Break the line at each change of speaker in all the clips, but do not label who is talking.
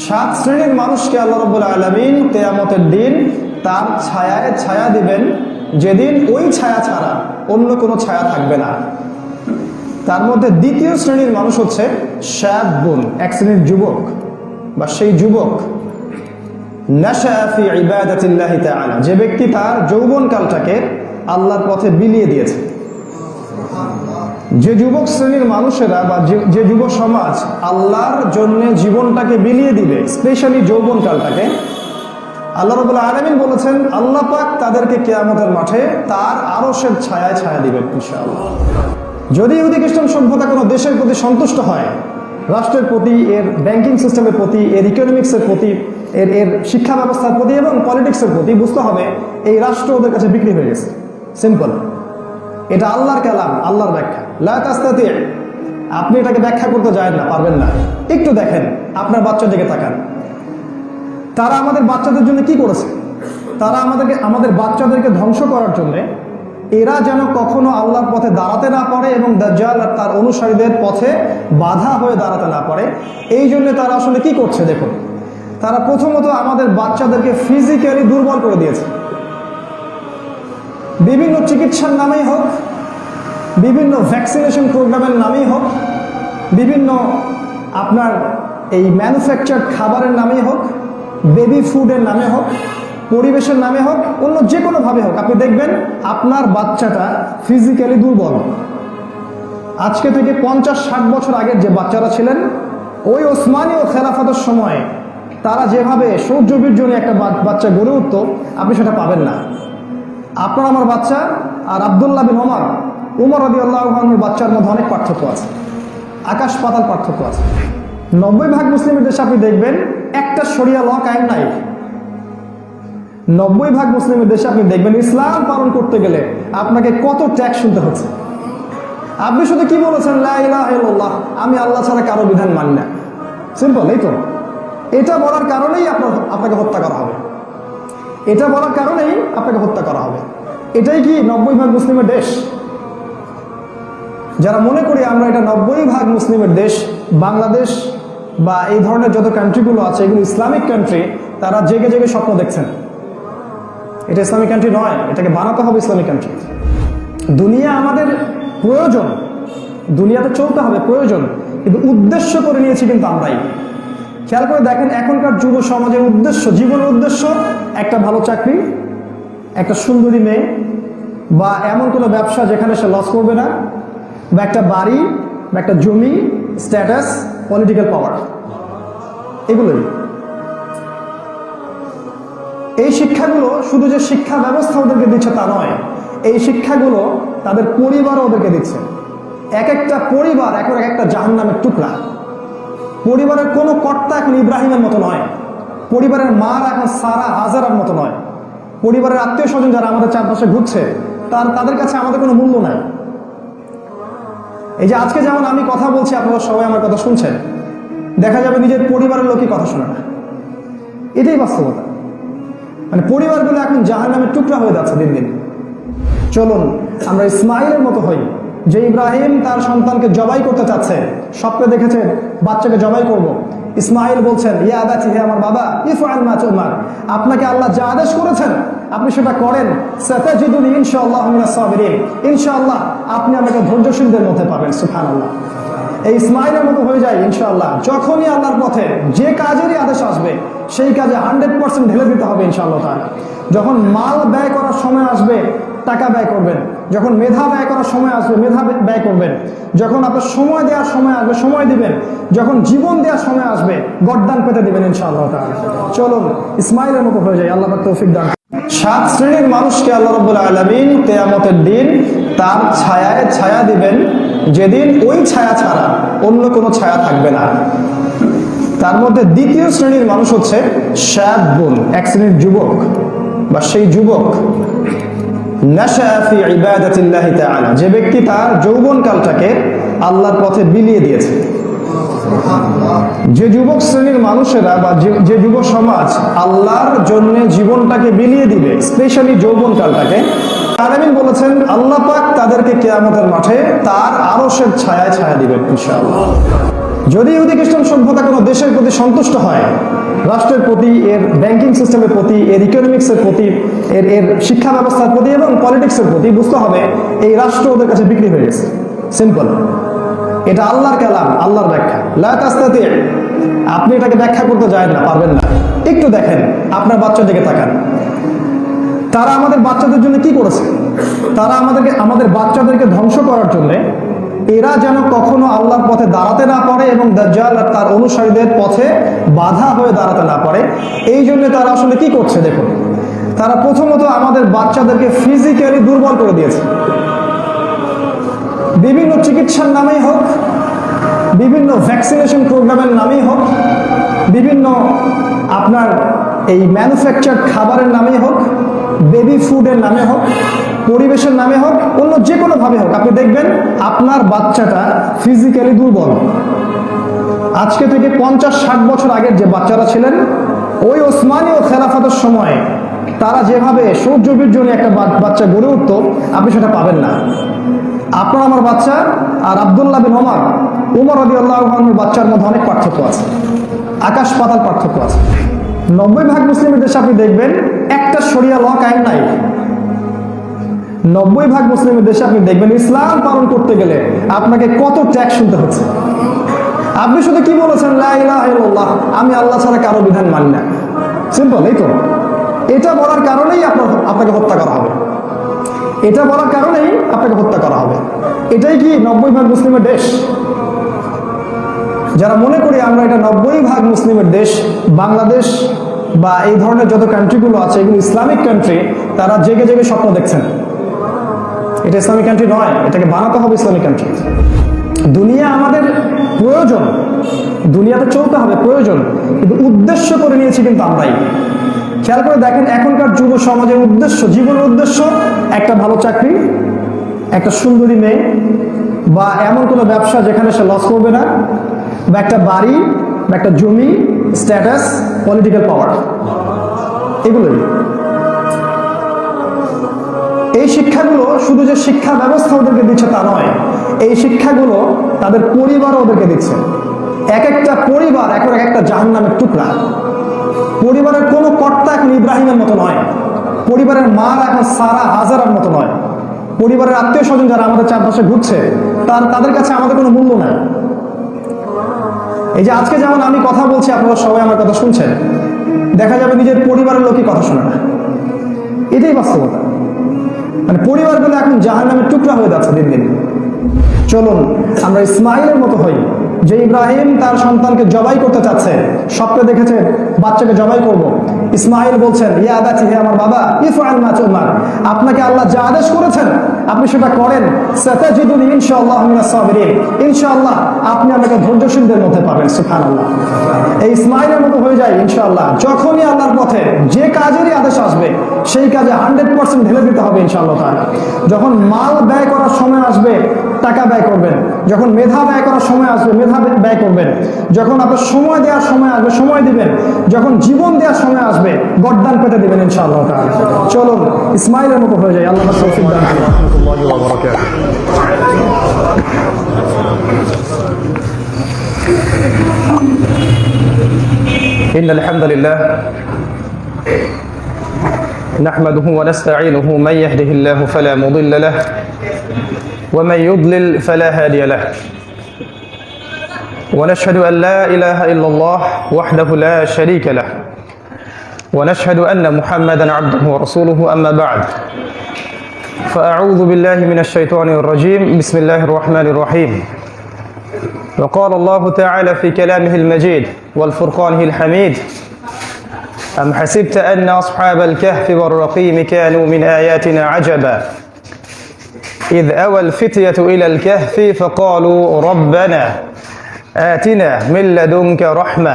সাত শ্রেণীর মানুষকে আল্লাহ রাব্বুল আলামিন কিয়ামতের দিন তার ছায়ায় ছায়া দিবেন, যেদিন ওই ছায়া ছাড়া অন্য কোনো ছায়া থাকবে না। তার মধ্যে দ্বিতীয় শ্রেণীর মানুষ হচ্ছে শাবুন, এক শ্রেণীর যুবক বা সেই যুবক নাশা ফি ইবাদাতিল্লাহি তাআলা, যে ব্যক্তি তার যৌবনকালটাকে আল্লাহর পথে বিলিয়ে দিয়েছে। যে যুবক শ্রেণীর মানুষেরা বা যে যুব সমাজ আল্লাহর জন্য জীবনটাকে বিলিয়ে দিবে, স্পেশালি যৌবনকালটাকে, আল্লাহ রাব্বুল আলামিন বলেছেন আল্লাহ পাক তাদেরকে কিয়ামতের মাঠে তার আরশের ছায়ায় ছায়া দিবেন ইনশাআল্লাহ। যদি ইহুদি খ্রিস্টান সভ্যতা কোনো দেশের প্রতি সন্তুষ্ট হয়, রাষ্ট্রের প্রতি, এর ব্যাংকিং সিস্টেমের প্রতি, এর ইকোনমিক্সের প্রতি, এর শিক্ষা ব্যবস্থার প্রতি এবং পলিটিক্সের প্রতি, বুঝতে হবে এই রাষ্ট্র ওদের কাছে বিক্রি হয়ে গেছে। সিম্পল, এটা আল্লাহর কালাম, আল্লাহর ব্যাখ্যা। লা তাস্তাতি, আপনি এটাকে ব্যাখ্যা করতে যায় না, পারবেন না। একটু দেখেন, আপনার বাচ্চার দিকে তাকান, তারা আমাদের বাচ্চাদের জন্য কি করেছে? তারা আমাদের বাচ্চাদেরকে ধ্বংস করার জন্য, এরা যেন কখনো আল্লাহর পথে দাঁড়াতে না পারে এবং দাজ্জাল আর তার অনুসারীদের পথে বাধা হয়ে দাঁড়াতে না পারে, এই জন্য তারা আসলে কি করছে দেখুন। তারা প্রথমত আমাদের বাচ্চাদেরকে ফিজিক্যালি দুর্বল করে দিয়েছে। বিভিন্ন চিকিৎসার নামেই হোক, বিভিন্ন ভ্যাকসিনেশন প্রোগ্রামের নামেই হোক, বিভিন্ন আপনার এই ম্যানুফ্যাকচার্ড খাবারের নামেই হোক, বেবি ফুডের নামে হোক, পরিবেশের নামে হোক, অন্য যে কোনোভাবে হোক, আপনি দেখবেন আপনার বাচ্চাটা ফিজিক্যালি দুর্বল। আজকে থেকে 50-60 বছর আগের যে বাচ্চারা ছিলেন, ওই ওসমানী ও খেলাফতের সময় তারা যেভাবে সৌর্যবীর্য নিয়ে একটা বাচ্চা গড়ে উঠত, আপনি সেটা পাবেন না। আপনার আমার বাচ্চা আর আব্দুল্লাহ বিন উমর রাদিয়াল্লাহু আনহুর বাচ্চার মধ্যে অনেক পার্থক্য আছে, আকাশ পাতাল পার্থক্য আছে। 90% মুসলিমের দেশে আপনি দেখবেন একটা শরিয়া ল কায়েম নাই। 90% মুসলিমের দেশে আপনি দেখবেন ইসলাম পালন করতে গেলে আপনাকে কত ট্যাক্স শুনতে হচ্ছে। আপনি শুধু কি বলেছেন, লা ইলাহা ইল্লাল্লাহ, আমি আল্লাহ ছাড়া কারো বিধান মানি না। সিম্পল, এই তো। এটা বলার কারণেই আপনাকে হত্যা করা হবে। এটা বলার কারণেই আপনাকে হত্যা করা হবে। এটাই কি 90% মুসলিমের দেশ? যারা মনে করি আমরা এটা 90% মুসলিমের দেশ, বাংলাদেশ বা এই ধরনের যত কান্ট্রিগুলো আছে এগুলো ইসলামিক কান্ট্রি, তারা জেগে জেগে স্বপ্ন দেখছেন। এটা ইসলামিক কান্ট্রি নয়, এটাকে বানাতে হবে ইসলামিক কান্ট্রি। দুনিয়া আমাদের প্রয়োজন, দুনিয়াতে চলতে হবে প্রয়োজন, কিন্তু উদ্দেশ্য করে নিয়েছি কিন্তু আমরাই। খেয়াল করে দেখেন, এখনকার যুব সমাজের উদ্দেশ্য, জীবনের উদ্দেশ্য একটা ভালো চাকরি, একটা সুন্দরী মেয়ে, বা এমন কোনো ব্যবসা যেখানে সে লস করবে না, বা একটা বাড়ি, বা একটা জমি, স্ট্যাটাস, পলিটিক্যাল পাওয়ার, এগুলোই। এই শিক্ষাগুলো শুধু যে শিক্ষা ব্যবস্থা ওদেরকে দিচ্ছে তা নয়, এই শিক্ষাগুলো তাদের পরিবারও ওদেরকে দিচ্ছে। এক একটা পরিবার এখন এক একটা জাহান্নামের টুকরা। পরিবারের কোনো কর্তা এখন ইব্রাহিমের মতো নয়, পরিবারের মারা এখন সারা হাজারার মতো নয়, পরিবারের আত্মীয় স্বজন যারা আমাদের চারপাশে ঘুরছে তাদের কাছে আমাদের কোনো মূল্য নাই। এই যে আজকে যেমন আমি কথা বলছি, আপনারা সবাই আমার কথা শুনছেন, দেখা যাবে নিজের পরিবারের লোকই কথা শোনে না। এটাই বাস্তবতা। মানে পরিবারগুলো এখন জাহান্নামের টুকরা হয়ে যাচ্ছে দিন দিন। চলুন আমরা ইসমাইলের মতো হই, যে ইব্রাহিম তার সন্তানকে জবাই করতে চাচ্ছে, স্বপ্নে দেখেছেন বাচ্চাকে জবাই করব। ইসমাইল বলছেন, ইয়া আবাতি, হে আমার বাবা, ইফআল মা তুমার, আপনাকে আল্লাহ যা আদেশ করেছেন আপনি সেটা করেন। সাতাজিদুনি ইনশাআল্লাহ মিনাস সাবিরিন, ইনশাআল্লাহ আপনি আমাকে ধৈর্যশীলদের মধ্যে পাবেন। সুবহানাল্লাহ। এই ইসমাইলের মতো হয়ে যায় ইনশাআল্লাহ। যখনই আল্লাহর পথে যে কাজেরই আদেশ আসবে সেই কাজে 100% ঢেলে দিতে হবে ইনশাআল্লাহ তাআলা। যখন মাল ব্যয় করার সময় আসবে টাকা ব্যয় করবেন, যখন মেধা ব্যয় করার সময় আসবে মেধা ব্যয় করবেন, যখন আপনার সময় দেওয়ার সময় আসবে সময় দিবেন, যখন জীবন দেওয়ার সময় আসবে গর্দান পেতে দিবেন ইনশাআল্লাহ তাআলা। চলুন ইসমাইলের মতো হয়ে যায়, আল্লাহ পাক তৌফিক দান। 7 শ্রেণীর মানুষকে আল্লাহ রাব্বুল আলামিন কিয়ামতের দিন তার ছায়ায় ছায়া দিবেন, যেদিন ওই ছায়া ছাড়া অন্য কোনো ছায়া থাকবে না। তার মধ্যে দ্বিতীয় শ্রেণীর মানুষ হচ্ছে শাবুন, এক শ্রেণীর যুবক বা সেই যুবক নাশা ফি ইবাদাতিল্লাহি তাআলা, যে ব্যক্তি তার যৌবনকালটাকে আল্লাহর পথে বিলিয়ে দিয়েছে। যে যুবক শ্রেণীর মানুষেরা বা যে যুব সমাজ আল্লাহর জন্য জীবনটাকে বিলিয়ে দিবে, স্পেশালি যৌবনকালটাকে, আলামিন বলেছেন আল্লাহ পাক তাদেরকে কিয়ামতের মাঠে তার আরশের ছায়ায় ছায়া দিবেন ইনশাআল্লাহ। যদি ইহুদি খ্রিস্টান সভ্যতা কোনো দেশের প্রতি সন্তুষ্ট হয়, রাষ্ট্রের প্রতি, এর ব্যাংকিং সিস্টেমের প্রতি, এর ইকোনমিক্সের প্রতি, এর এর শিক্ষা ব্যবস্থার প্রতি এবং পলিটিক্সের প্রতি, বুঝতে হবে এই রাষ্ট্র ওদের কাছে বিক্রি হয়ে গেছে। সিম্পল। এটা আল্লাহর কালাম, আল্লাহর ব্যাখ্যা। লা তাস্তাতি, আপনি এটাকে ব্যাখ্যা করতে যায় না, পারবেন না। একটু দেখেন, আপনার বাচ্চার দিকে তাকান। তারা আমাদের বাচ্চাদের জন্য কি করেছে? তারা আমাদের বাচ্চাদেরকে ধ্বংস করার জন্য, এরা যেন কখনো আল্লাহর পথে দাঁড়াতে না পারে এবং দাজ্জাল আর তার অনুসারীদের পথে বাধা হয়ে দাঁড়াতে না পারে, এই জন্য তারা আসলে কি করছে দেখুন। তারা প্রথমত আমাদের বাচ্চাদেরকে ফিজিক্যালি দুর্বল করে দিয়েছে। বিভিন্ন চিকিৎসার নামেই হোক, বিভিন্ন ভ্যাকসিনেশন প্রোগ্রামের নামেই হোক, বিভিন্ন আপনার এই ম্যানুফ্যাকচার খাবারের নামেই হোক, বেবি ফুডের নামে হোক, পরিবেশের নামে হোক, অন্য যে কোনোভাবে হোক, আপনি দেখবেন আপনার বাচ্চাটা ফিজিক্যালি দুর্বল। আজকে থেকে 50-60 বছর আগের যে বাচ্চারা ছিলেন, ওই ওসমানীয় খেলাফতের সময় তারা যেভাবে সৌর্য বীর্য নিয়ে একটা বাচ্চা গড়ে উঠত, আপনি সেটা পাবেন না। আপনার আমার বাচ্চা আর আব্দুল্লাহ বিন উমর রাদিয়াল্লাহু আনহুর বাচ্চার মধ্যে অনেক পার্থক্য আছে, আকাশ পাতাল পার্থক্য আছে। 90% মুসলিমের দেশে আপনি দেখবেন একটা শরিয়া ল কায়েম নাই। 90% মুসলিমের দেশে আপনি দেখবেন ইসলাম পালন করতে গেলে আপনাকে কত ট্যাক্স শুনতে হচ্ছে। আপনি শুধু কি বলেছেন, লা ইলাহা ইল্লাল্লাহ, আমি আল্লাহ ছাড়া কারো বিধান মানি না। সিম্পল, এই তো। এটা বলার কারণেই আপনাকে হত্যা করা হবে। এটা বলার কারণেই আপনাকে হত্যা করা হবে। এটাই কি 90% মুসলিমের দেশ? যারা মনে করি আমরা এটা 90% মুসলিমের দেশ, বাংলাদেশ বা এই ধরনের যত কান্ট্রিগুলো আছে এগুলো ইসলামিক কান্ট্রি, তারা জেগে জেগে স্বপ্ন দেখছেন। এটা ইসলামিক কান্ট্রি নয়, এটাকে বানাতে হবে ইসলামিক কান্ট্রি। দুনিয়া আমাদের প্রয়োজন, দুনিয়াতে চলতে হবে প্রয়োজন, কিন্তু উদ্দেশ্য করে নিয়েছি কিন্তু আমরাই। খেয়াল করে দেখেন, এখনকার যুব সমাজের উদ্দেশ্য, জীবনের উদ্দেশ্য একটা ভালো চাকরি, একটা সুন্দরী মেয়ে, বা এমন কোনো ব্যবসা যেখানে সে লস করবে না, বা একটা বাড়ি বা একটা জমি, স্ট্যাটাস, পলিটিক্যাল পাওয়ার, এগুলোই। এই শিক্ষাগুলো শুধু যে শিক্ষা ব্যবস্থা ওদেরকে দিচ্ছে তা নয়, এই শিক্ষাগুলো তাদের পরিবারও ওদেরকে দিচ্ছে। এক একটা পরিবার এখন এক একটা জাহান্নামের টুকরা। পরিবারের কোনো কর্তা এখন ইব্রাহিমের মতো নয়, পরিবারের মারা এখন সারা হাজারার মতো নয়, পরিবারের আত্মীয় স্বজন যারা আমাদের চারপাশে ঘুরছে তাদের কাছে আমাদের কোনো মূল্য নাই। এই যে আজকে যেমন আমি কথা বলছি, আপনারা সবাই আমার কথা শুনছেন, দেখা যাবে নিজের পরিবারের লোকই কথা শোনে না। এটাই বাস্তবতা। মানে পরিবারগুলো এখন জাহান্নামের টুকরা হয়ে যাচ্ছে দিন দিন। চলুন আমরা ইসমাইলের মতো হই, যে ইব্রাহিম তার সন্তানকে জবাই করতে চাচ্ছে, স্বপ্নে দেখেছে বাচ্চাকে জবাই করব। ইসমাইল বলছেন, ইয়া আবাতি, হে আমার বাবা, ইফআল মা তুমার, আপনাকে আল্লাহ যা আদেশ করেছেন আপনি সেটা করেন। সাতাজিদুনি ইনশাআল্লাহ মিনাস সাবিরিন, ইনশাআল্লাহ আপনি আমাকে ধৈর্যশীলদের মধ্যে পাবেন। সুবহানাল্লাহ। এই ইসমাইলের মতো হয়ে যায় ইনশাআল্লাহ। যখনই আল্লাহর পথে যে কাজেরই আদেশ আসবে সেই কাজে 100% ঢেলে দিতে হবে ইনশাআল্লাহ তাআলা। যখন মাল ব্যয় করার সময় আসবে টাকা ব্যয় করবেন, যখন মেধা ব্যয় করার সময় আসবে মেধা ব্যয় করবেন, যখন আপনার সময় দেওয়ার সময় আসবে সময় দিবেন, যখন জীবন দেওয়ার সময় আসবে গর্দান পেতে দিবেন ইনশাআল্লাহ তাআলা। চলুন ইসমাইলের মতো হয়ে যায়। আল্লাহ তৌফিক দান করুন। রাহমাতুল্লাহি ওয়া বারাকাতুহু। ইন্নাল হামদুলিল্লাহ نحمده ونستعينه من يهده الله فلا مضل له ومن يضلل فلا هادي له ونشهد أن لا إله إلا الله وحده لا شريك له ونشهد أن محمدا عبده ورسوله أما بعد فأعوذ بالله من الشيطان الرجيم بسم الله الرحمن الرحيم وقال الله تعالى في كلامه المجيد والفرقانه الحميد أم حسبت أن أصحاب الكهف والرقيم كانوا من آياتنا عجبا إذ أوى الفتية إلى الكهف فقالوا ربنا آتنا من لدنك رحمة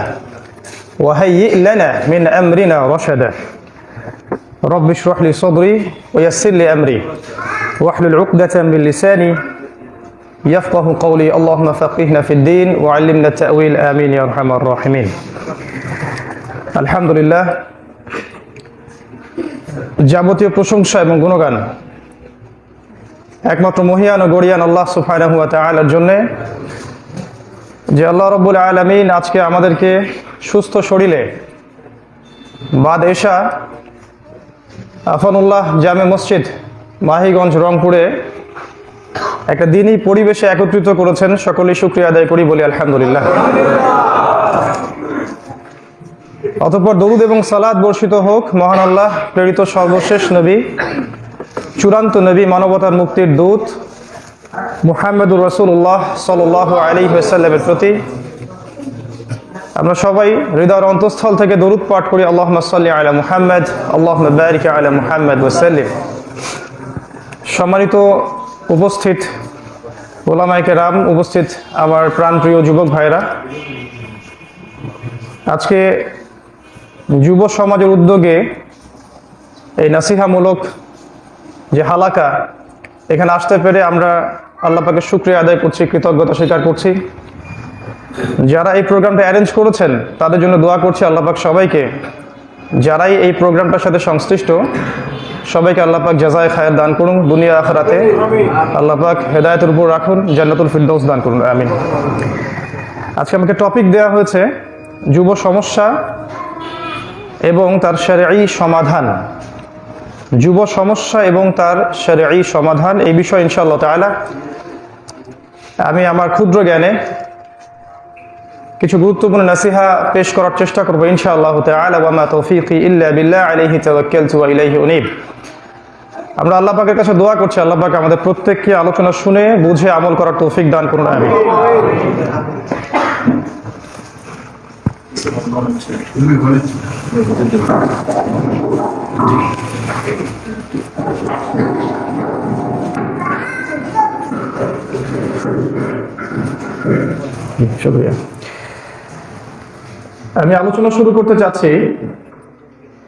وهيئ لنا من أمرنا رشدا رب اشرح لي صدري ويسر لي أمري واحلل عقدة من لساني يفقه قولي اللهم فقهنا في الدين وعلمنا التأويل آمين يا أرحم الراحمين আলহামদুলিল্লাহ, যাবতীয় প্রশংসা এবং গুণগান একমাত্র মহিয়ান ও গরিয়ান আল্লাহ সুবহানাহু ওয়া তাআলার জন্য, যে আল্লাহ রাব্বুল আলামিন আজকে আমাদেরকে সুস্থ শরীরে বাদ এশা আফানুল্লাহ জামে মসজিদ মাহিগঞ্জ রংপুরে একটা দিনই পরিবেশে একত্রিত করেছেন। সকলেই শুকরিয়া আদায় করি, বলি আলহামদুলিল্লাহ। অতঃপর দরুদ এবং সালাত বর্ষিত হোক মহান আল্লাহ প্রেরিত সর্বশেষ নবী, চূড়ান্ত নবী, মানবতার মুক্তির দূত মুহাম্মদুর রাসূলুল্লাহ সাল্লাল্লাহু আলাইহি ওয়াসাল্লামের প্রতি। আমরা সবাই হৃদয়ের অন্তঃস্থল থেকে দরুদ পাঠ করি, আল্লাহুম্মা সাল্লি আলা মুহাম্মদ, আল্লাহুম্মা বারিক আলা মুহাম্মদ ওয়া সাল্লিম। সম্মানিত উপস্থিত ওলামায়ে কেরাম, উপস্থিত আমার প্রাণপ্রিয় যুবক ভাইরা, আজকে যুব সমাজের উদ্যোগে এই নাসিহামূলক যে হালাকা, এখানে আসতে পেরে আমরা আল্লাহ পাকের শুকরিয়া আদায় করছি, কৃতজ্ঞতা স্বীকার করছি। যারা এই প্রোগ্রামটা অ্যারেঞ্জ করেছেন তাদের জন্য দোয়া করছি, আল্লাহ পাক সবাইকে, যারাই এই প্রোগ্রামটার সাথে সংশ্লিষ্ট সবাইকে আল্লাহ পাক জাযায়ে খায়ের দান করুন, দুনিয়া আখিরাতে আল্লাহ পাক হেদায়েতের উপর রাখুন, জান্নাতুল ফিরদৌস দান করুন, আমিন। আজকে আমাকে টপিক দেওয়া হয়েছে যুব সমস্যা এবং তার শরঈ সমাধান। যুব সমস্যা এবং তার শরঈ সমাধান, এই বিষয়ে ইনশাআল্লাহ তাআলা আমি আমার ক্ষুদ্র জ্ঞানে কিছু গুরুত্বপূর্ণ নাসিহা পেশ করার চেষ্টা করব ইনশাআল্লাহ তাআলা। ওয়া মা তৌফীকি ইল্লা বিল্লাহ, আলাইহি তাওয়াক্কালতু ওয়া ইলাইহি উনীব। আমরা আল্লাহ পাকের কাছে দোয়া করছি, আল্লাহ পাক আমাদের প্রত্যেককে আলোচনা শুনে বুঝে আমল করার তৌফিক দান করুন, আমিন। শুকরিয়া। আমি আলোচনা শুরু করতে চাচ্ছি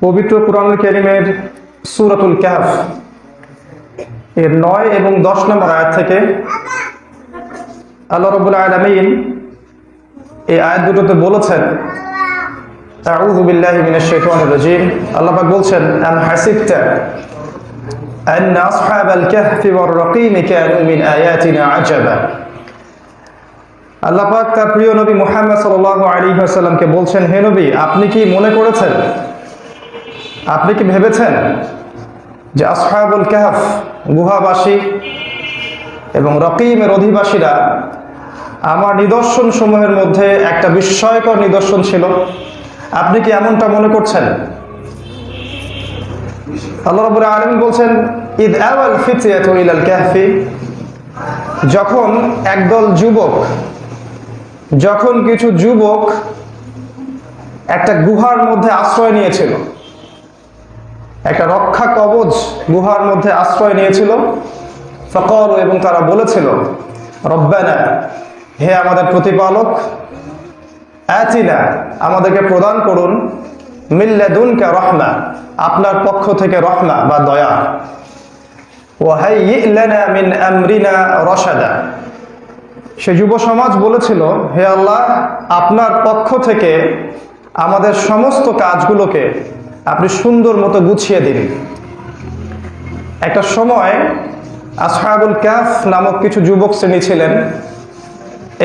পবিত্র কুরআনুল কারীমের সূরাতুল কাহফ এর 9 এবং 10 নম্বর আয়াত থেকে। আল্লাহ রাব্বুল আলামিন এই আয়াত দুটোতে বলেছেন, আউযু বিল্লাহি মিনাশ শাইতানির রাজীম। আল্লাহ পাক বলছেন, আম হাসিবতা আন্না আসহাবাল কাহফি ওয়ার রাকিম কানু মিন আয়াতিনা আজাবা। আল্লাহ পাক তার প্রিয় নবী মুহাম্মদ সাল্লাল্লাহু আলাইহি ওয়াসাল্লামকে বলছেন, হে নবী, আপনি কি মনে করেছেন, আপনি কি ভেবেছেন যে আসহাবুল কাহফ গুহাবাসী এবং রকিমের অধিবাসীরা আমার নিদর্শন সমূহের মধ্যে একটা বিস্ময়কর নিদর্শন ছিল? আপনি কি এমনটা মনে করছেন? আল্লাহ রাব্বুল আলামিন বলছেন, ইদ আওয়াল ফিতয়াতু ইলাল কাহফি, যখন একদল যুবক, যখন কিছু যুবক একটা গুহার মধ্যে আশ্রয় নিয়েছিল, একটা রক্ষা কবচ গুহার মধ্যে আশ্রয় নিয়েছিল। ফাকালু, এবং তারা বলেছিল, রব্বানা, হে আমাদের প্রতিপালক, আতিনা, আমাদেরকে প্রদান করুন, মিন লাদুনকা রাহমা, আপনার পক্ষ থেকে রহমা বা দয়া, ওয়া হাইয়্যি লানা মিন আমরিনা রাশাদা। সে যুব সমাজ বলেছিল, হে আল্লাহ, আপনার পক্ষ থেকে আমাদের সমস্ত কাজগুলোকে আপনি সুন্দর মতো গুছিয়ে দিন। একটা সময় আসহাবুল কাহফ নামক কিছু যুবক শ্রেণী ছিলেন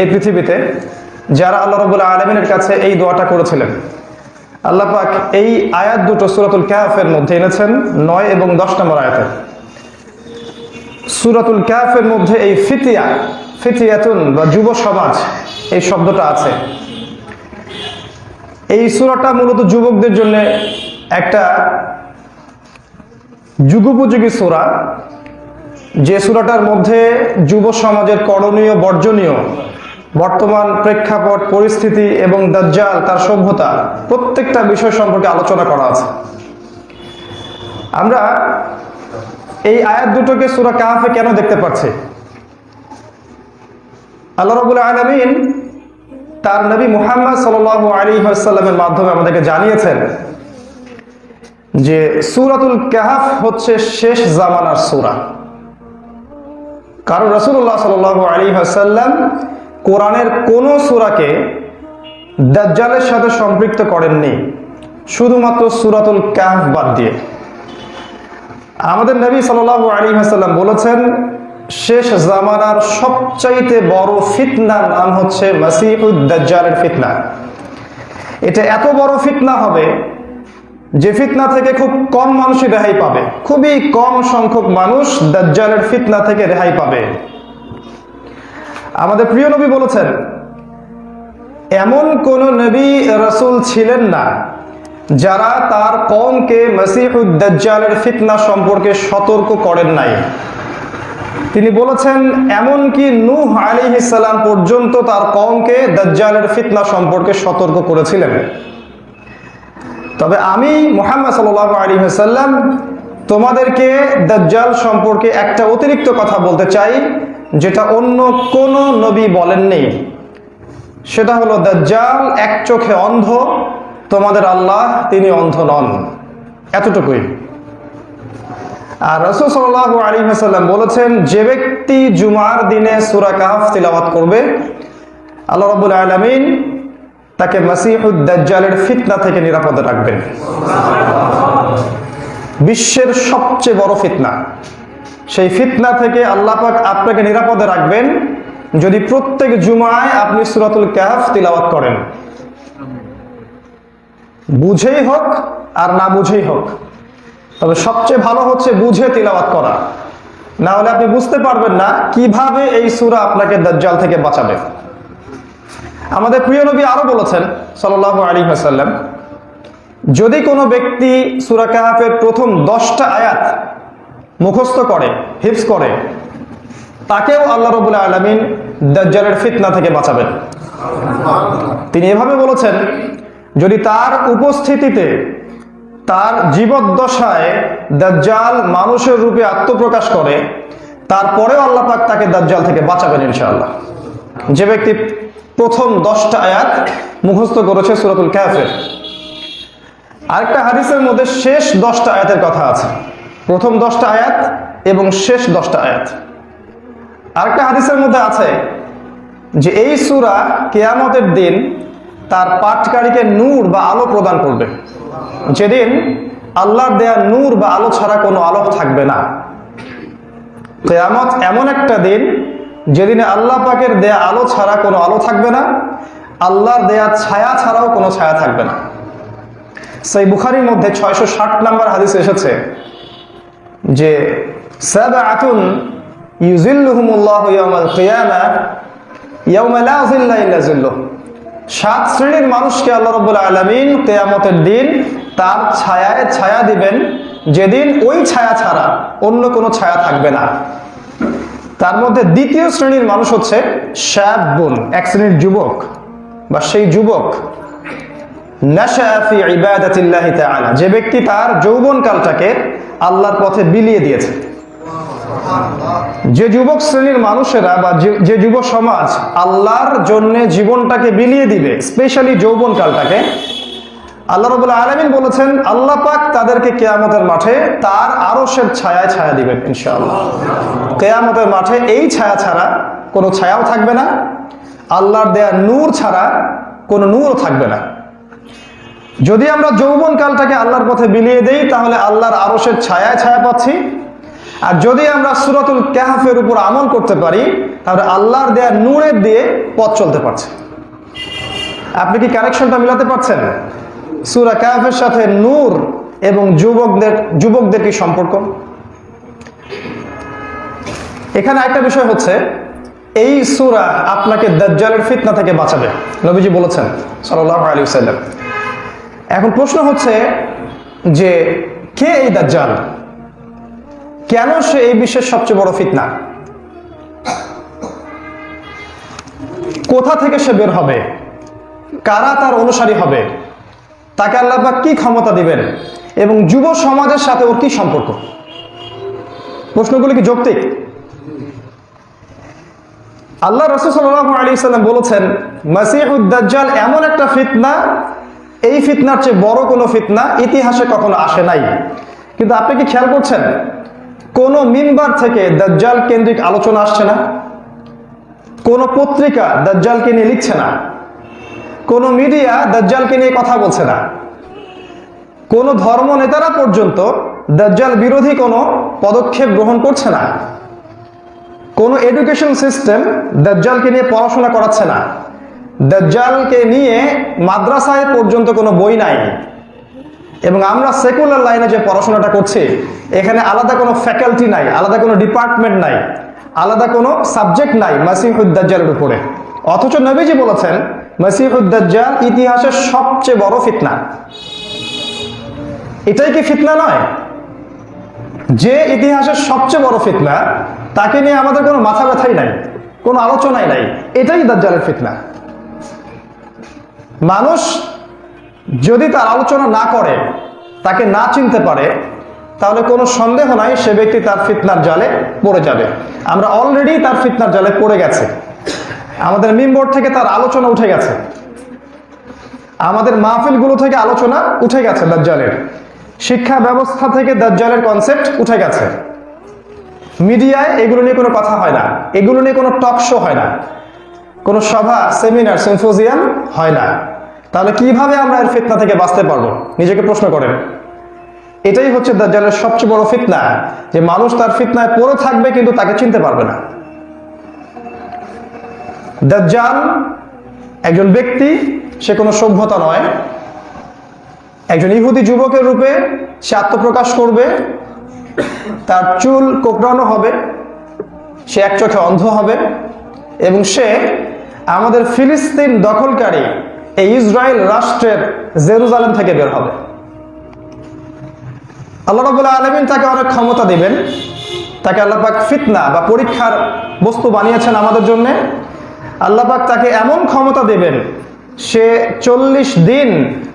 এই পৃথিবীতে, যারা আল্লাহ রাব্বুল আলামিনের কাছে এই দোয়াটা করেছিলেন। আল্লাহ পাক এই আয়াত দুটো সূরাতুল কাহফের মধ্যে এনেছেন, 9 এবং 10 নম্বর আয়াতে। সূরাতুল কাহফের মধ্যে এই ফিতিয়াতুন বা যুব সমাজ এই শব্দটা আছে। এই সূরাটা মূলত যুবকদের জন্য একটা যুগোপযোগী সূরা, যে সূরাটার মধ্যে যুব সমাজের করণীয় বর্জনীয়, বর্তমান প্রেক্ষাপট পরিস্থিতি এবং দাজ্জাল তার সভ্যতা, প্রত্যেকটা বিষয় সম্পর্কে আলোচনা করা আছে। আমরা এই আয়াত দুটোকে সূরা কাহফে কেন দেখতে পাচ্ছি? আল্লাহ রাব্বুল আলামিন তার নবী মুহাম্মদ সাল্লাল্লাহু আলাইহি ওয়াসাল্লামের মাধ্যমে আমাদেরকে জানিয়েছেন যে সূরাতুল কাহফ হচ্ছে শেষ জামানার সূরা। কারণ রাসূলুল্লাহ সাল্লাল্লাহু আলাইহি ওয়াসাল্লাম কোরআনের কোন সূরাকে দাজ্জালের সাথে সম্পৃক্ত করেননি, শুধুমাত্র সূরাতুল কাহফ বাদ দিয়ে। আমাদের নবী সাল্লাল্লাহু আলাইহি ওয়াসাল্লাম বলেছেন, শেষ জামানার সবচাইতে বড় ফিতনার নাম হচ্ছে মাসিহুদ দাজ্জালের ফিতনা। এটা এত বড় ফিতনা হবে যে ফিতনা থেকে খুব কম মানুষই রেহাই পাবে, খুবই কম সংখ্যক মানুষ দাজ্জালের ফিতনা থেকে রেহাই পাবে। আমাদের প্রিয় নবী বলেছেন, এমন কোন নবী রাসূল ছিলেন না যারা তার কওমকে মাসিহুদ দাজ্জালের ফিতনা সম্পর্কে সতর্ক করেন নাই। তিনি বলেছেন, এমনকি নূহ আলাইহিস সালাম পর্যন্ত তার কওমকে দাজ্জালের ফিতনা সম্পর্কে সতর্ক করেছিলেন। তবে আমি মুহাম্মদ সাল্লাল্লাহু আলাইহি ওয়াসাল্লাম তোমাদেরকে দাজ্জাল সম্পর্কে একটা অতিরিক্ত কথা বলতে চাই, যেটা অন্য কোন নবী বলেননি। সেটা হলো, দাজ্জাল এক চোখে অন্ধ, তোমাদের আল্লাহ তিনি অন্ধ নন, এতটুকুই। আর রাসূল সাল্লাল্লাহু আলাইহি ওয়াসাল্লাম বলেছেন, যে ব্যক্তি জুমার দিনে সূরা কাহফ তিলাওয়াত করবে, আল্লাহ রাব্বুল আলামিন তাকে মাসিহুদ দাজ্জালের ফিতনা থেকে নিরাপদে রাখবেন। বিশ্বের সবচেয়ে বড় ফিতনা, সেই ফিতনা থেকে আল্লাহ পাক আপনাকে নিরাপদে রাখবেন যদি প্রত্যেক জুমায় আপনি সূরাতুল কাহফ তিলাওয়াত করেন, বুঝেই হোক আর না বুঝেই হোক। তবে সবচেয়ে ভালো হচ্ছে বুঝে তিলাওয়াত করা, না হলে আপনি বুঝতে পারবেন না কিভাবে এই সূরা আপনাকে দাজ্জাল থেকে বাঁচাবে। আমাদের প্রিয় নবী আরো বলেছেন সাল্লাল্লাহু আলাইহি ওয়াসাল্লাম, যদি কোনো ব্যক্তি সূরা কাহফের প্রথম 10টা আয়াত মুখস্থ করে, হিফজ করে, তাকেও আল্লাহ রাব্বুল আলামিন দাজ্জালের ফিতনা থেকে বাঁচাবেন। তিনি এভাবে বলেছেন, যদি তার উপস্থিতিতে, তার জীবদ্দশায় দাজ্জাল মানুষের রূপে আত্মপ্রকাশ করে, তারপরেও আল্লাহ পাক তাকে দাজ্জাল থেকে বাঁচাবেন ইনশাআল্লাহ। যে ব্যক্তি প্রথম 10টা আয়াত মুখস্থ করেছে সূরাতুল কাহফের। আরেকটা হাদিসের মধ্যে শেষ 10টা আয়াতের কথা আছে, প্রথম 10টা আয়াত এবং শেষ 10টা আয়াত। আরেকটা হাদিসের মধ্যে আছে যে এই সূরা কিয়ামতের দিন তার পাঠকারীকে নূর বা আলো প্রদান করবে, যেদিন আল্লাহর দেয়া নূর বা আলো ছাড়া কোনো আলো থাকবে না। কিয়ামত এমন একটা দিন যেদিনে আল্লাহ পাকের দেয়া আলো ছাড়া কোনো আলো থাকবে না, আল্লাহর দেয়া ছায়া ছাড়াও কোনো ছায়া থাকবে না। সহিহ বুখারীর মধ্যে 660 নম্বর হাদিসে এসেছে যে সাবআতুন ইউযিল্লুহুমুল্লাহু ইয়াওমাল কিয়ামা ইয়াওমা লা যিল্লা ইল্লা যিল্লুহু, 7 শ্রেণীর মানুষকে আল্লাহ রাব্বুল আলামিন কিয়ামতের দিন তার ছায়ায় ছায়া দিবেন, যেদিন ওই ছায়া ছাড়া অন্য কোনো ছায়া থাকবে না। তার মধ্যে দ্বিতীয় শ্রেণীর মানুষ হচ্ছে শাবুন, এক শ্রেণীর যুবক, বা সেই যুবক নাশা ফি ইবাদাতিল্লাহি তাআলা, যে ব্যক্তি তার যৌবনকালটাকে আল্লাহর পথে বিলিয়ে দিয়েছে। যে যুবক শ্রেণীর মানুষেরা বা যে যুব সমাজ আল্লাহর জন্য জীবনটাকে বিলিয়ে দিবে, স্পেশালি যৌবনকালটাকে, আল্লাহ রাব্বুল আলামিন বলেছেন আল্লাহ পাক তাদেরকে কিয়ামতের মাঠে তার আরশের ছায়ায় ছায়া দিবেন ইনশাআল্লাহ। কিয়ামতের মাঠে এই ছায়া ছাড়া কোনো ছায়াও থাকবে না, আল্লাহর দেয়া নূর ছাড়া কোনো নূরও থাকবে না। যদি আমরা যৌবনকালটাকে আল্লাহর পথে বিলিয়ে দেই, তাহলে আল্লাহর আরশের ছায়ায় ছায়া পাচ্ছি। আর যদি আমরা সূরাতুল কাহফের উপর আমল করতে পারি, তাহলে আল্লাহর দেয়া নূরের দিয়ে পথ চলতে পারছে। আপনি কি কানেকশনটা মিলাতে পারছেন? সূরা কাহফের সাথে নূর এবং যুবকদের কি সম্পর্ক? এখানে একটা বিষয় হচ্ছে, এই সূরা আপনাকে দাজ্জালের ফিতনা থেকে বাঁচাবে, নবীজি বলেছেন সাল্লাল্লাহু আলাইহি ওয়াসাল্লাম। এখন প্রশ্ন হচ্ছে যে কে এই দাজ্জাল, কেন সে এই বিশ্বের সবচেয়ে বড় ফিতনা, কোথা থেকে সে বের হবে, কারা তার অনুসারী হবে, তাকে আল্লাহ পাক কি ক্ষমতা দিবেন, এবং যুব সমাজের সাথে ওর কি সম্পর্ক? প্রশ্নগুলি কি যৌক্তিক? আল্লাহ রাসূল সাল্লাল্লাহু আলাইহি ওয়াসাল্লাম বলেছেন, মাসিহুদ দাজ্জাল এমন একটা ফিতনা, এই ফিতনার চেয়ে বড় কোনো ফিতনা ইতিহাসে কখনো আসে নাই। কিন্তু আপনি কি খেয়াল করছেন, কোন মিম্বার থেকে দাজ্জাল কেন্দ্রিক আলোচনা আসছে না, কোন পত্রিকা দাজ্জালকে নিয়ে লিখছে না, কোন মিডিয়া দাজ্জালকে নিয়ে কথা বলছে না, কোন ধর্ম নেতারা পর্যন্ত দাজ্জাল বিরোধী কোনো পদক্ষেপ গ্রহণ করছে না। কোন এডুকেশন সিস্টেম দাজ্জালকে নিয়ে পড়াশোনা করাচ্ছে না। দাজ্জালকে নিয়ে মাদ্রাসায় পর্যন্ত কোনো বই নাই। এবং আমরা সেকুলার লাইনে যে পড়াশোনাটা করছি, এখানে আলাদা কোনো ফ্যাকাল্টি নাই, আলাদা কোনো ডিপার্টমেন্ট নাই, আলাদা কোনো সাবজেক্ট নাই মাসিহুদ দাজ্জালের উপরে। অথচ নবীজি বলেছেন মাসিহুদ দাজ্জাল ইতিহাসের সবচেয়ে বড় ফিতনা। এটাই কি ফিতনা নয়? যে ইতিহাসের সবচেয়ে বড় ফিতনা, তাকে নিয়ে আমাদের কোনো মাথা ব্যথাই নাই, কোনো আলোচনাই নাই। এটাই দাজ্জালের ফিতনা। মানুষ যদি তার আলোচনা না করে, তাকে না চিনতে পারে, তাহলে কোনো সন্দেহ নাই সে ব্যক্তি তার ফিতনার জালে পড়ে যাবে। আমরা অলরেডি তার ফিতনার জালে পড়ে গেছে। আমাদের মিম্বর থেকে তার আলোচনা উঠে গেছে, আমাদের মাহফিলগুলো থেকে আলোচনা উঠে গেছে দাজ্জালের, শিক্ষা ব্যবস্থা থেকে দাজ্জালের কনসেপ্ট উঠে গেছে। মিডিয়ায় এগুলো নিয়ে কোনো কথা হয় না, এগুলো নিয়ে কোনো টক শো হয় না, কোনো সভা, সেমিনার, সিম্পোজিয়াম হয় না। তাহলে কিভাবে আমরা এর ফিতনা থেকে বাঁচতে পারবো? নিজেকে প্রশ্ন করেন। এটাই হচ্ছে দাজ্জালের সবচেয়ে বড় ফিতনা, যে মানুষ তার ফিতনায় পড়ে থাকবে কিন্তু তাকে চিনতে পারবে না। দাজ্জাল একজন ব্যক্তি, সে কোনো সভ্যতা নয়। একজন ইহুদি যুবকের রূপে সে আত্মপ্রকাশ করবে, তার চুল কোঁকড়ানো হবে, সে এক চোখে অন্ধ হবে, এবং সে আমাদের ফিলিস্তিন দখলকারী এই ইসরায়েল রাষ্ট্রের জেরুজালেম থেকে বের হবে। আল্লাহ রাব্বুল আলামিন তাকে অনেক ক্ষমতা দিবেন। তাকে আল্লাহ পাক ফিতনা বা পরীক্ষার বস্তু বানিয়েছেন আমাদের জন্য। আল্লাহ পাক তাকে এমন ক্ষমতা দেবেন, সে 40 দিন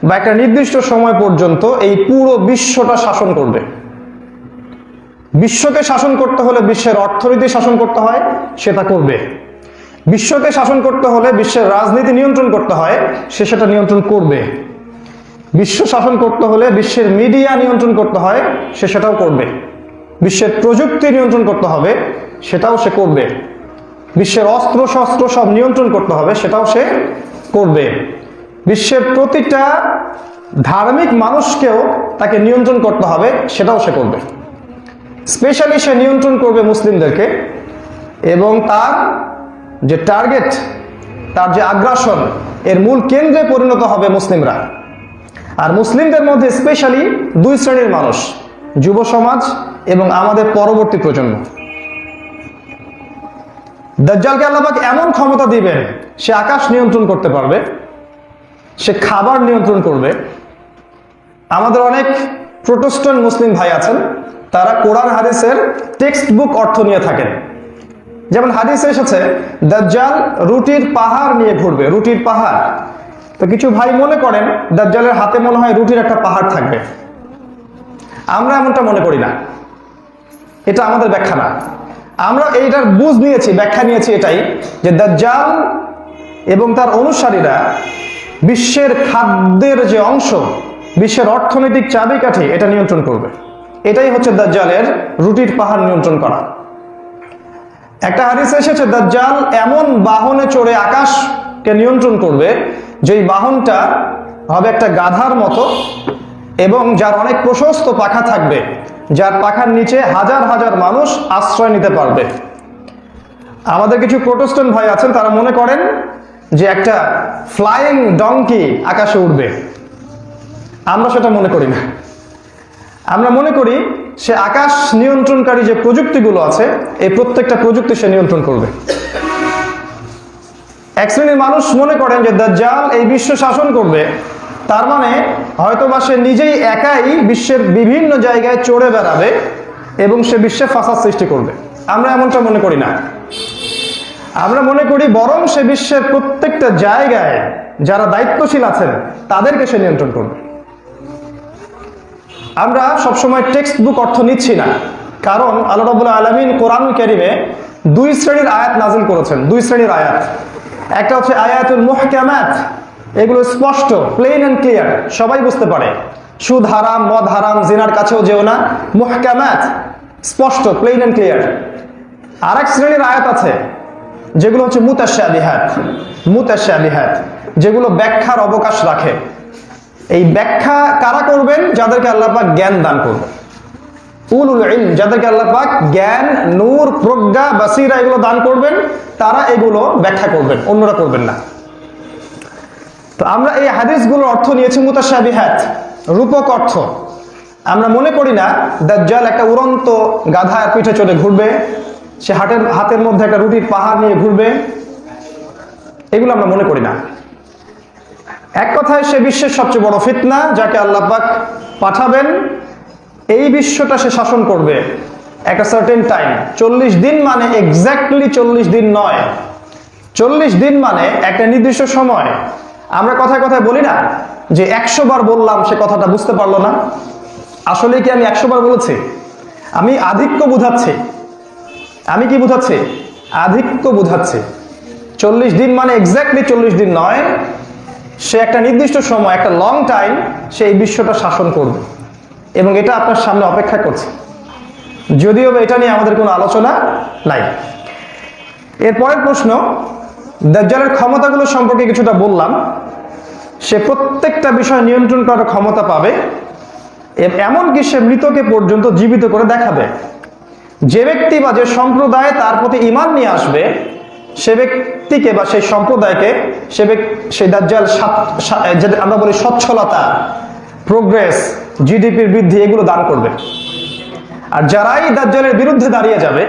বা একটা নির্দিষ্ট সময় পর্যন্ত এই পুরো বিশ্বটা শাসন করবে। বিশ্বকে শাসন করতে হলে বিশ্বের অর্থনীতি শাসন করতে হয়, সেটা করবে। বিশ্বকে শাসন করতে হলে বিশ্বের রাজনীতি নিয়ন্ত্রণ করতে হয়, সে সেটা নিয়ন্ত্রণ করবে। বিশ্ব শাসন করতে হলে বিশ্বের মিডিয়া নিয়ন্ত্রণ করতে হয়, সে সেটাও করবে। বিশ্বের প্রযুক্তি নিয়ন্ত্রণ করতে হবে, সেটাও সে করবে। বিশ্বের অস্ত্র শস্ত্র সব নিয়ন্ত্রণ করতে হবে, সেটাও সে করবে। বিশ্বের প্রতিটা ধার্মিক মানুষকেও তাকে নিয়ন্ত্রণ করতে হবে, সেটাও সে করবে। স্পেশালি সে নিয়ন্ত্রণ করবে মুসলিমদেরকে, এবং তার যে টার্গেট, তার যে আগ্রাসন, এর মূল কেন্দ্রে পরিণত হবে মুসলিমরা। আর মুসলিমদের মধ্যে স্পেশালি দুই শ্রেণীর মানুষ, যুব সমাজ এবং আমাদের পরবর্তী প্রজন্ম। দাজ্জালকে আল্লাহ পাক এমন ক্ষমতা দিবেন, সে আকাশ নিয়ন্ত্রণ করতে পারবে, সে খাবার নিয়ন্ত্রণ করবে। আমাদের অনেক প্রোটেস্ট্যান্ট মুসলিম ভাই আছেন, তারা কোরআন হাদিসের টেক্সট বুক অর্থ নিয়ে থাকেন। যেমন হাদিসে এসেছে দাজ্জাল রুটির পাহাড় নিয়ে ঘুরবে, রুটির পাহাড়। তো কিছু ভাই মনে করেন দাজ্জালের হাতে মনে হয় রুটির একটা পাহাড় থাকবে। আমরা এমনটা মনে করি না, এটা আমাদের ব্যাখ্যা না। আমরা এইটার বুঝ নিয়েছি, ব্যাখ্যা নিয়েছি এটাই, যে দাজ্জাল এবং তার অনুসারীরা বিশ্বের খাদ্যের যে অংশ, বিশ্বের অর্থনৈতিক চাবিকাঠি, এটা নিয়ন্ত্রণ করবে। এটাই হচ্ছে দাজ্জালের রুটির পাহাড় নিয়ন্ত্রণ করা। একটা হাদিসে এসেছে দাজ্জাল এমন বাহনে চড়ে আকাশকে নিয়ন্ত্রণ করবে, যেই বাহনটা হবে একটা গাধার মতো, এবং যার অনেক প্রশস্ত পাখা থাকবে, যার পাখার নিচে হাজার হাজার মানুষ আশ্রয় নিতে পারবে। আমাদের কিছু প্রোটেস্ট্যান্ট ভাই আছেন, তারা মনে করেন যে একটা ফ্লাইং ডঙ্কি আকাশে উঠবে। আমরা সেটা মনে করি না। আমরা মনে করি সে আকাশ নিয়ন্ত্রণকারী যে প্রযুক্তিগুলো আছে, এই প্রত্যেকটা প্রযুক্তি সে নিয়ন্ত্রণ করবে। এক শ্রেণীর মানুষ মনে করেন যে দাজ্জাল এই বিশ্ব শাসন করবে, তার মানে হয়তোবা সে নিজেই একাই বিশ্বের বিভিন্ন জায়গায় চড়ে বেড়াবে এবং সে বিশ্বে ফাসাদ সৃষ্টি করবে। আমরা এমনটা মনে করি না। আমরা মনে করি বরং সে বিশ্বের প্রত্যেকটা জায়গায় যারা দায়িত্বশীল আছেন তাদেরকে সে নিয়ন্ত্রণ করবে। আমরা সবসময় টেক্সট বুক অর্থ নিচ্ছি না, কারণ আল্লাহ রাব্বুল আলামিন কোরআনুল কারীমে দুই শ্রেণীর আয়াত নাযিল করেছেন। দুই শ্রেণীর আয়াত, একটা হচ্ছে আয়াতুল মুহকামাত, এগুলো স্পষ্ট, প্লেন অ্যান্ড ক্লিয়ার, সবাই বুঝতে পারে। সুদ হারাম, মদ হারাম, জিনার কাছেও যেও না, মুহকামাত, স্পষ্ট, প্লেন অ্যান্ড ক্লিয়ার। আর এক শ্রেণীর আয়াত আছে যেগুলো হচ্ছে মুতাশাবিহাত, মুতাশাবিহাত, যেগুলো ব্যাখ্যার অবকাশ রাখে। এই ব্যাখ্যা কারা করবেন? যাদেরকে আল্লাহ পাক জ্ঞান দান করবে। উলুল ইলম, যাদেরকে আল্লাহ পাক জ্ঞান, নূর, প্রজ্ঞা, বাসিরা এগুলো দান করবেন, তারা এগুলো ব্যাখ্যা করবেন, অন্যরা করবেন না। তো আমরা এই হাদিসগুলোর অর্থ নিয়েছি মুতাশাবিহাত, রূপক অর্থ। আমরা মনে করি না দাজ্জাল একটা উড়ন্ত গাধার পিঠে চড়ে ঘুরবে, সে হাতের মধ্যে একটা রুটির পাহাড় নিয়ে ঘুরবে, এগুলো আমরা মনে করি না। এক কথায় সে বিশ্বের সবচেয়ে বড় ফিতনা, যাকে আল্লাহ পাক পাঠাবেন, এই বিশ্বটা সে শাসন করবে একটা সার্টেন টাইম। 40 দিন মানে এক্স্যাক্টলি 40 দিন নয়, 40 দিন মানে একটা নির্দিষ্ট সময়। আমরা কথায় কথায় বলি না যে 100 বার বললাম, সে কথাটা বুঝতে পারলো না। আসলে কি আমি 100 বার বলেছি? আমি আধিক্য বুঝাচ্ছি। আমি কি বুঝাচ্ছি? আধিক্য বুঝাচ্ছি। 40 দিন মানে এক্স্যাক্টলি 40 দিন নয়, সে একটা নির্দিষ্ট সময়, একটা লং টাইম সে এই বিশ্বটা শাসন করবে, এবং এটা আপনার সামনে অপেক্ষা করছে। যদিও এটা নিয়ে আমাদের কোনো আলোচনা নাই। এরপরের প্রশ্ন, দাজ্জালের ক্ষমতাগুলো সম্পর্কে কিছুটা বললাম। সে প্রত্যেকটা বিষয় নিয়ন্ত্রণ করার ক্ষমতা পাবে, এমনকি সে মৃতকে পর্যন্ত জীবিত করে দেখাবে। যে ব্যক্তি বা যে সম্প্রদায় তার প্রতি ঈমান নিয়ে আসবে, সে ব্যক্তিকে বা সেই সম্প্রদায়কে সেই দাজ্জাল আমরা বলি সচ্ছলতা, প্রোগ্রেস, জিডিপির বৃদ্ধি, এগুলো দান করবে। আর যারাই দাজ্জালের বিরুদ্ধে দাঁড়িয়ে যাবে,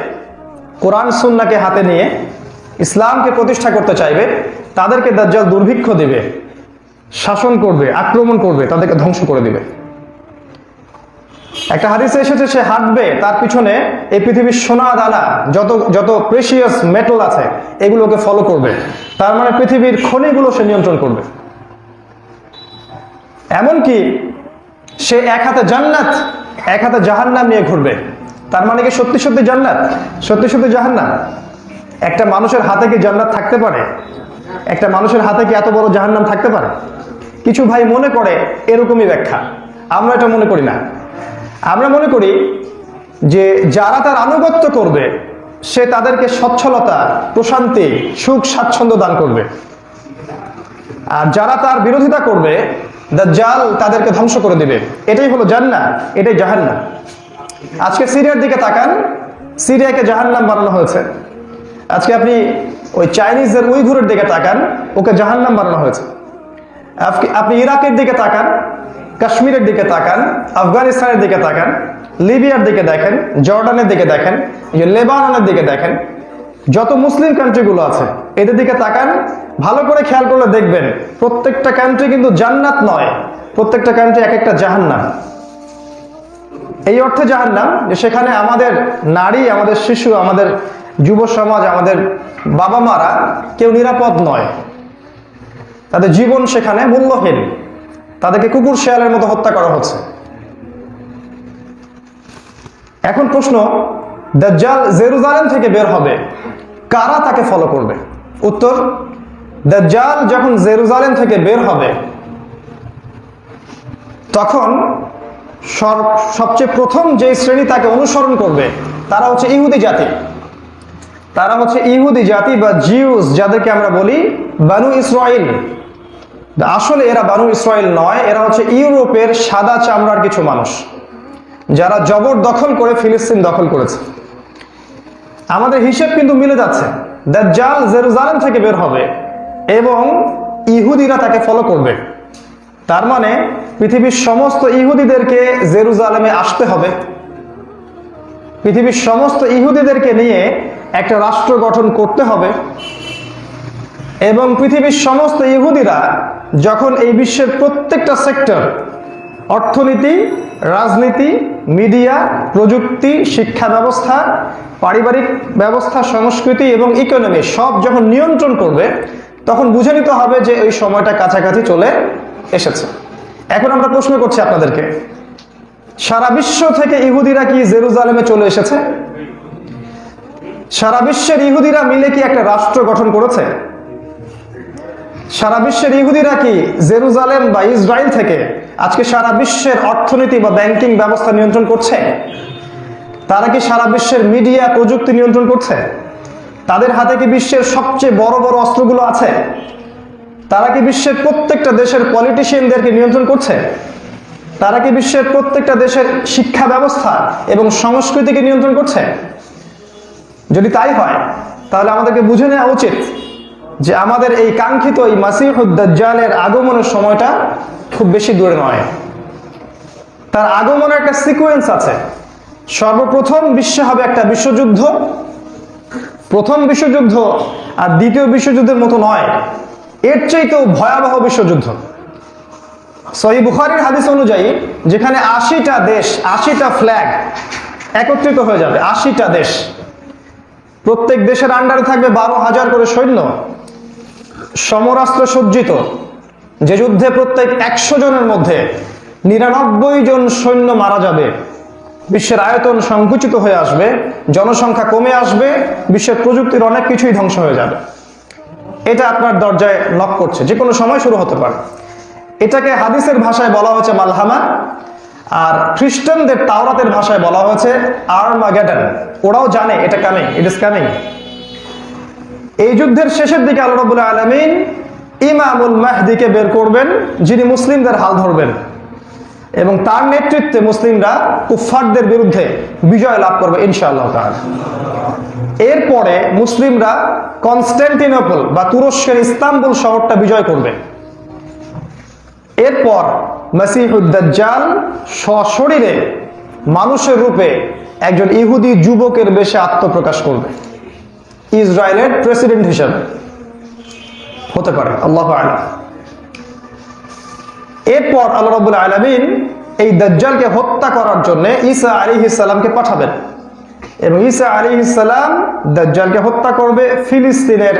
কোরআন সুন্নাহকে হাতে নিয়ে ইসলামকে প্রতিষ্ঠা করতে চাইবে, তাদেরকে দাজ্জাল দুর্ভিক্ষ দিবে, শাসন করবে, আক্রমণ করবে, তাদেরকে ধ্বংস করে দিবে। একটা হাদিসে এসেছে, সে হাঁটবে, তার পিছনে এই পৃথিবীর সোনা দানা, যত প্রেশিয়াস মেটাল আছে, এগুলোকে ফলো করবে। তার মানে পৃথিবীর খনিগুলো সে নিয়ন্ত্রণ করবে। এমনকি সে এক হাতে জান্নাত, এক হাতে জাহান্নাম নিয়ে ঘুরবে। তার মানে কি সত্যি সত্যি জান্নাত, সত্যি সত্যি জাহান্নাম? একটা মানুষের হাতে কি জান্নাত থাকতে পারে? একটা মানুষের হাতে কি এত বড় জাহান্নাম থাকতে পারে? কিছু ভাই মনে করে এরকমই ব্যাখ্যা, আমরা এটা মনে করি না। আমরা মনে করি যে যারা তার আনুগত্য করবে, সে তাদেরকে সচ্ছলতা, প্রশান্তি, সুখ, স্বাচ্ছন্দ্য দান করবে। আর যারা তার বিরোধিতা করবে, দাজ্জাল তাদেরকে ধ্বংস করে দিবে। এটাই হলো জান্নাত, এটাই জাহান্নাম। আজকে সিরিয়ার দিকে তাকান, সিরিয়াকে জাহান্নাম বানানো হয়েছে। আজকে আপনি ওই চাইনিজদের উইঘুরের দিকে তাকান, ওকে জাহান্নাম বানানো হয়েছে। আপনি ইরাকের দিকে তাকান, কাশ্মীরের দিকে তাকান, আফগানিস্তানের দিকে তাকান, লিবিয়ার দিকে দেখেন, জর্ডানের দিকে দেখেন, লেবাননের দিকে দেখেন, যত মুসলিম কান্ট্রিগুলো আছে এদের দিকে তাকান। ভালো করে খেয়াল করলে দেখবেন প্রত্যেকটা কান্ট্রি কিন্তু জান্নাত নয়, প্রত্যেকটা কান্ট্রি এক একটা জাহান্নাম। এই অর্থে জাহান্নাম যে সেখানে আমাদের নারী, আমাদের শিশু, আমাদের যুব সমাজ, আমাদের বাবা মারা কেউ নিরাপদ নয়। তাদের জীবন সেখানে মূল্যহীন, তাদেরকে কুকুর শেয়ালের মতো হত্যা করা হচ্ছে। এখন প্রশ্ন, দাজ্জাল জেরুজালেম থেকে বের হবে, কারা তাকে ফলো করবে? উত্তর, দাজ্জাল যখন জেরুজালেম থেকে বের হবে, তখন সবচেয়ে প্রথম যে শ্রেণী তাকে অনুসরণ করবে, তারা হচ্ছে ইহুদি জাতি। তারা হচ্ছে ইহুদি জাতি বা জিউস, যাদেরকে আমরা বলি বানু ইসরাইল। আসলে এরা বানু ইসরাইল নয়, এরা হচ্ছে ইউরোপের সাদা চামড়ার কিছু মানুষ, যারা জবরদখল করে ফিলিস্তিন দখল করেছে। আমাদের হিসেব কিন্তু মিলে যাচ্ছে। দাজ্জাল জেরুজালেম থেকে বের হবে এবং ইহুদিরা তাকে ফলো করবে। তার মানে পৃথিবীর সমস্ত ইহুদিদেরকে জেরুজালেমে আসতে হবে। পৃথিবীর সমস্ত ইহুদিদেরকে নিয়ে একটা রাষ্ট্র গঠন করতে হবে, এবং পৃথিবীর সমস্ত ইহুদিরা যখন এই বিশ্বের প্রত্যেকটা সেক্টর, অর্থনীতি, রাজনীতি, মিডিয়া, প্রযুক্তি, শিক্ষা ব্যবস্থা, পারিবারিক ব্যবস্থা, সংস্কৃতি এবং ইকোনমি সব যখন নিয়ন্ত্রণ করবে, তখন বুঝে নিতে হবে যে ওই সময়টা কাছাকাছি চলে এসেছে। এখন আমরা প্রশ্ন করছি আপনাদেরকে, সারা বিশ্ব থেকে ইহুদিরা কি জেরুজালেমে চলে এসেছে? সারা বিশ্বের ইহুদিরা মিলে কি একটা রাষ্ট্র গঠন করেছে? সারা বিশ্বের ইহুদিরা কি জেরুজালেম বা ইসরায়েল থেকে আজকে সারা বিশ্বের অর্থনীতি বা ব্যাংকিং ব্যবস্থা নিয়ন্ত্রণ করছে? তারা কি সারা বিশ্বের মিডিয়া, প্রযুক্তি নিয়ন্ত্রণ করছে? তাদের হাতে কি বিশ্বের সবচেয়ে বড় বড় অস্ত্রগুলো আছে? তারা কি বিশ্বের প্রত্যেকটা দেশের পলিটিশিয়ানদেরকে নিয়ন্ত্রণ করছে? তারা কি বিশ্বের প্রত্যেকটা দেশের শিক্ষা ব্যবস্থা এবং সংস্কৃতিকে নিয়ন্ত্রণ করছে? যদি তাই হয় তাহলে আমাদেরকে বুঝে নেওয়া উচিত যে আমাদের এই কাঙ্ক্ষিত এই মাসিহুদ দাজ্জালের আগমনের সময়টা খুব বেশি দূরে নয়। তার আগমনের একটা সিকোয়েন্স আছে। সর্বপ্রথম বিশ্বে হবে একটা বিশ্বযুদ্ধ। প্রথম বিশ্বযুদ্ধ আর দ্বিতীয় বিশ্বযুদ্ধের মতো নয়, এর চাইতেও ভয়াবহ বিশ্বযুদ্ধ। সহিহ বুখারীর হাদিস অনুযায়ী যেখানে ৮০টা দেশ, ৮০টা ফ্ল্যাগ একত্রিত হয়ে যাবে, ৮০টা দেশ, প্রত্যেক দেশের আন্ডারে থাকবে ১২,০০০ করে সৈন্য, সমরাস্ত্র সজ্জিত, যে যুদ্ধে প্রত্যেক ১০০ জনের মধ্যে ৯৯ জন সৈন্য মারা যাবে। বিশ্বের আয়তন সংকুচিত হয়ে আসবে, জনসংখ্যা কমে আসবে, বিশ্বের প্রযুক্তির অনেক কিছুই ধ্বংস হয়ে যাবে। এটা আপনার দরজায় নক করছে, যে কোনো সময় শুরু হতে পারে। এটাকে হাদিসের ভাষায় বলা হয়েছে মালহামা, আর খ্রিস্টানদের তাওরাতের ভাষায় বলা হয়েছে আর্মাগেডন। ওরাও জানে এটা কামিং, ইট ইজ কামিং। এই যুদ্ধের শেষের দিকে আল্লাহ রাব্বুল আলামিন ইমামুল মাহদিকে বের করবেন, যিনি মুসলিমদের হাল ধরবেন, এবং তার নেতৃত্বে মুসলিমরা কুফফারদের বিরুদ্ধে বিজয় লাভ করবে ইনশাআল্লাহ তাআলা। এরপরে মুসলিমরা কনস্টান্টিনোপল বা তুরস্কের ইস্তাম্বুল শহরটা বিজয় করবে। এরপর মাসিহুদ দাজ্জাল সশরীরে মানুষের রূপে একজন ইহুদি যুবকের বেশে আত্মপ্রকাশ করবে, ইসরায়েলের প্রেসিডেন্ট হিসেবে হতে পারে, আল্লাহু আ'লাম। এরপর আল্লাহ রাব্বুল আলামিন এই দাজ্জালকে হত্যা করার জন্য ঈসা আলাইহিস সালামকে পাঠাবেন, এবং ঈসা আলাইহিস সালাম দাজ্জালকে হত্যা করবে ফিলিস্তিনের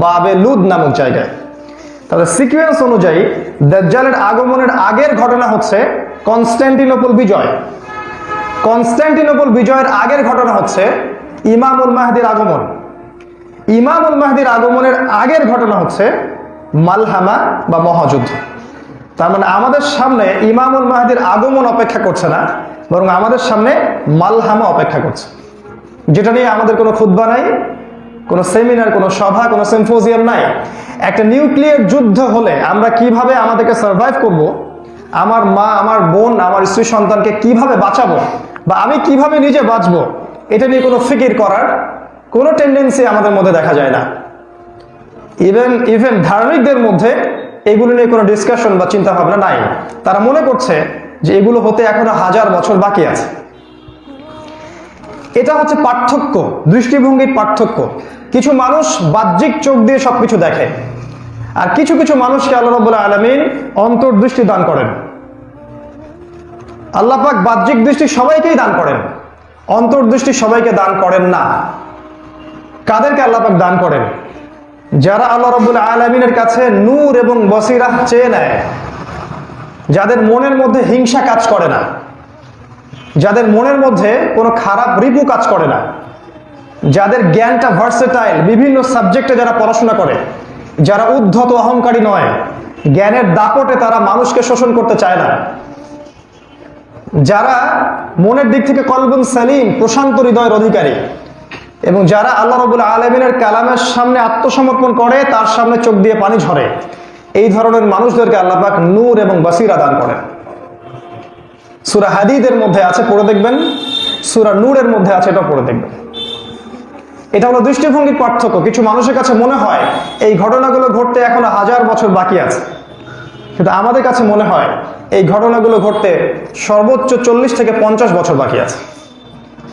বাবে লুদ নামক জায়গায়। তাহলে সিকোয়েন্স অনুযায়ী দাজ্জালের আগমনের আগের ঘটনা হচ্ছে কনস্টান্টিনোপল বিজয়। কনস্টান্টিনোপল বিজয়ের আগের ঘটনা হচ্ছে ইমামুল মাহদির আগমন। ইমামুল মাহদির আগমনের আগের ঘটনা হচ্ছে মালহামা বা মহাযুদ্ধ। তার মানে আমাদের সামনে ইমামুল মাহদির আগমন অপেক্ষা করছে না, বরং আমাদের সামনে মালহামা অপেক্ষা করছে, যেটা নিয়ে আমাদের কোনো খুতবা নাই, কোনো সেমিনার, কোনো সভা, কোনো সিম্পোজিয়াম নাই। একটা নিউক্লিয়ার যুদ্ধ হলে আমরা কিভাবে আমাদেরকে সার্ভাইভ করব, আমার মা, আমার বোন, আমার স্ত্রী সন্তানকে কিভাবে বাঁচাবো, বা আমি কিভাবে নিজে বাঁচবো, এটা নিয়ে কোনো ফিকির করার কোনো টেন্ডেন্সি আমাদের মধ্যে দেখা যায় না। ইভেন ধার্মিকদের মধ্যে এগুলো নিয়ে কোনো ডিসকাশন বা চিন্তা ভাবনা নাই। তারা মনে করছে যে এগুলো হতে এখনো 1000 বছর বাকি আছে। এটা হচ্ছে পার্থক্য, দৃষ্টিভঙ্গির পার্থক্য। কিছু মানুষ বাহ্যিক চোখ দিয়ে সবকিছু দেখে, আর কিছু কিছু মানুষকে আল্লাহ রাব্বুল আলামিন অন্তর্দৃষ্টি দান করেন। আল্লাহ পাক বাহ্যিক দৃষ্টি সবাইকেই দান করেন, অন্তর্দৃষ্টি সবাইকে দান করেন না। কাদেরকে আল্লাহ পাক দান করেন? যারা আল্লাহ রাব্বুল আলামিনের কাছে নূর এবং বসিরাহ চেয়ে নেয়, যাদের মনের মধ্যে হিংসা কাজ করে না, যাদের মনের মধ্যে কোনো খারাপ রিপু কাজ করে না, যাদের জ্ঞানটা ভার্সেটাইল, বিভিন্ন সাবজেক্টে যারা পড়াশোনা করে, যারা উদ্ধত অহংকারী নয়, জ্ঞানের দাপটে তারা মানুষকে শোষণ করতে চায় না, যারা মনের দিক থেকে কলবুন সালিম, প্রশান্ত হৃদয়ের অধিকারী, এবং যারা আল্লাহ রাব্বুল আলামিনের কালামের সামনে আত্মসমর্পণ করে, তার সামনে চোখ দিয়ে পানি ঝরে, এই ধরনের মানুষদেরকে আল্লাহ পাক নূর এবং বসিরা দান করেন। সূরা হাদীদের মধ্যে আছে, পড়ে দেখবেন। সূরা নূরের মধ্যে আছে, এটা পড়ে দেখবেন। এটা হলো দৃষ্টিভঙ্গির পার্থক্য। কিছু মানুষের কাছে মনে হয় এই ঘটনাগুলো ঘটতে এখনো 1000 বছর বাকি আছে, কিন্তু আমাদের কাছে মনে হয় এই ঘটনাগুলো ঘটতে সর্বোচ্চ 40 থেকে 50 বছর বাকি আছে।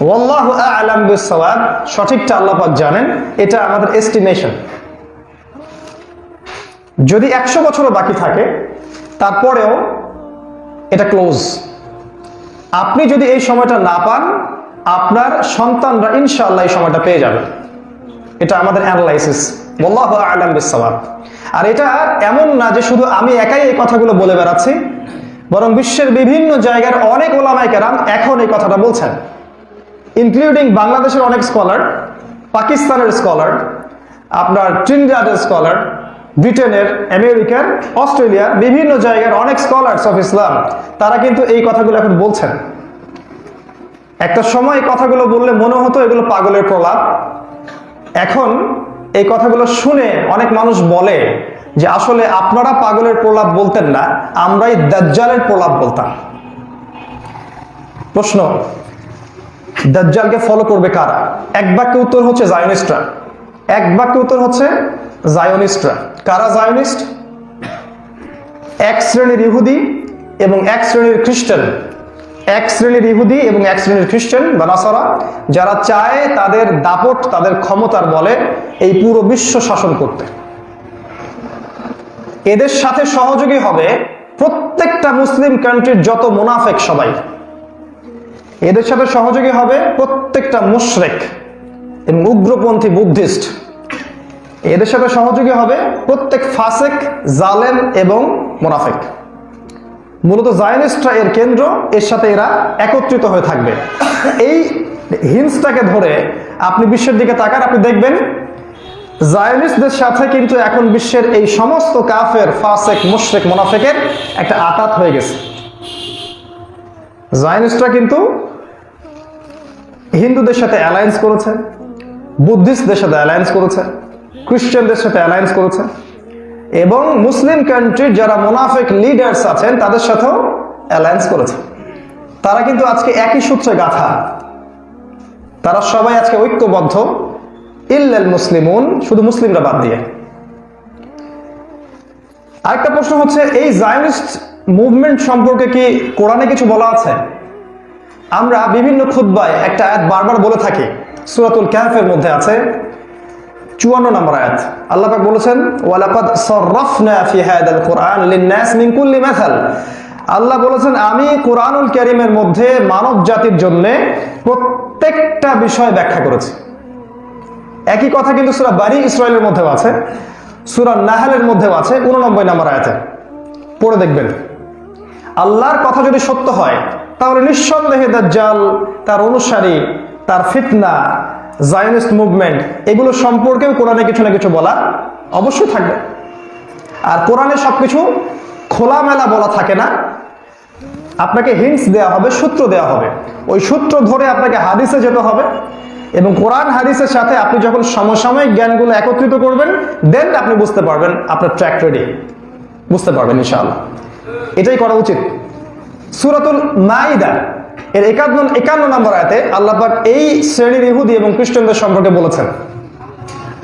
ওয়াল্লাহু আ'লাম বিস-সাওয়াব, সঠিকটা আল্লাহ পাক জানেন, এটা আমাদের এস্টিমেশন। যদি 100 বছরও বাকি থাকে, তারপরেও এটা ক্লোজ। আপনি যদি এই সময়টা না পান, আপনার সন্তানরা ইনশাআল্লাহ এই সময়টা পেয়ে যাবে। এটা আমাদের অ্যানালাইসিস। ওয়াল্লাহু আ'লাম বিস-সাওয়াব। আর এটা এমন না যে শুধু আমি একাই এই কথাগুলো বলে বেড়াচ্ছি, বরং বিশ্বের বিভিন্ন জায়গার অনেক ওলামায়ে কেরাম এখন এই কথাটা বলছেন, ইনক্লুডিং বাংলাদেশের অনেক স্কলার, পাকিস্তানের স্কলার, আপনার ট্রিনিডাডের স্কলার, ব্রিটেনের, আমেরিকার, অস্ট্রেলিয়ার বিভিন্ন জায়গার অনেক স্কলার্স অফ ইসলাম, তারা কিন্তু এই কথাগুলো এখন বলছেন। একটা সময় এই কথাগুলো বললে মনে হতো এগুলো পাগলের প্রলাপ। এখন এই কথাগুলো শুনে অনেক মানুষ বলে যে আসলে আপনারা পাগলের প্রলাপ বলতেন না, আমরাই দাজ্জালের প্রলাপ বলতাম। প্রশ্ন, দাজ্জালকে ফলো করবে কারা? এক বাক্যে উত্তর হচ্ছে জায়োনিস্টরা। এক বাক্যে উত্তর হচ্ছে জায়োনিস্টরা। কারা জায়োনিস্ট? এক শ্রেণীর ইহুদি এবং এক শ্রেণীর খ্রিস্টান, এক শ্রেণীর ইহুদি এবং এক শ্রেণীর খ্রিস্টান বা নাসারা, যারা চায় তাদের দাপট, তাদের ক্ষমতার বলে এই পুরো বিশ্ব শাসন করতে। এদের সাথে সহযোগী হবে প্রত্যেকটা মুসলিম কান্ট্রির যত মুনাফেক সবাই। এদের সাথে সহযোগী হবে প্রত্যেকটা মুশরিক এবং উগ্রপন্থী বুদ্ধিস্ট। এদের সাথে সহযোগী হবে প্রত্যেক ফাসেক, জালেম এবং মুনাফেক। মূলত জায়োনিস্টরা এর কেন্দ্র, এর সাথে এরা একত্রিত হয়ে থাকবে। এই হিন্সটাকে ধরে আপনি বিশ্বের দিকে তাকান, আপনি দেখবেন জায়োনিস্টদের সাথে কিন্তু এখন বিশ্বের এই সমস্ত কাফের, ফাসেক, মুশরিক, মুনাফিকের একটা আঘাত হয়ে গেছে। জায়োনিস্টরা কিন্তু হিন্দুদের সাথে অ্যালায়েন্স করেছে, বুদ্ধিস্টদের সাথে অ্যালায়েন্স করেছে, খ্রিস্টানদের সাথে অ্যালায়েন্স করেছে এবং মুসলিম কান্ট্রির যারা মুনাফিক লিডার্স আছেন তাদের সাথেও অ্যালায়েন্স করেছে। তারা কিন্তু আজকে একই সূত্রে গাঁথা, তারা সবাই আজকে ঐক্যবদ্ধ, ইল্লাল মুসলিমুন, শুধু মুসলিমরা বাদ দিয়ে। আরেকটা প্রশ্ন হচ্ছে, এই জায়োনিস্ট মুভমেন্ট সম্পর্কে কি কোরআনে কিছু বলা আছে? আমরা বিভিন্ন খুতবায় একটা আয়াত বারবার বলে থাকি, সূরাতুল কাহফের মধ্যে আছে 54 নম্বর আয়াত। আল্লাহ পাক বলেছেন, ওয়ালাকাদ সাররাফনা ফি হাদাল কুরআন লিন-নাস মিন কুল্লি মাসাল। আল্লাহ বলেছেন, আমি কুরআনুল কারীমের মধ্যে মানব জাতির জন্য প্রত্যেকটা বিষয় ব্যাখ্যা করেছি। একই কথা কিন্তু সূরা বানি ইসরাঈলের মধ্যেও আছে, সূরা নাহলের মধ্যেও আছে 89 নম্বর আয়াতে। পড়ে দেখবেন। আল্লাহর কথা যদি সত্য হয় তাহলে নিঃসন্দেহে দাজ্জাল, তার অনুসারী, তার ফিতনা, জায়োনিস্ট মুভমেন্ট, এগুলো সম্পর্কেও কোরআনে কিছু না কিছু বলা অবশ্যই থাকবে। আর কোরআনে সবকিছু খোলামেলা বলা থাকে না, আপনাকে হিন্টস দেওয়া হবে, সূত্র দেওয়া হবে। ওই সূত্র ধরে আপনাকে হাদিসে যেতে হবে এবং কোরআন হাদিসের সাথে আপনি যখন সমসাময়িক জ্ঞানগুলো একত্রিত করবেন, দেন আপনি বুঝতে পারবেন, আপনার ট্র্যাক রেডি, বুঝতে পারবেন ইনশাআল্লাহ। এটাই করা উচিত। সূরাতুল মাইদা এর 51 নম্বর আয়াতে আল্লাহ পাক এই শ্রেণীর ইহুদি এবং খ্রিস্টানদের সম্পর্কে বলেছেন।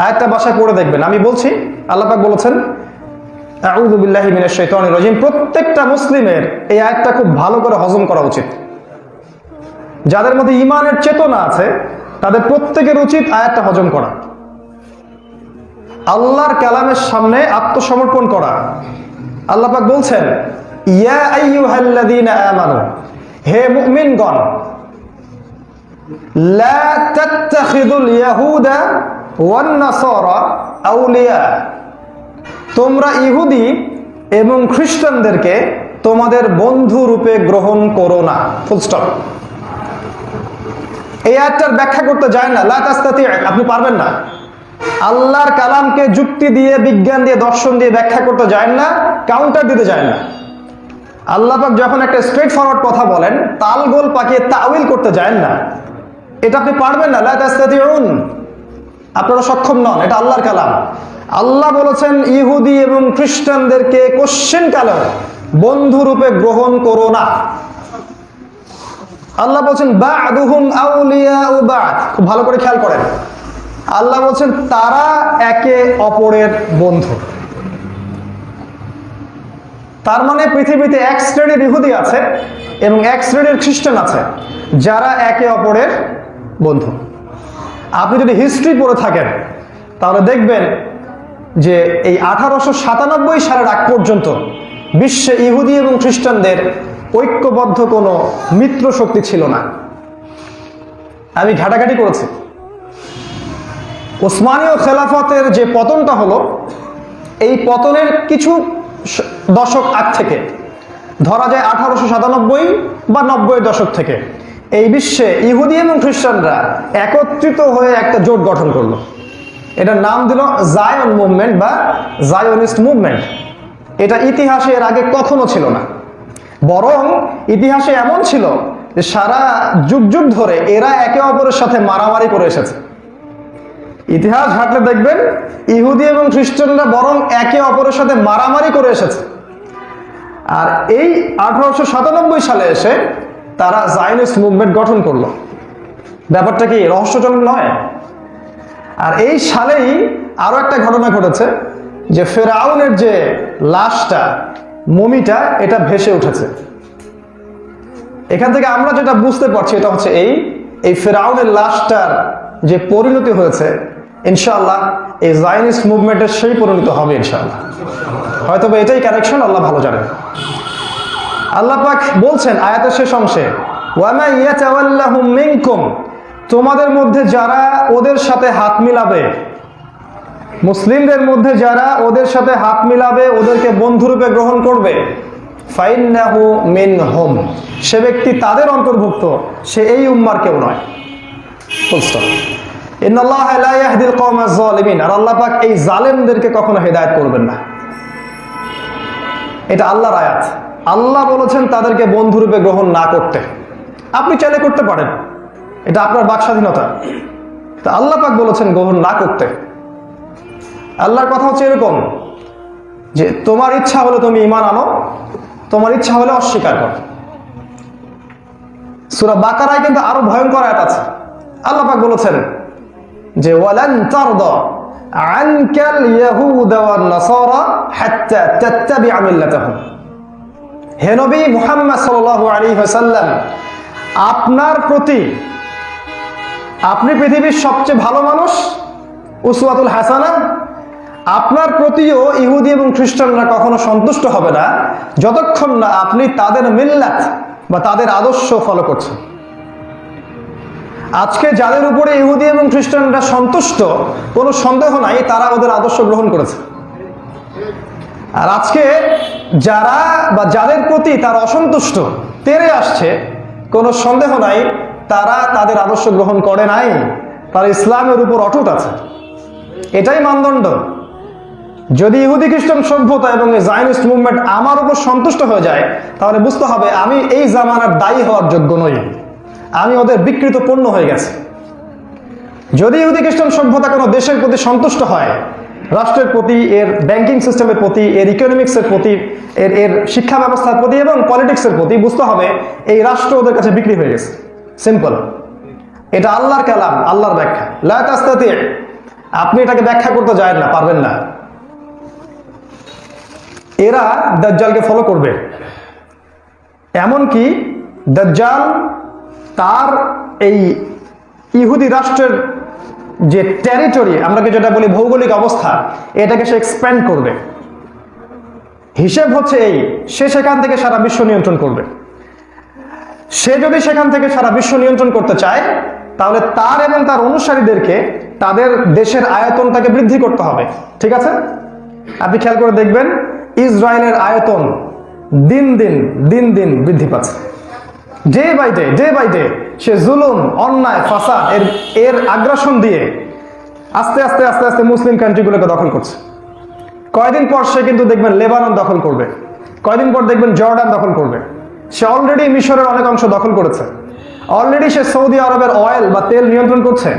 আয়াতটা বাসায় পড়ে দেখবেন। আমি বলছি, আল্লাহ পাক বলেছেন, আউযু বিল্লাহি মিনাশ শাইতানির রাজিম। প্রত্যেকটা মুসলিমের এই আয়াতটা খুব ভালো করে হজম করা উচিত। যাদের মধ্যে ঈমানের চেতনা আছে তাদের প্রত্যেকের উচিত আয়াতটা হজম করা, আল্লাহর কালামের সামনে আত্মসমর্পণ করা। আল্লাহ পাক বলছেন, ইয়া আইয়ুহাল্লাযীনা আমানু, হে মুমিনগণ, লা তাত্তাখিযুল ইয়াহুদা ওয়ান নাসারা আউলিয়া, তোমরা ইহুদি এবং খ্রিস্টানদেরকে তোমাদের বন্ধু রূপে গ্রহণ করো না। Full stop. এই আয়াতটার ব্যাখ্যা করতে যায় না, লা তাস্তাতি, আপনি পারবেন না। আল্লাহর কালামকে যুক্তি দিয়ে, বিজ্ঞান দিয়ে, দর্শন দিয়ে ব্যাখ্যা করতে যায় না, কাউন্টার দিতে যায় না। আল্লাহ পাক যখন একটা স্ট্রেট ফরওয়ার্ড কথা বলেন, তালগোল পাকিয়ে তাউইল করতে যায় না। এটা আপনি পারবেন না, লা তাস্তাতিউন, আপনারা সক্ষম নন, এটা আল্লাহর কালাম। আল্লাহ বলেছেন ইহুদি এবং খ্রিস্টানদেরকে কোশ্চেন কালেও বন্ধু রূপে গ্রহণ করো না। আল্লাহ বলছেন বা'দুহুম আউলিয়াউ বা'দ, খুব ভালো করে খেয়াল করেন। আল্লাহ বলছেন তারা একে অপরের বন্ধু। তার মানে পৃথিবীতে এক শ্রেণীর ইহুদি আছে এবং এক শ্রেণীর খ্রিস্টান আছে যারা একে অপরের বন্ধু। আপনি যদি হিস্ট্রি পড়ে থাকেন তাহলে দেখবেন যে এই 1897 সালের আগ পর্যন্ত বিশ্বে ইহুদি এবং খ্রিস্টানদের ঐক্যবদ্ধ কোনো মিত্র শক্তি ছিল না। আমি ঘাটাঘাটি করেছি। ওসমানীয় খেলাফতের যে পতনটা হলো, এই পতনের কিছু দশক আগ থেকে, ধরা যায় 1897 বা 90 দশক থেকে, এই বিশ্বে ইহুদি এবং খ্রিস্টানরা একত্রিত হয়ে একটা জোট গঠন করলো। এটার নাম দিল জায়ন মুভমেন্ট বা জায়োনিস্ট মুভমেন্ট। এটা ইতিহাসে এর আগে কখনো ছিল না, বরং ইতিহাসে এমন ছিল যে সারা যুগ যুগ ধরে এরা একে অপরের সাথে মারামারি করে এসেছে। ইতিহাস ঘাটলে দেখবেন ইহুদি এবং খ্রিস্টানরা বরং একে অপরের সাথে মারামারি করে এসেছে। আর এই 1897 সালে এসে তারা জায়নিস্ট মুভমেন্ট গঠন করলো। ব্যাপারটা কি রহস্যজনক নয়? আর এই সালেই আরো একটা ঘটনা ঘটেছে যে ফেরাউনের যে লাশটা, মমিটা, এটা ভেসে উঠেছে। এখান থেকে আমরা যেটা বুঝতে পারছি এটা হচ্ছে এই ফেরাউনের লাশটার যে পরিণতি হয়েছে, ইনশাআল্লাহ এই জায়নিস্ট মুভমেন্টের সেই পরিণত হবে ইনশাআল্লাহ। হয়তো এটাই কারেকশন, আল্লাহ ভালো জানেন। আল্লাহ পাক বলছেন আয়াতের শেষ অংশে, ওয়ামা ইয়াতাওয়াল্লাহুম মিনকুম, তোমাদের মধ্যে যারা ওদের সাথে হাত মিলাবে, মুসলিমদের মধ্যে যারা ওদের সাথে হাত মিলাবে, ওদেরকে বন্ধুরূপে গ্রহণ করবে, ফাইন্নাহু মিনহুম, সে ব্যক্তি তাদের অন্তর্ভুক্ত, সে এই উম্মার কেউ নয়। ইন্নাল্লাহা লা ইয়াহদিল কওমাজ যালিমিন, আর আল্লাহ পাক এই জালেমদেরকে কখনো হেদায়েত করবেন না। এটা আল্লাহর আয়াত। আল্লাহ বলেছেন তাদেরকে বন্ধুরূপে গ্রহণ না করতে। আপনি চাইলে করতে পারেন, এটা আপনার বাক স্বাধীনতা। তা আল্লাহ পাক বলেছেন গ্রহণ না করতে। আল্লাহর কথা হচ্ছে এরকম যে তোমার ইচ্ছা হলে তুমি ঈমান আনো, তোমার ইচ্ছা হলে অস্বীকার করো। সূরা বাকারায় কিন্তু আরো ভয়ঙ্কর আয়াত আছে। আল্লাহ পাক বলেছেন যে ওয়ালান তারদা আনকাল ইয়াহুদা ওয়ান নাসারা হাত্তা তাত্তাবিআ মিল্লাতাহুম, হে নবী মুহাম্মদ সাল্লাল্লাহু আলাইহি ওয়াসাল্লাম, আপনার প্রতি, আপনি পৃথিবীর সবচেয়ে ভালো মানুষ, উসওয়াতুল হাসানা, আপনার প্রতিও ইহুদি এবং খ্রিস্টানরা কখনো সন্তুষ্ট হবে না যতক্ষণ না আপনি তাদের মিল্লাত বা তাদের আদর্শ ফলো করছেন। আজকে যাদের উপরে ইহুদি এবং খ্রিস্টানরা সন্তুষ্ট, কোনো সন্দেহ নাই তারা ওদের আদর্শ গ্রহণ করেছে। আর আজকে যারা বা যাদের প্রতি তারা অসন্তুষ্ট, তেড়ে আসছে, কোনো সন্দেহ নাই তারা তাদের আদর্শ গ্রহণ করে নাই, তারা ইসলামের উপর অটুট আছে। এটাই মানদণ্ড। যদি ইহুদি খ্রিস্টান সভ্যতা এবং এই জায়নিস্ট মুভমেন্ট আমার উপর সন্তুষ্ট হয়ে যায়, তাহলে বুঝতে হবে আমি এই জামানার দায়ী হওয়ার যোগ্য নই, আমি ওদের বিকৃত পণ্য হয়ে গেছে। যদি ইহুদি খ্রিস্টান সভ্যতা কোনো দেশের প্রতি সন্তুষ্ট হয়, রাষ্ট্রের প্রতি, এর ব্যাংকিং সিস্টেমের প্রতি, এর ইকোনমিক্সের প্রতি, এর শিক্ষা ব্যবস্থার প্রতি এবং পলিটিক্সের প্রতি, বুঝতে হবে এই রাষ্ট্র ওদের কাছে বিক্রি হয়ে গেছে। সিম্পল। এটা আল্লাহর কালাম, আল্লাহর ব্যাখ্যা। লা তাস্তাতি, আপনি এটাকে ব্যাখ্যা করতে যায় না, পারবেন না। এরা দাজ্জালকে ফলো করবে, এমনকি দাজ্জাল তার এই ইহুদি রাষ্ট্রের যে টেরিটরি, আমরা যেটা বলি ভৌগোলিক অবস্থা, এটাকে সে এক্সপ্যান্ড করবে। হিসেব হচ্ছে এই, সে সেখান থেকে সারা বিশ্ব নিয়ন্ত্রণ করবে। সে যদি সেখান থেকে সারা বিশ্ব নিয়ন্ত্রণ করতে চায়, তাহলে তার এবং তার অনুসারীদেরকে তাদের দেশের আয়তনটাকে বৃদ্ধি করতে হবে। ঠিক আছে? আপনি খেয়াল করে দেখবেন ইসরায়েলের আয়তন দিন দিন বৃদ্ধি পাচ্ছে। ডে বাই ডে সে জুলুম, অন্যায়, ফাসাদ, এর আগ্রাসন দিয়ে আস্তে আস্তে মুসলিম কান্ট্রিগুলোকে দখল করছে। কয়দিন পর সে কিন্তু দেখবেন লেবানন দখল করবে, কয়দিন পর দেখবেন জর্ডান দখল করবে। সে অলরেডি মিশরের অনেক অংশ দখল করেছে, অলরেডি সে সৌদি আরবের অয়েল বা তেল নিয়ন্ত্রণ করছে,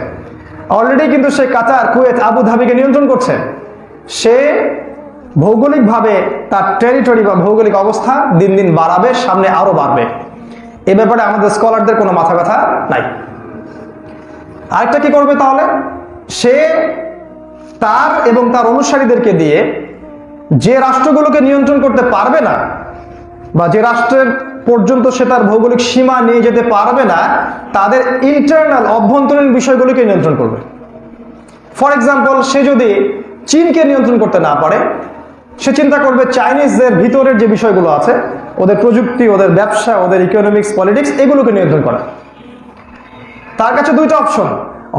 অলরেডি কিন্তু সে কাতার, কুয়েত, আবু ধাবিকে নিয়ন্ত্রণ করছে। সে ভৌগোলিকভাবে তার টেরিটরি বা ভৌগোলিক অবস্থা দিন দিন বাড়াবে, সামনে আরো বাড়বে। এ ব্যাপারে আমাদের স্কলারদের কোনো মাথা ব্যথা নাই। আরেকটা কি করবে তাহলে? সে তার এবং তার অনুসারীদেরকে দিয়ে যে রাষ্ট্রগুলোকে নিয়ন্ত্রণ করতে পারবে না বা যে রাষ্ট্রের পর্যন্ত সে তার ভৌগোলিক সীমা নিয়ে যেতে পারবে না, তাদের ইন্টারনাল, অভ্যন্তরীণ বিষয়গুলিকে নিয়ন্ত্রণ করবে। ফর এক্সাম্পল, সে যদি চীনকে নিয়ন্ত্রণ করতে না পারে, সে চিন্তা করবে চাইনিজদের ভিতরের যে বিষয়গুলো আছে, ওদের প্রযুক্তি, ওদের ব্যবসা, ওদের ইকোনমিক্স, পলিটিক্স, এগুলোকে নিয়ন্ত্রণ করা। তার কাছে দুইটা অপশন,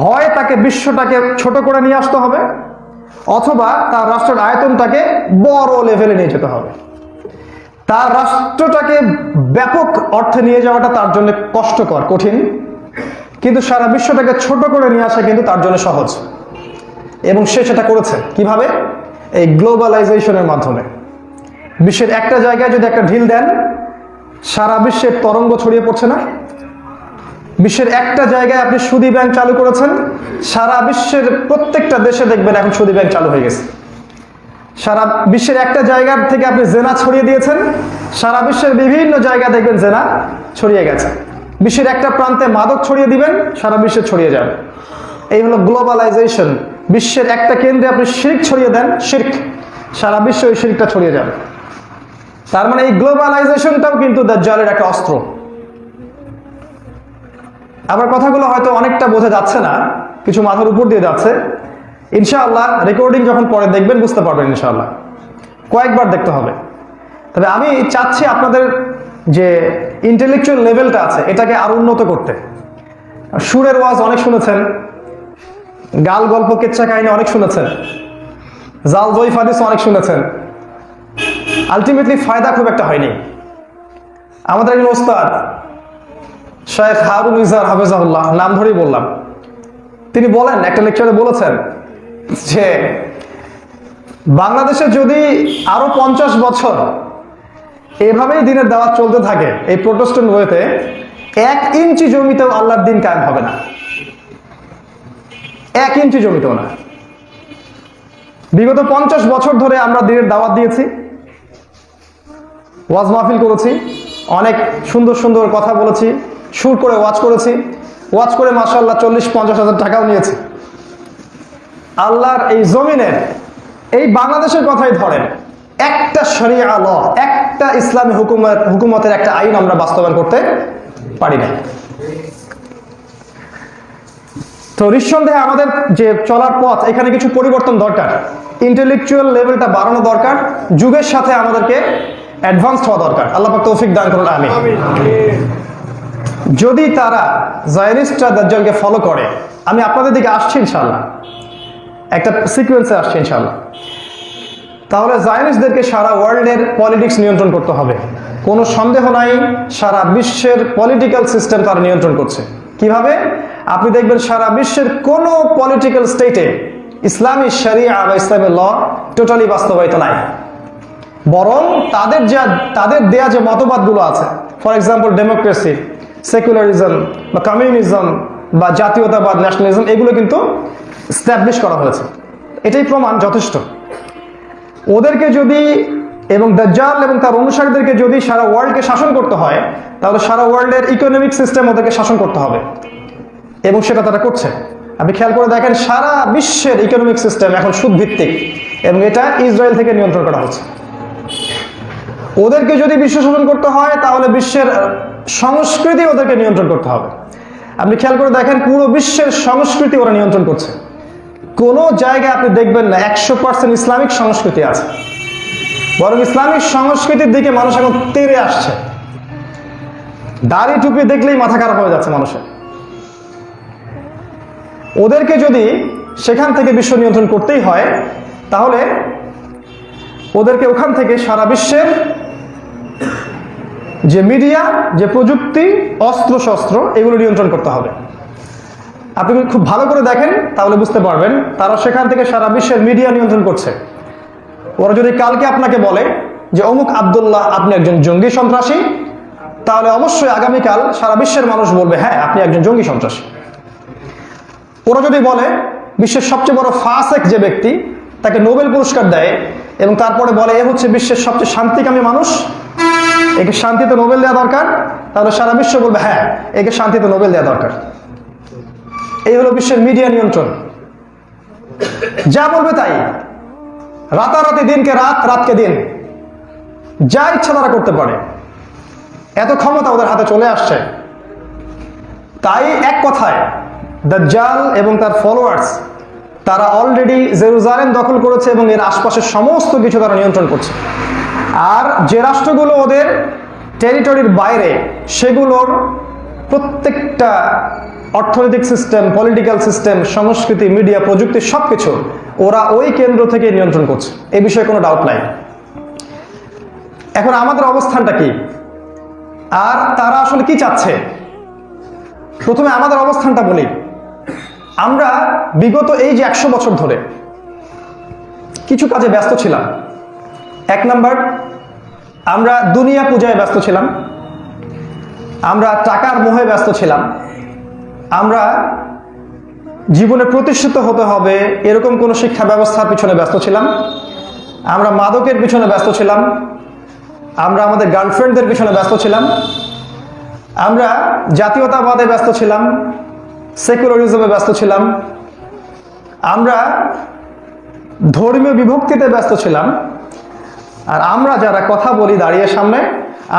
হয় তাকে বিশ্বটাকে ছোট করে নিয়ে আসতে হবে, অথবা তার রাষ্ট্রের আয়তনটাকে বড় লেভেলে নিয়ে যেতে হবে। তার রাষ্ট্রটাকে ব্যাপক অর্থে নিয়ে যাওয়াটা তার জন্য কষ্টকর, কঠিন, কিন্তু সারা বিশ্বটাকে ছোট করে নিয়ে আসা কিন্তু তার জন্য সহজ। এবং সে সেটা করেছে কিভাবে? এই গ্লোবালাইজেশনের মাধ্যমে। বিশ্বের একটা জায়গায় যদি একটা ঢিল দেন, সারা বিশ্বের তরঙ্গ ছড়িয়ে পড়ছে না? বিশ্বের একটা জায়গায় আপনি সুদী ব্যাংক চালু করেছেন, সারা বিশ্বের প্রত্যেকটা দেশে দেখবেন এখন সুদী ব্যাংক চালু হয়ে গেছে। সারা বিশ্বের একটা জায়গা থেকে আপনি জেনা ছড়িয়ে দিয়েছেন, সারা বিশ্বের বিভিন্ন জায়গা দেখবেন জেনা ছড়িয়ে গেছে। বিশ্বের একটা প্রান্তে মাদক ছড়িয়ে দিবেন, সারা বিশ্বে ছড়িয়ে যাবে। এই হলো গ্লোবালাইজেশন। বিশ্বের একটা কেন্দ্রে আপনি শিরক ছড়িয়ে দেন, শিরক, সারা বিশ্বে ওই শিরকটা ছড়িয়ে যাবে। তার মানে এই গ্লোবালাইজেশনটাও কিন্তু দাজ্জালের একটা অস্ত্র। আমার কথাগুলো হয়তো অনেকটা বোঝা যাচ্ছে না, কিছু মাথার উপর দিয়ে যাচ্ছে। ইনশাআল্লাহ রেকর্ডিং যখন পরে দেখবেন বুঝতে পারবেন ইনশাআল্লাহ, কয়েকবার দেখতে হবে। তবে আমি চাচ্ছি আপনাদের যে ইন্টেলেকচুয়াল লেভেলটা আছে এটাকে আরো উন্নত করতে। সুরের ওয়াজ অনেক শুনেছেন, গাল গল্প কেচ্ছা কাহিনী অনেক শুনেছেন, জাল জয়ীফ হাদিস অনেক শুনেছেন, আলটিমেটলি ফায়দা খুব একটা হয়নি। আমাদের একজন ওস্তাদ শেখ হারুন ইজার হাফেজাহুল্লাহ, নাম ধরেই বললাম, তিনি বলেন, একটা লেকচারে বলেছেন যে বাংলাদেশে যদি আরো 50 বছর এভাবেই দিনের দাওয়াত চলতে থাকে এই প্রোটেস্ট্যান্ট ওয়েতে, 1 ইঞ্চি জমিতেও আল্লাহর দিন কায়েম হবে না, 1 ইঞ্চি জমিতেও না। বিগত 50 বছর ধরে আমরা দিনের দাওয়াত দিয়েছি, ওয়াজ মাহফিল করেছি, অনেক সুন্দর সুন্দর কথা বলেছি, সুর করে ওয়াজ করেছি, ওয়াজ করে মাশাআল্লাহ 40-50 হাজার টাকাও নিয়েছি। আল্লাহর এই জমিনের, এই বাংলাদেশের কথাই ধরেন, একটা শরিয়া ল, একটা ইসলামী হুকুমতের একটা আইন আমরা বাস্তবায়ন করতে পারি না। তো নিঃসন্দেহে আমাদের যে চলার পথ, এখানে কিছু পরিবর্তন দরকার, ইন্টেলেকচুয়াল লেভেলটা বাড়ানো দরকার, যুগের সাথে আমাদেরকে অ্যাডভান্স হওয়া দরকার। আল্লাহ পাক তৌফিক দান করুন, আমিন। যদি তারা জায়নিস্টরা দাজ্জালকে ফলো করে, আমি আপনাদের দিকে আসছি ইনশাআল্লাহ, একটা সিকোয়েন্সে আসছি ইনশাআল্লাহ, তাহলে জায়নিস্টদেরকে সারা ওয়ার্ল্ডের পলিটিক্স নিয়ন্ত্রণ করতে হবে। কোনো সন্দেহ নাই, সারা বিশ্বের পলিটিক্যাল সিস্টেম তারা নিয়ন্ত্রণ করছে। কিভাবে? আপনি দেখবেন সারা বিশ্বের কোনো পলিটিক্যাল স্টেটে ইসলামী শরিয়া বা ইসলামী ল টোটালি বাস্তবায়িত নাই, বরং তাদের দেয়া যে মতবাদগুলো আছে, ফর এক্সাম্পল ডেমোক্রেসি, সেকুলারিজম বা কমিউনিজম বা জাতীয়তাবাদ, ন্যাশনালিজম, এগুলো কিন্তু স্ট্যাবলিশ করা হয়েছে। এটাই প্রমাণ যথেষ্ট। ওদেরকে যদি, এবং দাজ্জাল এবং তার অনুসারীদেরকে যদি সারা ওয়ার্ল্ডকে শাসন করতে হয়, তাহলে সারা ওয়ার্ল্ডের ইকোনমিক সিস্টেম ওদেরকে শাসন করতে হবে, এবং সেটা তারা করছে। আপনি খেয়াল করে দেখেন, সারা বিশ্বের ইকোনমিক সিস্টেম এখন সুদ ভিত্তিক, এবং এটা ইসরায়েল থেকে নিয়ন্ত্রণ করা হচ্ছে। ওদেরকে যদি বিশ্ব শাসন করতে হয়, তাহলে বিশ্বের সংস্কৃতি ওদেরকে নিয়ন্ত্রণ করতে হবে। আপনি খেয়াল করে দেখেন, পুরো বিশ্বের সংস্কৃতি ওরা নিয়ন্ত্রণ করছে। কোনো জায়গায় আপনি দেখবেন না 100% ইসলামিক সংস্কৃতি আছে, বরং ইসলামিক সংস্কৃতির দিকে মানুষ এখন তেড়ে আসছে। দাড়ি টুপি দেখলেই মাথা খারাপ হয়ে যাচ্ছে মানুষের। ওদেরকে যদি সেখান থেকে বিশ্ব নিয়ন্ত্রণ করতেই হয়, তাহলে ওদেরকে ওখান থেকে সারা বিশ্বের যে মিডিয়া, যে প্রযুক্তি, অস্ত্র শস্ত্র, এগুলো নিয়ন্ত্রণ করতে হবে। আপনি খুব ভালো করে দেখেন, তাহলে বুঝতে পারবেন তারা সেখান থেকে সারা বিশ্বের মিডিয়া নিয়ন্ত্রণ করছে। ওরা যদি কালকে আপনাকে বলে যে অমুক আব্দুল্লাহ আপনি একজন জঙ্গি সন্ত্রাসী, তাহলে অবশ্যই আগামীকাল সারা বিশ্বের মানুষ বলবে হ্যাঁ আপনি একজন জঙ্গি সন্ত্রাসী। ওরা যদি বলে বিশ্বের সবচেয়ে বড় ফাসেক যে ব্যক্তি, তাকে নোবেল পুরস্কার দেয়, এবং তারপরে বলে এ হচ্ছে বিশ্বের সবচেয়ে শান্তিকামী মানুষ, একে শান্তিতে নোবেল দেওয়া দরকার, তাহলে সারা বিশ্ব বলবে হ্যাঁ একে শান্তিতে নোবেল দেওয়া দরকার। এই হলো বিশ্বের মিডিয়া নিয়ন্ত্রণ। যা বলবে তাই, রাতারাতি দিনকে রাত, রাতকে দিন, যা ইচ্ছা তারা করতে পারে, এত ক্ষমতা ওদের হাতে চলে আসছে। তাই এক কথায় দাজ্জাল এবং তার ফলোয়ার্স, তারা অলরেডি জেরুজালেম দখল করেছে এবং এর আশপাশের সমস্ত কিছু তারা নিয়ন্ত্রণ করছে। আর যে রাষ্ট্রগুলো ওদের টেরিটরির বাইরে, সেগুলোর প্রত্যেকটা অর্থনৈতিক সিস্টেম, পলিটিক্যাল সিস্টেম, সংস্কৃতি, মিডিয়া, প্রযুক্তি, সবকিছু ওরা ওই কেন্দ্র থেকে নিয়ন্ত্রণ করছে, এই বিষয়ে কোনো ডাউট নাই। এখন আমাদের অবস্থানটা কি, আর তারা আসলে কি চাচ্ছে? প্রথমে আমাদের অবস্থানটা বলি। আমরা বিগত এই যে 100 বছর ধরে কিছু কাজে ব্যস্ত ছিলাম। 1 নাম্বার, আমরা দুনিয়া পূজায় ব্যস্ত ছিলাম, আমরা টাকার মোহে ব্যস্ত ছিলাম, আমরা জীবনে প্রতিষ্ঠিত হতে হবে এরকম কোনো শিক্ষা ব্যবস্থার পিছনে ব্যস্ত ছিলাম, আমরা মাদকের পিছনে ব্যস্ত ছিলাম, আমরা আমাদের গার্লফ্রেন্ডদের পিছনে ব্যস্ত ছিলাম, আমরা জাতীয়তাবাদে ব্যস্ত ছিলাম, সেকুলারিজমে ব্যস্ত ছিলাম, আমরা ধর্মীয় বিভক্তিতে ব্যস্ত ছিলাম। আর আমরা যারা কথা বলি দাঁড়িয়ে সামনে,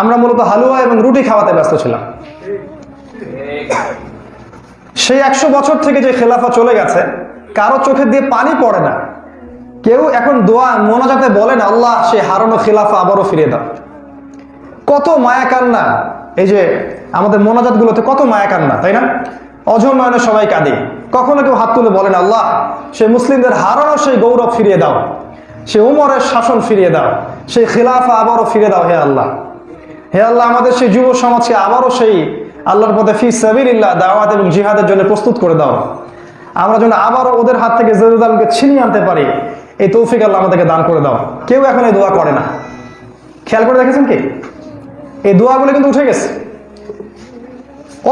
আমরা মূলত হালুয়া এবং রুটি খাওয়াতে ব্যস্ত ছিলাম। সেই 100 বছর থেকে যে খেলাফা চলে গেছে, কারো চোখের দিয়ে পানি পড়ে না। কেউ এখন দোয়া মোনাজাতে বলেন, আল্লাহ সে হারানো খেলাফা আবারও ফিরিয়ে দাও। কত মায়া কান্না, এই যে আমাদের মোনাজাতগুলোতে কত মায়া কান্না, তাই না? অঝর নয়নে সবাই কাঁদে। কখনো কেউ হাত তুলে বলেন, আল্লাহ সে মুসলিমদের হারানো সেই গৌরব ফিরিয়ে দাও, সে উমরের শাসন ফিরিয়ে দাও, সেই খেলাফা আবারও ফিরে দাও হে আল্লাহ। হে আল্লাহ, আমাদের সেই যুব সমাজকে আবারও সেই আল্লাহর পথে ফি সাবিলিল্লাহ দাওয়াত এবং জিহাদের জন্য প্রস্তুত করে দাও। আমরা যেন আবারও ওদের হাত থেকে জেরুজালেমকে ছিনিয়ে আনতে পারি, এই তৌফিক আল্লাহ আমাদেরকে দান করে দাও। কেউ এখন এই দোয়া করে না। খেয়াল করে দেখেছেন কি? এই দোয়াগুলো কিন্তু উঠে গেছে।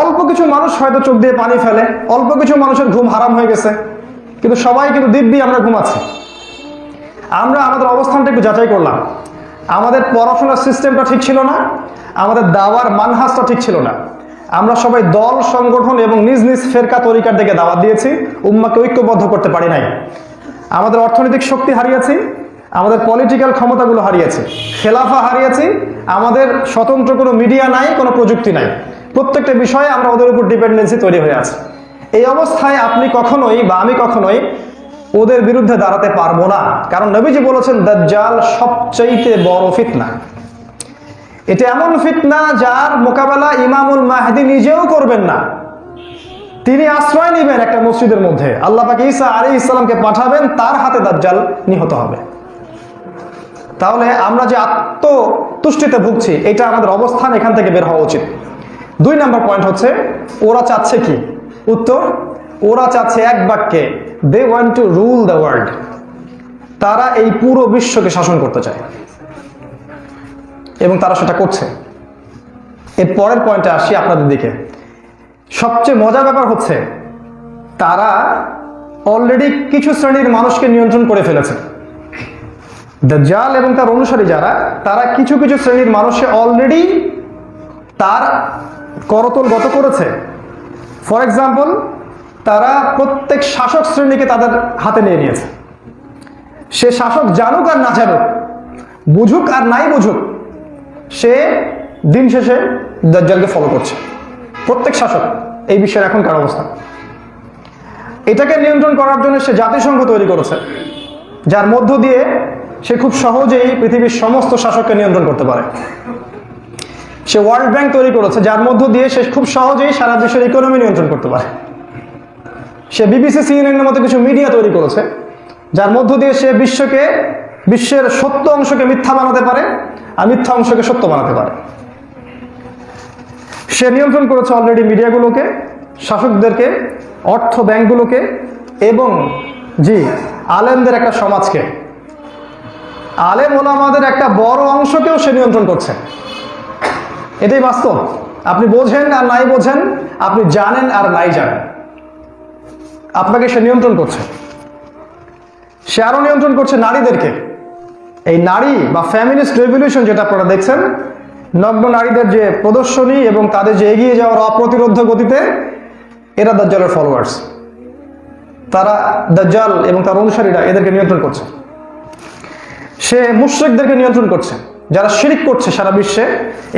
অল্প কিছু মানুষ হয়তো চোখ দিয়ে পানি ফেলে, অল্প কিছু মানুষের ঘুম হারাম হয়ে গেছে, কিন্তু সবাই কিন্তু দিব্যি আমরা ঘুমাচ্ছি। আমরা আমাদের অবস্থানটা একটু যাচাই করলাম। আমাদের পড়াশোনার সিস্টেমটা ঠিক ছিল না, আমাদের দাওয়ার মানহাজটা ঠিক ছিল না। আমরা সবাই দল সংগঠন এবং নিজ নিজ ফেরকা তরিকার দিকে দাওয়াত দিয়েছি, উম্মাকে ঐক্যবদ্ধ করতে পারি নাই। আমাদের অর্থনৈতিক শক্তি হারিয়েছি, আমাদের পলিটিক্যাল ক্ষমতাগুলো হারিয়েছি, খেলাফা হারিয়েছি, আমাদের স্বতন্ত্র কোনো মিডিয়া নাই, কোনো প্রযুক্তি নাই। প্রত্যেকটা বিষয়ে আমরা ওদের উপর ডিপেন্ডেন্সি তৈরি হয়ে আছে। এই অবস্থায় আপনি কখনোই বা আমি কখনোই ওদের বিরুদ্ধে দাঁড়াতে পারবো না, কারণ নবীজি বলেছেন দাজ্জাল সবচাইতে বড় ফিতনা। এটা এমন ফিতনা যার মোকাবেলা ইমামুল মাহদি নিজেও করবেন না। তিনি আশ্রয় নেবেন একটা মসজিদের মধ্যে, আল্লাহ পাক ঈসা আলাইহিস সালামকে পাঠাবেন, তার হাতে দাজ্জাল নিহত হবে। তাহলে আমরা যে আত্মতুষ্টিতে ভুগছি, এটা আমাদের অবস্থান, এখান থেকে বের হওয়া উচিত। 2 নম্বর পয়েন্ট হচ্ছে, ওরা চাচ্ছে কি? উত্তর, ওরা চাচ্ছে এক বাক্যে, they want to rule the world. তারা এই পুরো বিশ্বকে শাসন করতে চায় এবং তারা সেটা করছে। এর পরের পয়েন্টে আসি আপনাদের দিকে। সবচেয়ে মজার ব্যাপার হচ্ছে, তারা অলরেডি কিছু শ্রেণীর মানুষকে নিয়ন্ত্রণ করে ফেলেছে। দাজ্জাল এবং তার অনুসারী যারা, তারা কিছু কিছু শ্রেণীর মানুষে অলরেডি তার করতল গত করেছে। ফর এক্সাম্পল, তারা প্রত্যেক শাসক শ্রেণীকে তাদের হাতে নিয়ে নিয়েছে। সে শাসক জানুক আর না জানুক, বুঝুক আর নাই বুঝুক, সে দিন শেষে দাজ্জালকে ফলো করছে। প্রত্যেক শাসক, এই বিশ্বের এখনকার অবস্থা। এটাকে নিয়ন্ত্রণ করার জন্য সে জাতিসংঘ তৈরি করেছে, যার মধ্য দিয়ে সে খুব সহজেই পৃথিবীর সমস্ত শাসককে নিয়ন্ত্রণ করতে পারে। সে ওয়ার্ল্ড ব্যাংক তৈরি করেছে, যার মধ্য দিয়ে সে খুব সহজেই সারা বিশ্বের ইকোনমি নিয়ন্ত্রণ করতে পারে। সে বিবিসি, সিএনএনের মতো কিছু মিডিয়া তৈরি করেছে, যার মধ্য দিয়ে সে বিশ্বের সত্য অংশকে মিথ্যা বানাতে পারে আর মিথ্যা অংশকে সত্য বানাতে পারে। সে নিয়ন্ত্রণ করেছে অলরেডি মিডিয়াগুলোকে, শাসকদেরকে, অর্থ ব্যাংকগুলোকে এবং আলেমদের একটা সমাজকে, আলেম ওলামাদের একটা বড় অংশকেও সে নিয়ন্ত্রণ করছে। এটাই বাস্তব। আপনি বোঝেন আর নাই বোঝেন, আপনি জানেন আর নাই জানেন, আপনাকে সে নিয়ন্ত্রণ করছে। সে আরো নিয়ন্ত্রণ করছে নারীদেরকে। এই নারী বা ফ্যামিলিস্ট রেভলিউশন যেটা আপনারা দেখছেন, নগ্ন নারীদের যে প্রদর্শনী এবং তাদের যে এগিয়ে যাওয়ার অপ্রতিরোধ্য গতিতে, এরা দাজ্জালের ফলোয়ার্স। তারা দাজ্জাল এবং তার অনুসারীরা এদেরকে নিয়ন্ত্রণ করছে। সে মুশরিকদেরকে নিয়ন্ত্রণ করছে, যারা শিরিক করছে সারা বিশ্বে,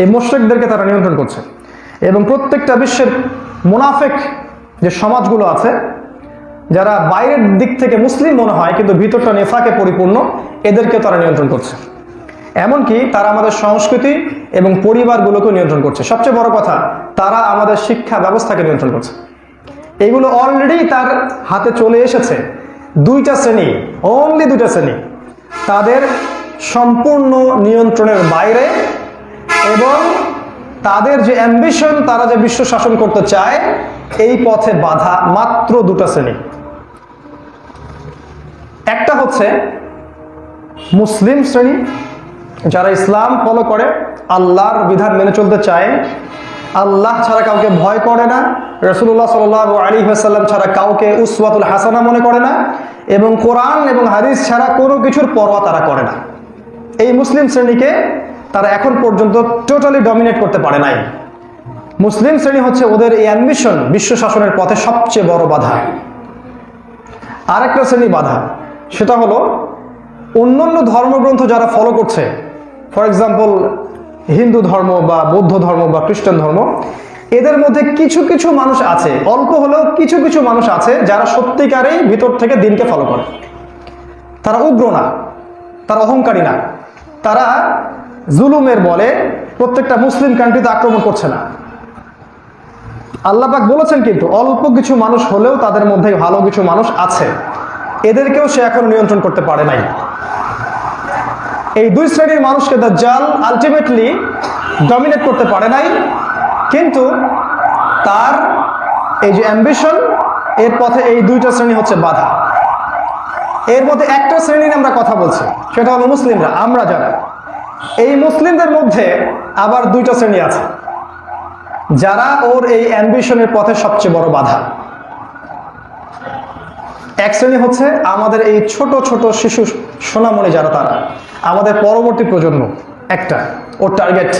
এই মুশরিকদেরকে তারা নিয়ন্ত্রণ করছে। এবং প্রত্যেকটা বিশ্বের মুনাফিক যে সমাজগুলো আছে, যারা বাইরের দিক থেকে মুসলিম মনে হয় কিন্তু ভিতরটা নেফাকে পরিপূর্ণ, এদেরকে তারা নিয়ন্ত্রণ করছে। এমনকি তারা আমাদের সংস্কৃতি এবং পরিবারগুলোকে নিয়ন্ত্রণ করছে। সবচেয়ে বড় কথা, তারা আমাদের শিক্ষা ব্যবস্থাকে নিয়ন্ত্রণ করছে। এগুলো অলরেডি তার হাতে চলে এসেছে। 2টা শ্রেণী, অনলি 2টা শ্রেণী, তাদের সম্পূর্ণ নিয়ন্ত্রণের বাইরে এবং তাদের যে অ্যাম্বিশন, তারা যে বিশ্ব শাসন করতে চায়, এই পথে বাধা মাত্র 2টা শ্রেণী। একটা হচ্ছে মুসলিম শ্রেণী, যারা ইসলাম ফলো করে, আল্লাহর বিধান মেনে চলতে চায়, আল্লাহ ছাড়া কাউকে ভয় করে না, রাসূলুল্লাহ সাল্লাল্লাহু আলাইহি ওয়াসাল্লাম ছাড়া কাউকে উসওয়াতুল হাসানা মনে করে না, এবং কোরআন এবং হাদিস ছাড়া কোনো কিছুর পরোয়া তারা করে না। এই মুসলিম শ্রেণীকে তারা এখন পর্যন্ত টোটালি ডমিনেট করতে পারে নাই। মুসলিম শ্রেণী হচ্ছে ওদের এই অ্যাম্বিশন বিশ্ব শাসনের পথে সবচেয়ে বড় বাধা। আরেকটা শ্রেণী বাধা, সেটা হলো অন্যান্য ধর্মগ্রন্থ যারা ফলো করছে, ফর এক্সাম্পল হিন্দু ধর্ম বা বৌদ্ধ ধর্ম বা খ্রিস্টান ধর্ম, এদের মধ্যে কিছু কিছু মানুষ আছে, অল্প হলেও কিছু কিছু মানুষ আছে যারা সত্যিকারেই ভিতর থেকে দিনকে ফলো করে। তারা উগ্র না, তারা অহংকারী না, তারা জুলুমের বলে প্রত্যেকটা মুসলিম কান্ট্রিতে আক্রমণ করছে না। আল্লাহ পাক বলেছেন কিন্তু অল্প কিছু মানুষ হলেও তাদের মধ্যে ভালো কিছু মানুষ আছে, এদেরকেও সে এখনো নিয়ন্ত্রণ করতে পারে নাই। এই দুই শ্রেণীর মানুষকে দাজ্জাল আলটিমেটলি ডমিনেট করতে পারে নাই, কিন্তু তার এই যে অ্যাম্বিশন, এর পথে এই দুইটা শ্রেণী হচ্ছে বাধা। এর মধ্যে একটা শ্রেণী নিয়ে আমরা কথা বলছি, সেটা হলো মুসলিমরা, আমরা যারা। এই মুসলিমদের মধ্যে আবার দুইটা শ্রেণী আছে যারা ওর এই অ্যাম্বিশনের পথে সবচেয়ে বড় বাধা। এক শ্রেণী হচ্ছে আমাদের এই ছোট ছোট শিশু সোনামণি যারা, তারা আমাদের পরবর্তী প্রজন্ম। একটা ওর টার্গেট,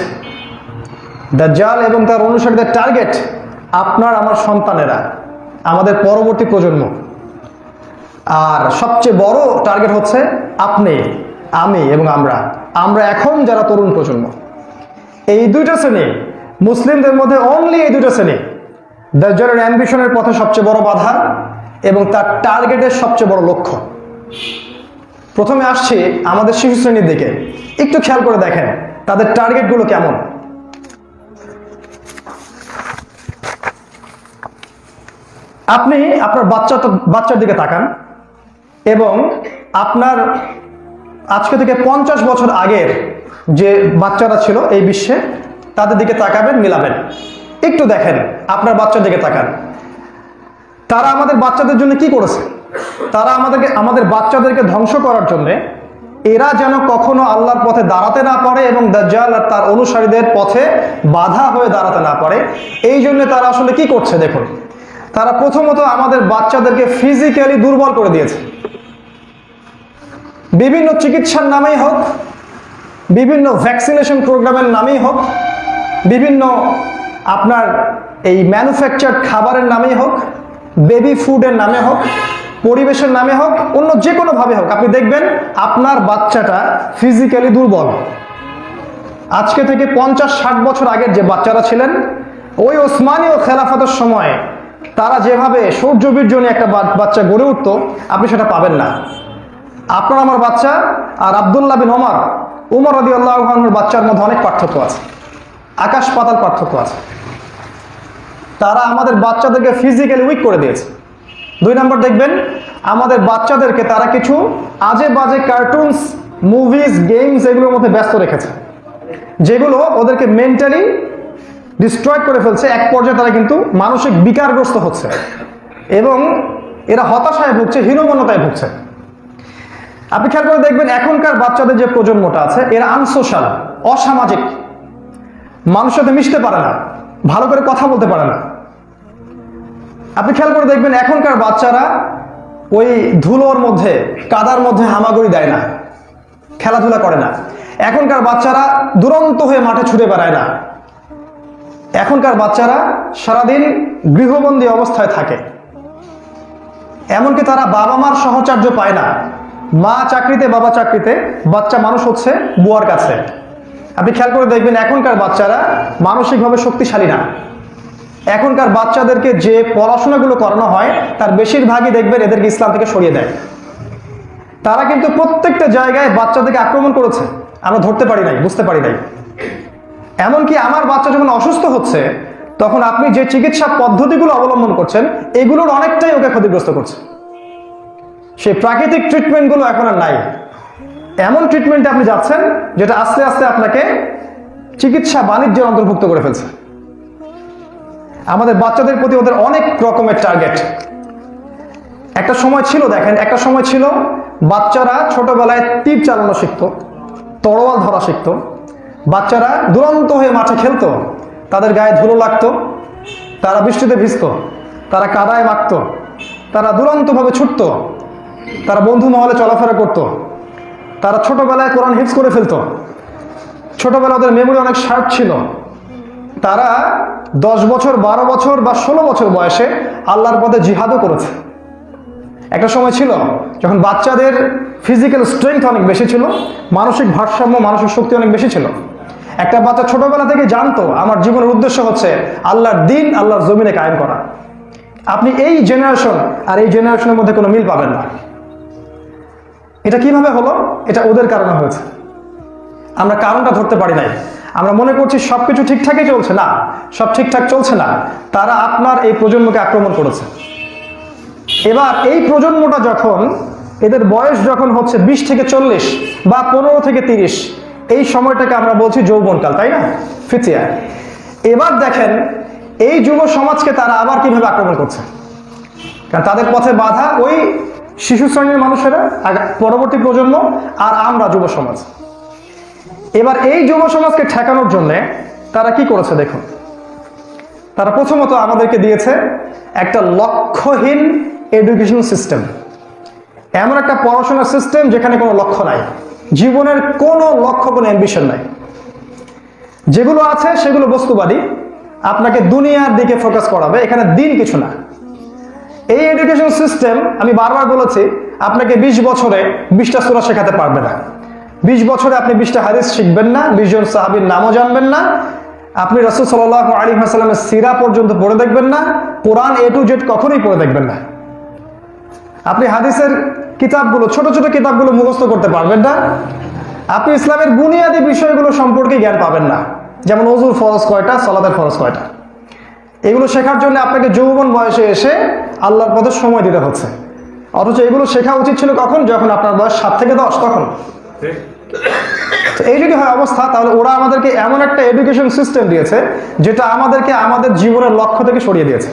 দাজ্জাল এবং তার অনুসারীদের টার্গেট আপনার আমার সন্তানেরা, আমাদের পরবর্তী প্রজন্ম। আর সবচেয়ে বড় টার্গেট হচ্ছে আপনি, আমি এবং আমরা এখন যারা তরুণ প্রজন্ম। এই দুইটা শ্রেণী মুসলিমদের মধ্যে, অনলি এই দুইটা শ্রেণী দাজ্জালের অ্যাম্বিশনের পথে সবচেয়ে বড় বাধা এবং তার টার্গেটের সবচেয়ে বড় লক্ষ্য। প্রথমে আসছি আমাদের শিশু শ্রেণীর দিকে, একটু খেয়াল করে দেখেন তাদের টার্গেটগুলো কেমন। আপনি আপনার বাচ্চার দিকে তাকান এবং আপনার আজকে থেকে 50 বছর আগের যে বাচ্চারা ছিল এই বিশ্বে, তাদের দিকে তাকাবেন, মিলাবেন। একটু দেখেন, আপনার বাচ্চার দিকে তাকান। তারা আমাদের বাচ্চাদের জন্য কি করেছে? তারা আমাদের বাচ্চাদেরকে ধ্বংস করার জন্য, এরা যেন কখনো আল্লাহর পথে দাঁড়াতে না পারে এবং দাজ্জাল আর তার অনুসারীদের পথে বাধা হয়ে দাঁড়াতে না পারে, এই জন্য তারা আসলে কি করছে দেখুন। তারা প্রথমত আমাদের বাচ্চাদেরকে ফিজিক্যালি দুর্বল করে দিয়েছে। বিভিন্ন চিকিৎসার নামেই হোক, বিভিন্ন ভ্যাকসিনেশন প্রোগ্রামের নামেই হোক, বিভিন্ন আপনার এই ম্যানুফ্যাকচার খাবারের নামেই হোক, বেবি ফুডের নামে হোক, পরিবেশের নামে হোক, অন্য যে কোনোভাবে হোক, আপনি দেখবেন আপনার বাচ্চাটা ফিজিক্যালি দুর্বল। আজকে থেকে 50-60 বছর আগের যে বাচ্চারা ছিলেন, ওই ওসমানীয় খেলাফতের সময় তারা যেভাবে শৌর্যবীর্য নিয়ে একটা বাচ্চা গড়ে উঠত, আপনি সেটা পাবেন না। আপনার আমার বাচ্চা আর আব্দুল্লাহ বিন উমর রাদিয়াল্লাহু আনহুর বাচ্চার মধ্যে অনেক পার্থক্য আছে, আকাশ পাতাল পার্থক্য আছে। তারা আমাদের বাচ্চাদেরকে ফিজিক্যালি উইক করে দিয়েছে। 2 নম্বর দেখবেন, আমাদের বাচ্চাদেরকে তারা কিছু আজে বাজে কার্টুনস, মুভিজ, গেমস এগুলোর মধ্যে ব্যস্ত রেখেছে, যেগুলো ওদেরকে মেন্টালি ডিস্ট্রয় করে ফেলছে। এক পর্যায়ে তারা কিন্তু মানসিক বিকারগ্রস্ত হচ্ছে এবং এরা হতাশায় ভুগছে, হীনমন্যতায় ভুগছে। আপনি খেয়াল করে দেখবেন এখনকার বাচ্চাদের যে প্রজন্মটা আছে, এরা আনসোশ্যাল, অসামাজিক, মানুষের সাথে মিশতে পারে না, ভালো করে কথা বলতে পারে না। আপনি খেয়াল করে দেখবেন এখনকার বাচ্চারা ওই ধুলোর মধ্যে, কাদার মধ্যে হামাগুড়ি দেয় না, খেলাধুলা করে না। এখনকার বাচ্চারা দুরন্ত হয়ে মাঠে ছুটে বেড়ায় না। এখনকার বাচ্চারা সারাদিন গৃহবন্দী অবস্থায় থাকে। এমনকি তারা বাবা মার সহচর্য পায় না। মা চাকরিতে, বাবা চাকরিতে, বাচ্চা মানুষ হচ্ছে বুয়ার কাছে। আপনি খেয়াল করে দেখবেন এখনকার বাচ্চারা মানসিকভাবে শক্তিশালী না। এখনকার বাচ্চাদেরকে যে পড়াশোনাগুলো করানো হয়, তার বেশিরভাগই দেখবেন এদেরকে ইসলাম থেকে সরিয়ে দেয়। তারা কিন্তু প্রত্যেকটা জায়গায় বাচ্চাদেরকে আক্রমণ করেছে, আমরা ধরতে পারি নাই, বুঝতে পারি নাই। এমনকি আমার বাচ্চা যখন অসুস্থ হচ্ছে, তখন আপনি যে চিকিৎসা পদ্ধতিগুলো অবলম্বন করছেন, এগুলোর অনেকটাই ওকে ক্ষতিগ্রস্ত করছে। সেই প্রাকৃতিক ট্রিটমেন্টগুলো এখন আর নাই। এমন ট্রিটমেন্টে আপনি যাচ্ছেন যেটা আস্তে আস্তে আপনাকে চিকিৎসা বাণিজ্যের অন্তর্ভুক্ত করে ফেলছে। আমাদের বাচ্চাদের প্রতি ওদের অনেক রকমের টার্গেট। একটা সময় ছিল, দেখেন, একটা সময় ছিল বাচ্চারা ছোটবেলায় তীর চালানো শিখতো, তরোয়াল ধরা শিখতো। বাচ্চারা দুরন্ত হয়ে মাঠে খেলতো, তাদের গায়ে ধুলো লাগতো, তারা বৃষ্টিতে ভিজতো, তারা কাদায় মাখতো, তারা দুরন্তভাবে ছুটতো, তারা বন্ধু মহলে চলাফেরা করতো, তারা ছোটবেলায় কোরআন হিফজ করে ফেলতো, ছোটবেলা ওদের মেমোরি অনেক শার্প ছিল, তারা 10 বছর, 12 বছর বা 16 বছর বয়সে আল্লাহর পথে জিহাদও করেছে। একটা সময় ছিল যখন বাচ্চাদের ফিজিক্যাল স্ট্রেংথ অনেক বেশি ছিল, মানসিক ভারসাম্য, মানসিক শক্তি অনেক বেশি ছিল। একটা বাচ্চা ছোটবেলা থেকে জানতো আমার জীবনের উদ্দেশ্য হচ্ছে আল্লাহর দিন, আল্লাহর জমিনে কায়েম করা। আপনি এই জেনারেশন আর এই জেনারেশনের মধ্যে কোনো মিল পাবেন না। এটা কিভাবে হলো? এটা ওদের কারণে হয়েছে। আমরা কারণটা ধরতে পারি নাই। আমরা মনে করছি সবকিছু ঠিকঠাকই চলছে। না, সব ঠিকঠাক চলছে না। তারা আপনার এই প্রজন্মকে আক্রমণ করেছে। এবার এই প্রজন্মটা যখন, এদের বয়স যখন হচ্ছে 20 থেকে 40 বা 15 থেকে 30, এই সময়টাকে আমরা বলছি যৌবনকাল, তাই না? ফিতিয়া। এবার দেখেন এই যুব সমাজকে তারা আবার কিভাবে আক্রমণ করছে। কারণ তাদের পথে বাধা ওই শিশু শ্রেণীর মানুষেরা, পরবর্তী প্রজন্ম, আর আমরা যুব সমাজ। এবার এই যুব সমাজকে ঠেকানোর জন্য তারা কি করেছে দেখুন। তারা প্রথমত আমাদেরকে দিয়েছে একটা লক্ষ্যহীন এডুকেশন সিস্টেম। এমন একটা পড়াশোনার সিস্টেম যেখানে কোনো লক্ষ্য নাই, জীবনের কোনো লক্ষ্য, কোনো অ্যাম্বিশন নাই। যেগুলো আছে সেগুলো বস্তুবাদী, আপনাকে দুনিয়ার দিকে ফোকাস করাবে, এখানে দিন কিছু না। এই এডুকেশন সিস্টেম, আমি বারবার বলেছি, আপনাকে 20 বছরে 20টা সূরা শেখাতে পারবে না। 20 বছরে আপনি 20টা হাদিস শিখবেন না, 20 জন সাহাবীর নামও জানবেন না, আপনি রাসূল সাল্লাল্লাহু আলাইহি ওয়াসাল্লামের সিরা পর্যন্ত পড়ে দেখবেন না, কোরআন A to Z কখনোই পড়ে দেখবেন না। আপনি হাদিসের কিতাবগুলো, ছোট ছোট কিতাবগুলো মুখস্থ করতে পারবেন না। আপনি ইসলামের বুনিয়াদী বিষয়গুলো সম্পর্কে জ্ঞান পাবেন না, যেমন ওযুর ফরজ কয়টা, সালাতের ফরজ কয়টা। এগুলো শেখার জন্য আপনাকে যৌবন বয়সে এসে আল্লাহর পথে সময় দিতে হচ্ছে। অথচ এগুলো শেখা উচিত ছিল কখন? যখন আপনার বয়স 7 থেকে 10, তখন। তো এই যদি হয় অবস্থা, তাহলে ওরা আমাদেরকে এমন একটা এডুকেশন সিস্টেম দিয়েছে যেটা আমাদেরকে আমাদের জীবনের লক্ষ্য থেকে সরিয়ে দিয়েছে।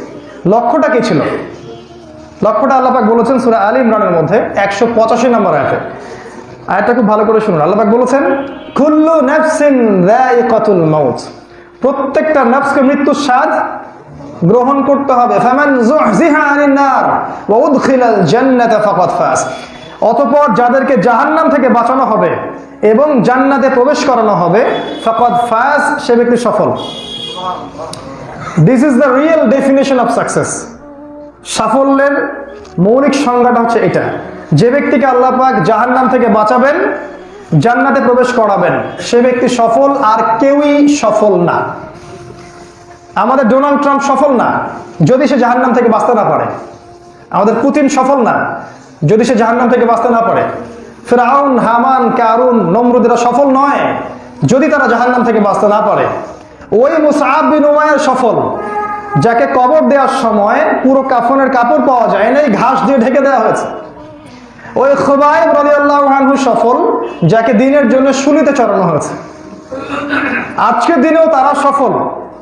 লক্ষ্যটা কি ছিল? লক্ষ্যটা আল্লাহ পাক বলেছেন সূরা আলী ইমরানের মধ্যে 185 নম্বর আয়াতে। আয়াতটা খুব ভালো করে শুনুন। আল্লাহ পাক বলেছেন, কুল্লু নাফসিন যায়িকাতুল মাউত, প্রত্যেকটা নফসকে মৃত্যুর স্বাদ গ্রহণ করতে হবে। ফামান যুহজিহা আনিন নার ওয়া উদখিলাল জান্নাতা ফাকাদ ফাজ, অতঃপর যাদেরকে জাহান্নাম থেকে বাঁচানো হবে এবং জান্নাতে প্রবেশ করানো হবে, ফাকাদ ফাজ, সে ব্যক্তি সফল। This is the real definition of success. সাফল্যের মৌলিক সংজ্ঞাটা হচ্ছে এটা। যে ব্যক্তিকে আল্লাহ পাক জাহান্নাম থেকে বাঁচাবেন, জান্নাতে প্রবেশ করাবেন, সে ব্যক্তি সফল, আর কেউই সফল না। আমাদের ডোনাল্ড ট্রাম্প সফল না যদি সে জাহান্নাম থেকে বাঁচতে না পারে। আমাদের পুতিন সফল না যদি সে জাহান্নাম থেকে বাঁচতে না পারে। ফিরআউন, হামান, কারুন, নমরুদেরা সফল নয় যদি তারা জাহান্নাম থেকে বাঁচতে না পারে। ওই মুসআব বিন উমাইর সফল, যাকে কবর দেওয়ার সময় পুরো কাফনের কাপড় পাওয়া যায় না, ঘাস দিয়ে ঢেকে দেওয়া হয়েছে। ওই খুবাইব রাদিয়াল্লাহু আনহু সফল, যাকে দিনের জন্য শুলিতে চড়ানো হয়েছে। আজকের দিনেও তারা সফল,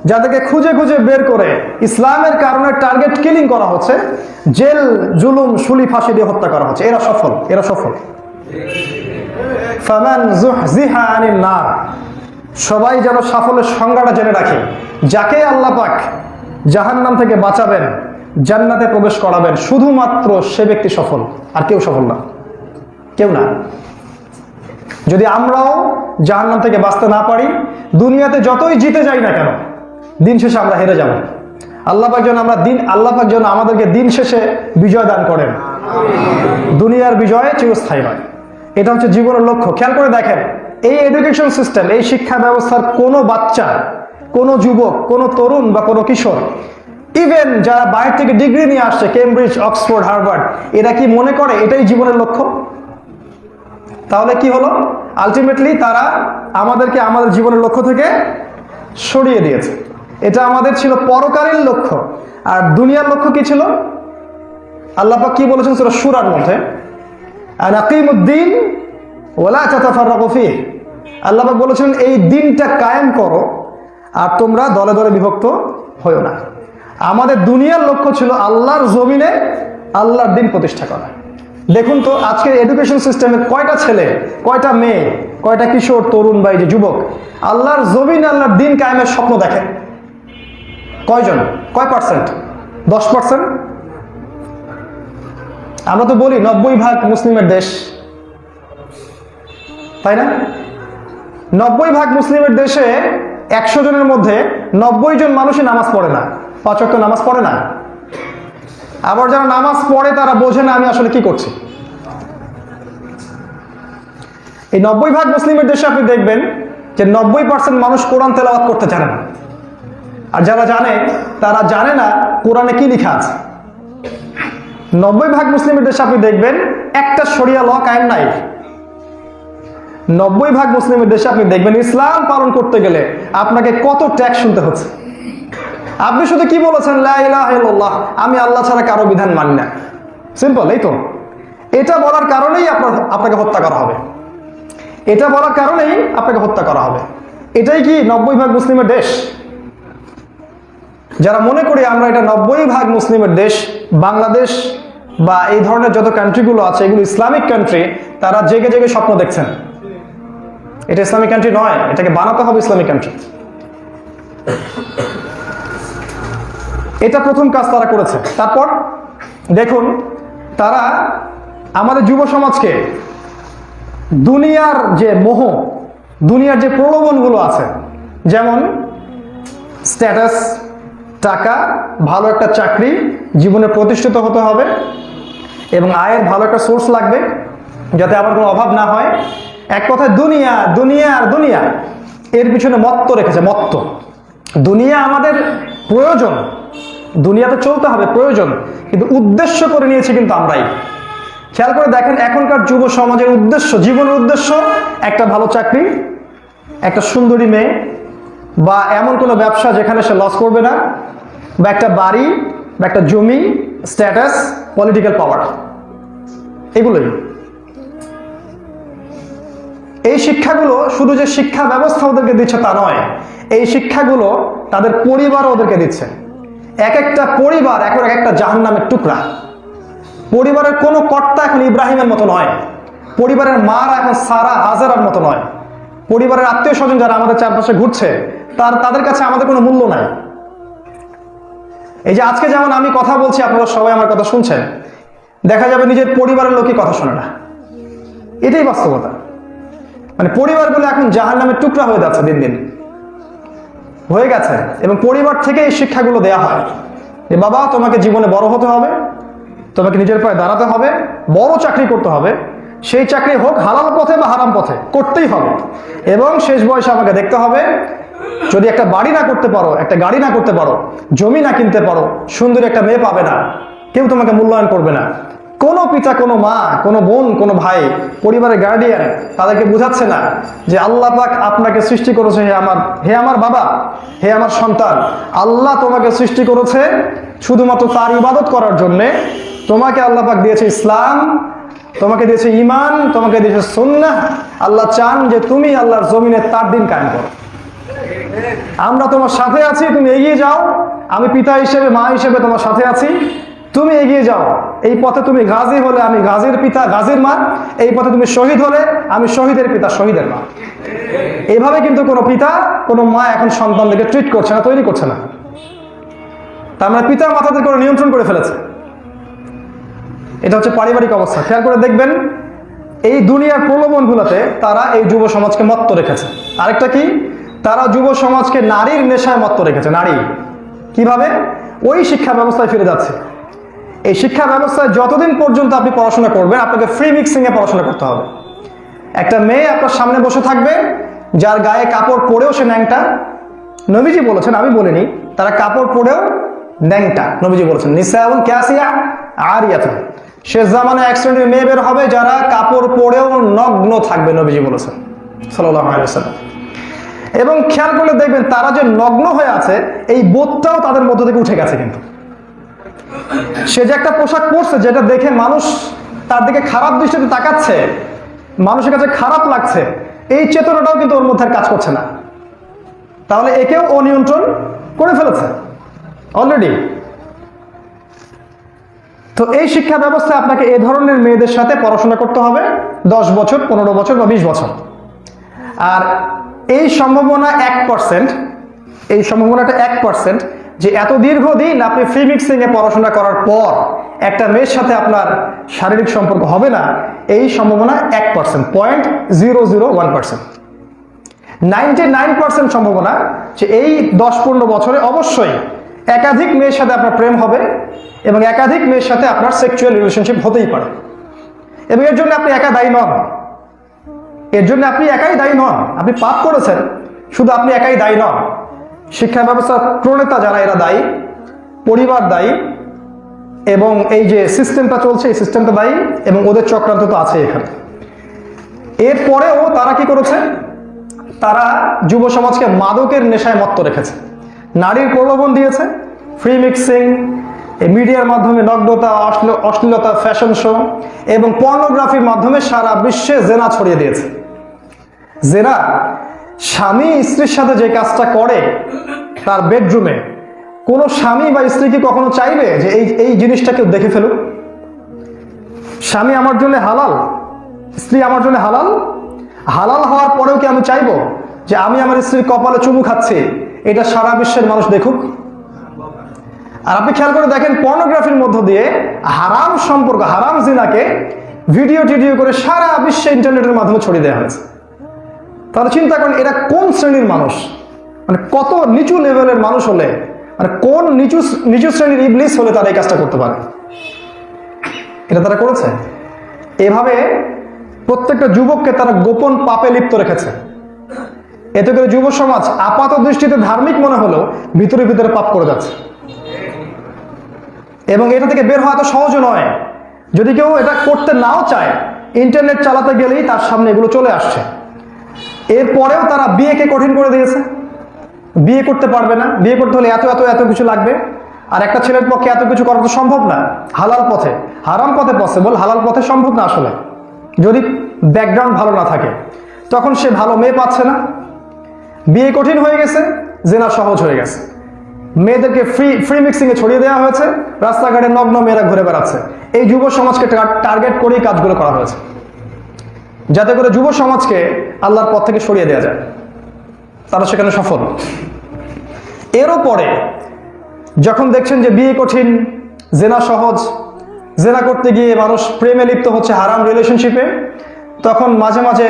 যাদেরকে খুঁজে খুঁজে বের করে ইসলামের কারণে টার্গেট কিলিং করা হচ্ছে, জেল, জুলুম, শুলি, ফাঁসি দিয়ে হত্যা করা হচ্ছে। এরা সফল, এরা সফল। ফামান যুহজিহা আনিন নার, সবাই যেন সাফল্যের সংজ্ঞাটা জেনে রাখে। যাকে আল্লাহ পাক জাহান্নাম থেকে বাঁচাবেন, জান্নাতে প্রবেশ করাবেন, শুধুমাত্র সে ব্যক্তি সফল, আর কেউ সফল না, কেউ না। যদি আমরাও জাহান্নাম থেকে বাঁচতে না পারি, দুনিয়াতে যতই জিতে যাই না কেন, দিন শেষে আমরা হেরে যাব। আল্লাহ পাক যেন আল্লাহ পাক যেন আমাদেরকে দিন শেষে বিজয় দান করেন। দুনিয়ার বিজয় চিরস্থায়ী নয়, এটা হচ্ছে জীবনের লক্ষ্য। খেয়াল করে দেখেন, এই এডুকেশন সিস্টেম, এই শিক্ষা ব্যবস্থার কোনো বাচ্চা, কোনো যুবক, কোনো তরুণ বা কোনো কিশোর, ইভেন যারা বাইরে থেকে ডিগ্রি নিয়ে আসছে, কেমব্রিজ, অক্সফোর্ড, হার্ভার্ড, এরা কি মনে করে এটাই জীবনের লক্ষ্য? তাহলে কি হলো? আলটিমেটলি তারা আমাদেরকে আমাদের জীবনের লক্ষ্য থেকে সরিয়ে দিয়েছে। এটা আমাদের ছিল পরকালীন লক্ষ্য। আর দুনিয়ার লক্ষ্য কি ছিল? আল্লাহ পাক কি বলেছেন সূরা শুরার মধ্যে, আনাকিমুদ্দিন ওয়ালা তাতাফাররাকু ফীহ। আল্লাহ পাক বলেছেন এই দিনটা কায়েম করো, আর তোমরা দলে দলে বিভক্ত হয়ো না। আমাদের দুনিয়ার লক্ষ্য ছিল আল্লাহর জমিনে আল্লাহর দিন প্রতিষ্ঠা করা। দেখুন তো আজকের এডুকেশন সিস্টেমের কয়টা ছেলে, কয়টা মেয়ে, কয়টা কিশোর, তরুণ বা এই যে যুবক আল্লাহর জমিনে আল্লাহর দিন কায়েমের স্বপ্ন দেখে? কয়জন? কয় পার্সেন্ট? 10%? আমরা তো বলি 90% মুসলিমের দেশ, তাই না? 90% মুসলিমের দেশে 100 জনের মধ্যে 90 জন মানুষই নামাজ পড়ে না, 5 ওয়াক্ত নামাজ পড়ে না। আবার যারা নামাজ পড়ে তারা বোঝে না আমি আসলে কি করছি। এই 90% মুসলিমের দেশে আপনি দেখবেন যে 90% মানুষ কোরআন তেলাওয়াত করতে জানে না। আর যারা জানে তারা জানে না কোরআনে কি লেখা আছে। 90% মুসলিমের দেশে আপনি দেখবেন একটা শরিয়া ল কায়েম নাই। 90% মুসলিমের দেশে আপনি দেখবেন ইসলাম পালন করতে গেলে আপনাকে কত ট্যাক্স শুনতে হচ্ছে। আপনি শুধু কি বলেছেন, লা ইলাহা ইল্লাল্লাহ, আমি আল্লাহ ছাড়া কারো বিধান মানি না। সিম্পল, এই তো। এটা বলার কারণেই আপনাকে হত্যা করা হবে। এটা বলার কারণেই আপনাকে হত্যা করা হবে। এটাই কি 90% মুসলিমের দেশ? যারা মনে করি আমরা এটা 90% মুসলিমের দেশ, বাংলাদেশ বা এই ধরনের যত কান্ট্রিগুলো আছে এগুলো ইসলামিক কান্ট্রি, তারা জেগে জেগে স্বপ্ন দেখছেন। এটা ইসলামিক কান্ট্রি নয়, এটাকে বানাতে হবে ইসলামিক কান্ট্রি। এটা প্রথম কাজ তারা করেছে। তারপর দেখুন, তারা আমাদের যুব সমাজকে দুনিয়ার যে মোহ, দুনিয়ার যে প্রলোভনগুলো আছে, যেমন স্ট্যাটাস, টাকা, ভালো একটা চাকরি, জীবনে প্রতিষ্ঠিত হতে হবে এবং আয়ের ভালো একটা সোর্স লাগবে যাতে আমার কোনো অভাব না হয়। এক কথায় দুনিয়া দুনিয়া আর দুনিয়া, এর পিছনে মত্ত রেখেছে। মত্ত দুনিয়া আমাদের প্রয়োজন, দুনিয়াতে চলতে হবে প্রয়োজন, কিন্তু উদ্দেশ্য করে নিয়েছে কিন্তু আমরাই। খেয়াল করে দেখেন এখনকার যুব সমাজের উদ্দেশ্য, জীবনের উদ্দেশ্য একটা ভালো চাকরি, একটা সুন্দরী মেয়ে, বা এমন কোনো ব্যবসা যেখানে সে লস করবে না, বা একটা বাড়ি বা একটা জমি, স্ট্যাটাস, পলিটিক্যাল পাওয়ার, এগুলোই। এই শিক্ষাগুলো শুধু যে শিক্ষা ব্যবস্থা ওদেরকে দিচ্ছে তা নয়, এই শিক্ষাগুলো তাদের পরিবারও ওদেরকে দিচ্ছে। এক একটা পরিবার এখন এক একটা জাহান্নামের টুকরা। পরিবারের কোনো কর্তা এখন ইব্রাহিমের মতো নয়, পরিবারের মারা এখন সারা হাজারার মতো নয়, পরিবারের আত্মীয় স্বজন যারা আমাদের চারপাশে ঘুরছে তাদের কাছে আমাদের কোনো মূল্য নাই। এই যে আজকে যেমন আমি কথা বলছি, আপনারা সবাই আমার কথা শুনছেন, দেখা যাবে নিজের পরিবারের লোকই কথা শোনে না। এটাই বাস্তবতা। মানে পরিবারগুলো এখন জাহান্নামের টুকরা হয়ে যাচ্ছে, দিন দিন হয়ে গেছে। এবং পরিবার থেকে এই শিক্ষাগুলো দেয়া হয় যে বাবা, তোমাকে জীবনে বড় হতে হবে, তোমাকে নিজের পায়ে দাঁড়াতে হবে, বড় চাকরি করতে হবে, সেই চাকরি হোক হালাল পথে বা হারাম পথে, করতেই হবে। এবং শেষ বয়সে আমাকে দেখতে হবে, যদি একটা বাড়ি না করতে পারো, একটা গাড়ি না করতে পারো, জমি না কিনতে পারো, সুন্দর একটা মেয়ে পাবে না, কেউ তোমাকে মূল্যায়ন করবে না। কোনো পিতা, কোনো মা, কোনো বোন, কোনো ভাই, পরিবারের গার্ডিয়ান তাদেরকে বুঝাচ্ছে না যে আল্লাহ পাক আপনাকে সৃষ্টি করেছে, হে আমার বাবা, হে আমার সন্তান, আল্লাহ তোমাকে সৃষ্টি করেছে শুধুমাত্র তার ইবাদত করার জন্যে। তোমাকে আল্লাহ পাক দিয়েছে ইসলাম, তোমাকে দিয়েছে ঈমান, তোমাকে দিয়েছে সুন্নাহ। আল্লাহ চান যে তুমি আল্লাহর জমিনে তার দিন কায়েম করো। আমরা তোমার সাথে আছি, তুমি এগিয়ে যাও। আমি পিতা হিসেবে, মা হিসেবে তোমার সাথে আছি, তুমি এগিয়ে যাও। এই পথে তুমি গাজী হলে আমি গাজীর পিতা, গাজীর মা। এই পথে তুমি শহীদ হলে আমি শহীদের পিতা, শহীদের মা। এইভাবে কিন্তু কোনো পিতা, কোনো মা এখন সন্তানদেরকে ট্রিট করছে না, তৈরি করছে না। তার মানে পিতা মাতাদের করে নিয়ন্ত্রণ করে ফেলেছে। এটা হচ্ছে পারিবারিক অবস্থা। খেয়াল করে দেখবেন এই দুনিয়ার প্রলোভনগুলোতে তারা এই যুব সমাজকে মত্ত রেখেছে। আরেকটা কি, তারা যুব সমাজকে নারীর নেশায় মত্ত রেখেছে। নারী কিভাবে? ওই শিক্ষা ব্যবস্থায় ফিরে যাচ্ছে। এই শিক্ষা ব্যবস্থায় যতদিন পর্যন্ত আপনি পড়াশোনা করবেন, আপনাকে ফ্রি মিক্সিংয়ে পড়াশোনা করতে হবে। একটা মেয়ে আপনার সামনে বসে থাকবে, যার গায়ে কাপড় পরেও সে ন্যাংটা। নবীজি বলেছেন, আমি বলিনি, তারা কাপড় পরেও ন্যাংটা। নবীজি বলেছেন নিসাউন কাসিয়া আরিয়াতুন। শেষ জামানায় এক শ্রেণীর মেয়ে বের হবে যারা কাপড় পরেও নগ্ন থাকবে, নবীজি বলেছেন সাল্লাল্লাহু আলাইহি ওয়াসাল্লাম। এবং খেয়াল করলে দেখবেন তারা যে নগ্ন হয়ে আছে, এই বোধটাও তাদের মধ্য থেকে উঠে গেছে। কিন্তু সে যে একটা পোশাক পরছে যেটা দেখে মানুষ তার দিকে খারাপ দৃষ্টিতে তাকাচ্ছে, মানুষের কাছে খারাপ লাগছে, এই চেতনাটাও কিন্তু ওর মধ্যে কাজ করছে না। তাহলে একেও অনিয়ন্ত্রণ করে ফেলেছে অলরেডি। তো এই শিক্ষা ব্যবস্থায় আপনাকে এ ধরনের মেয়েদের সাথে পড়াশোনা করতে হবে 10 বছর, 15 বছর বা 20 বছর। আর এই সম্ভাবনা 1%, এই সম্ভাবনাটা 1% যে এত দীর্ঘদিন আপনি ফ্রি মিক্সিংয়ে পড়াশোনা করার পর একটা মেয়ের সাথে আপনার শারীরিক সম্পর্ক হবে না, এই সম্ভাবনা 1%, 0.001%। 99% সম্ভাবনা যে এই 10-15 বছরে অবশ্যই একাধিক মেয়ের সাথে আপনার প্রেম হবে এবং একাধিক মেয়ের সাথে আপনার সেক্সুয়াল রিলেশনশিপ হতেই পারে। এবং এর জন্য আপনি একা দায়ী নন, এর জন্য আপনি একাই দায়ী নন। আপনি পাপ করেছেন, শুধু আপনি একাই দায়ী নন, শিক্ষা ব্যবস্থার প্রণেতা যারা এরা দায়ী, পরিবার দায়ী, এবং এই যে সিস্টেমটা চলছে এই সিস্টেমটা দায়ী, এবং ওদের চক্রান্ত তো আছে এখানে। এরপরেও তারা কি করেছে? তারা যুব সমাজকে মাদকের নেশায় মত্ত রেখেছে, নারীর প্রলোভন দিয়েছে, ফ্রি মিক্সিং, মিডিয়ার মাধ্যমে নগ্নতা, অশ্লীলতা, ফ্যাশন শো এবং পর্নোগ্রাফির মাধ্যমে সারা বিশ্বে জেনা ছড়িয়ে দিয়েছে। জেনা স্বামী স্ত্রীর সাথে যে কাজটা করে তার বেডরুমে, কোনো স্বামী বা স্ত্রী কি কখনো চাইবে যে এই জিনিসটা কেউ দেখে ফেলুক? স্বামী আমার জন্য হালাল, স্ত্রী আমার জন্য হালাল, হালাল হওয়ার পরেও কি আমি চাইবো যে আমি আমার স্ত্রীর কপালে চুমু খাচ্ছি এটা সারা বিশ্বের মানুষ দেখুক? আর আপনি খেয়াল করে দেখেন, পর্নোগ্রাফির মধ্য দিয়ে হারাম সম্পর্ক, হারাম জিনাকে ভিডিও টিডিও করে সারা বিশ্বে ইন্টারনেটের মাধ্যমে ছড়িয়ে দেওয়া হয়েছে। তাহলে চিন্তা করেন এরা কোন শ্রেণীর মানুষ, মানে কত নিচু লেভেলের মানুষ হলে, মানে কোন নিচু শ্রেণীর ইবলিস হলে তারা এই কাজটা করতে পারে? এটা তারা করেছে। এভাবে প্রত্যেকটা যুবককে তারা গোপন পাপে লিপ্ত রেখেছে। এতে করে যুব সমাজ আপাত দৃষ্টিতে ধার্মিক মনে হলেও ভিতরে ভিতরে পাপ করে যাচ্ছে, এবং এটা থেকে বের হওয়া তো সহজ নয়। যদি কেউ এটা করতে নাও চায়, ইন্টারনেট চালাতে গেলেই তার সামনে এগুলো চলে আসছে। এরপরেও তারা বিয়েকে কঠিন করে দিয়েছে, বিয়ে করতে পারবে না, বিয়ে করতে হলে এত এত এত কিছু লাগবে, আর একটা ছেলের পক্ষে এত কিছু করা তো সম্ভব না। হালাল পথে, হারাম পথে পসিবল, হালাল পথে সম্ভব না আসলে। যদি ব্যাকগ্রাউন্ড ভালো না থাকে তখন সে ভালো মেয়ে পাচ্ছে না, বিয়ে কঠিন হয়ে গেছে, জেনা সহজ হয়ে গেছে, মেয়েদেরকে ফ্রি মিক্সিং এ ছড়িয়ে দেওয়া হয়েছে, রাস্তাঘাটে নগ্ন মেয়েরা ঘুরে বেড়াচ্ছে। এই যুব সমাজকে টার্গেট করেই কাজগুলো করা হয়েছে, যাতে করে যুব সমাজকে আল্লাহর পথ থেকে সরিয়ে দেওয়া যায়। তারা সেখানে সফল। এরও পরে যখন দেখছেন যে বিয়ে কঠিন, জেনা সহজ, জেনা করতে গিয়ে মানুষ প্রেমে লিপ্ত হচ্ছে, হারাম রিলেশনশিপে, তখন মাঝে মাঝে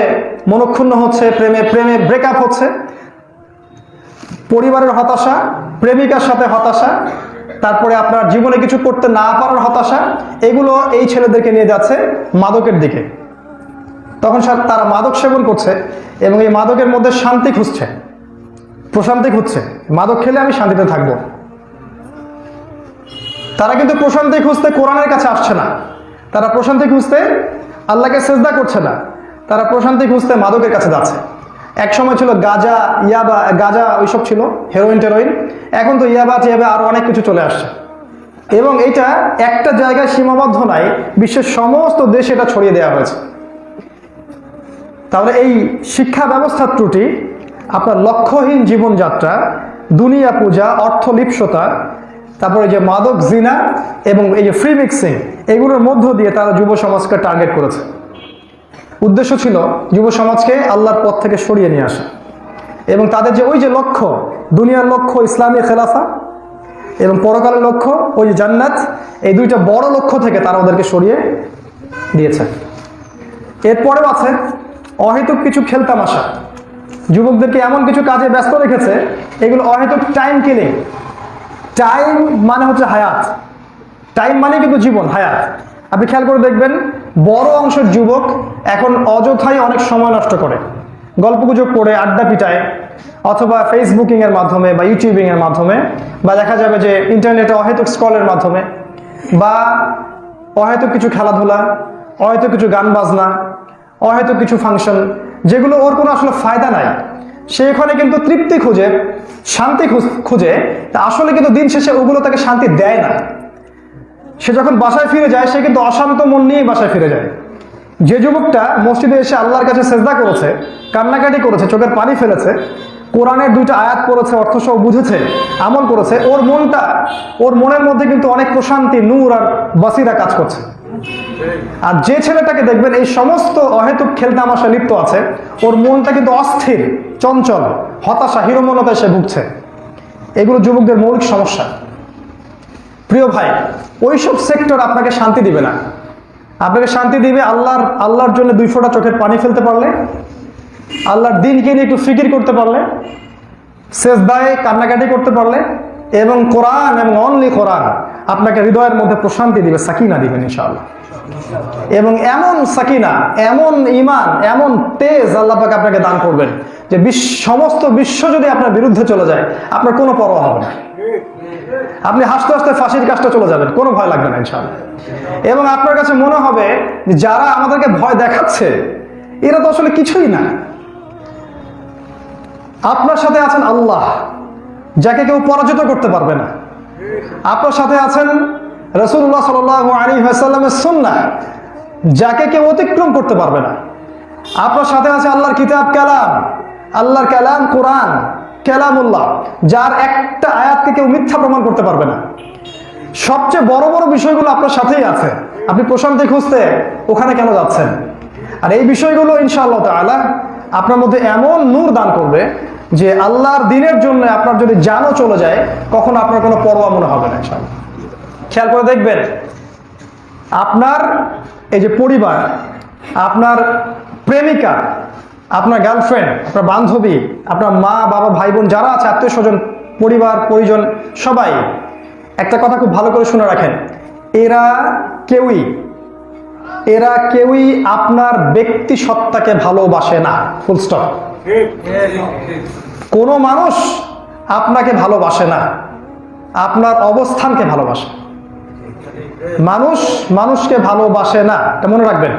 মনক্ষুণ্ণ হচ্ছে, প্রেমে ব্রেকআপ হচ্ছে, পরিবারের হতাশা, প্রেমিকার সাথে হতাশা, তারপরে আপনার জীবনে কিছু করতে না পারার হতাশা, এগুলো এই ছেলেদেরকে নিয়ে যাচ্ছে মাদকের দিকে। তখন তারা মাদক সেবন করছে এবং এই মাদকের মধ্যে শান্তি খুঁজছে, প্রশান্তি খুঁজছে। মাদক খেলে আমি শান্তিতে থাকবো। তারা কিন্তু প্রশান্তি খুঁজতে কোরআনের কাছে আসছে না, তারা প্রশান্তি খুঁজতে আল্লাহকে সেজদা করছে না, তারা প্রশান্তি খুঁজতে মাদকের কাছে যাচ্ছে। এক সময় ছিল গাঁজা, ইয়াবা, গাঁজা ওইসব ছিল, হেরোইন টেরোইন, এখন তো ইয়াবা টিয়াবা আরো অনেক কিছু চলে আসছে। এবং এটা একটা জায়গায় সীমাবদ্ধ নাই, বিশ্বের সমস্ত দেশে এটা ছড়িয়ে দেওয়া হয়েছে। তাহলে এই শিক্ষা ব্যবস্থার ত্রুটি, আপনার লক্ষ্যহীন জীবনযাত্রা, দুনিয়া পূজা, অর্থলিপ্সতা, তারপরে যে মাদক, জিনা এবং এই যে ফ্রি মিক্সিং, এগুলোর মধ্য দিয়ে তারা যুব সমাজকে টার্গেট করেছে। উদ্দেশ্য ছিল যুব সমাজকে আল্লাহর পথ থেকে সরিয়ে নিয়ে আসা, এবং তাদের যে ওই যে লক্ষ্য, দুনিয়ার লক্ষ্য ইসলামী খেলাফা এবং পরকালের লক্ষ্য ওই জান্নাত, এই দুইটা বড় লক্ষ্য থেকে তারা ওদেরকে সরিয়ে দিয়েছে। এরপরেও আছে অহেতুক কিছু খেলতামাশা, যুবকদেরকে এমন কিছু কাজে ব্যস্ত রেখেছে, এগুলো অহেতুক টাইম কিলিং। টাইম মানে হচ্ছে হায়াত, টাইম মানে কিন্তু জীবন, হায়াত। আপনি খেয়াল করে দেখবেন বড় অংশের যুবক এখন অযথাই অনেক সময় নষ্ট করে, গল্পগুজব করে, আড্ডা পিটায়, অথবা ফেসবুকিং এর মাধ্যমে বা ইউটিউবিং এর মাধ্যমে, বা দেখা যাবে যে ইন্টারনেটে অহেতুক স্ক্রলের মাধ্যমে, বা অহেতুক কিছু খেলাধুলা, অহেতুক কিছু গান বাজনা, অহেতুক কিছু ফাংশন, যেগুলো ওর কোনো আসলে ফায়দা নাই। সে এখানে কিন্তু তৃপ্তি খুঁজে, শান্তি খুঁজে, তা আসলে কিন্তু দিন শেষে ওগুলো তাকে শান্তি দেয় না। সে যখন বাসায় ফিরে যায়, সে কিন্তু অশান্ত মন নিয়েই বাসায় ফিরে যায়। যে যুবকটা মসজিদে এসে আল্লাহর কাছে সেজদা করেছে, কান্নাকাটি করেছে, চোখের পানি ফেলেছে, কোরআনের দুইটা আয়াত পড়েছে, অর্থসহ বুঝেছে, আমল করেছে, ওর মনের মধ্যে কিন্তু অনেক প্রশান্তি, নূর আর বাসিরা কাজ করছে। আর যে ছেলেটাকে দেখবেন এই সমস্ত অহেতুক খেলতামাশা লিপ্ত আছে, ওর মনটা কিন্তু অস্থির, চঞ্চল, হতাশা, হীনমন্যতায় সে ভুগছে। এগুলো যুবকদের মৌলিক সমস্যা। প্রিয় ভাই, ওইসব সেক্টর আপনাকে শান্তি দিবে না। আপনাকে শান্তি দিবে আল্লাহর জন্য 2 ফোঁটা চোখের পানি ফেলতে পারলে, আল্লাহর দিনকে নিয়ে একটু ফিকির করতে পারলে, সেজদায় কান্নাকাটি করতে পারলে, এবং কোরআন এবং অনলি কোরআন আপনাকে হৃদয়ের মধ্যে প্রশান্তি দিবে, সাকিনা দিবেন ইনশাআল্লাহ। এবং এমন সাকিনা, এমন ঈমান, এমন তেজ আল্লাহ পাক আপনাকে দান করবেন যে সমস্ত বিশ্ব যদি আপনার বিরুদ্ধে চলে যায় আপনার কোনো পরোয়া হবে না। আপনি হাসতে হাসতে ফাঁসির কাজটা চলে যাবেন, কোনো ভয় লাগবে না ইনশাআল্লাহ। এবং আপনার কাছে মনে হবে যারা আমাদেরকে ভয় দেখাচ্ছে এরা তো আসলে কিছুই না। আপনার সাথে আছেন আল্লাহ, যাকে কেউ পরাজিত করতে পারবে না। আপনার সাথে আছেন রাসূলুল্লাহ সাল্লাল্লাহু আলাইহি ওয়াসাল্লামের সুন্নাহ, যাকে কেউ অতিক্রম করতে পারবে না। আপনার সাথে আছে আল্লাহর কিতাব কালাম, আল্লাহর কালাম কোরআন, কালামুল্লাহ, যার একটা আয়াতকে কেউ মিথ্যা প্রমাণ করতে পারবে না। সবচেয়ে বড় বড় বিষয়গুলো আপনার সাথেই আছে। আপনি প্রশান্তি খুঁজতে ওখানে কেন যাচ্ছেন? আর এই বিষয়গুলো ইনশাআল্লাহ তাআলা আপনার মধ্যে এমন নূর দান করবে যে আল্লাহর দ্বীনের জন্য আপনার যদি জানও চলে যায় কখনো আপনার কোনো পরোয়া মনে হবে না ইনশাআল্লাহ। খেয়াল করে দেখবেন, আপনার এই যে পরিবার, আপনার প্রেমিকা, আপনার গার্লফ্রেন্ড, আপনার বান্ধবী, আপনার মা বাবা ভাই বোন যারা আছে, আত্মীয় স্বজন, পরিবার পরিজন, সবাই একটা কথা খুব ভালো করে শুনে রাখেন, এরা কেউই আপনার ব্যক্তি সত্তাকে ভালোবাসে না, ফুল স্টপ। কোনো মানুষ আপনাকে ভালোবাসে না, আপনার অবস্থানকে ভালোবাসে। মানুষ মানুষকে ভালোবাসে না, এটা মনে রাখবেন।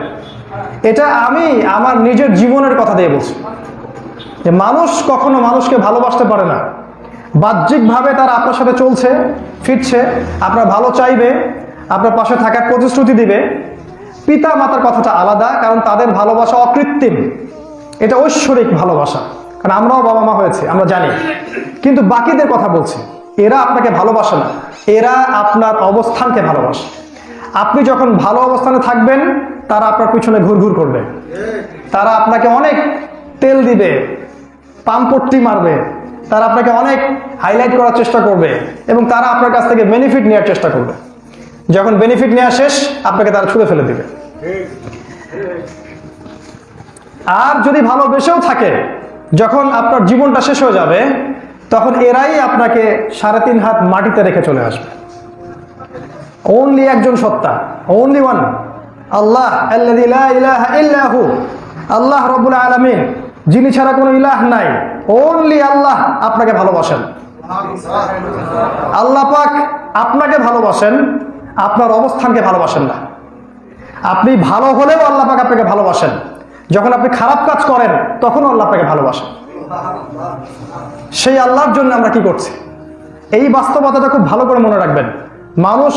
এটা আমি আমার নিজের জীবনের কথা দিয়ে বলছি যে মানুষ কখনো মানুষকে ভালোবাসতে পারে না। বাহ্যিকভাবে তারা আপনার সাথে চলছে ফিরছে, আপনার ভালো চাইবে, আপনার পাশে থাকার প্রতিশ্রুতি দিবে। পিতা মাতার কথাটা আলাদা, কারণ তাদের ভালোবাসা অকৃত্রিম, এটা ঐশ্বরিক ভালোবাসা, কারণ আমরাও বাবা মা হয়েছে, আমরা জানি। কিন্তু বাকিদের কথা বলছি, এরা আপনাকে ভালোবাসে না, এরা আপনার অবস্থানকে ভালোবাসে। আপনি যখন ভালো অবস্থানে থাকবেন তারা আপনার পিছনে ঘুরঘুর করবে, তারা আপনাকে অনেক তেল দিবে, পাম্পট্টি মারবে, তারা আপনাকে অনেক হাইলাইট করার চেষ্টা করবে এবং তারা আপনার কাছ থেকে বেনিফিট নেওয়ার চেষ্টা করবে। যখন বেনিফিট নেওয়া শেষ আপনাকে তারা ছুঁড়ে ফেলে দিবে। আর যদি ভালোবেসেও থাকে, যখন আপনার জীবনটা শেষ হয়ে যাবে তখন এরাই আপনাকে 3.5 হাত মাটিতে রেখে চলে আসবে। অনলি একজন সত্তা, অনলি ওয়ান, আল্লাহ আল্লাযী লা ইলাহা ইল্লা হু, আল্লাহ রাব্বুল আলামিন, যিনি ছাড়া কোনো ইলাহ নাই। অনলি আল্লাহ আপনাকে ভালোবাসেন। আল্লাহ পাক আপনাকে ভালোবাসেন, আপনার অবস্থানকে ভালোবাসেন না। আপনি ভালো হলেও আল্লাহ পাক আপনাকে ভালোবাসেন, যখন আপনি খারাপ কাজ করেন তখনও আল্লাহ আপনাকে ভালোবাসেন। সেই আল্লাহর জন্য আমরা কি করছি, এই বাস্তবতাটা খুব ভালো করে মনে রাখবেন। মানুষ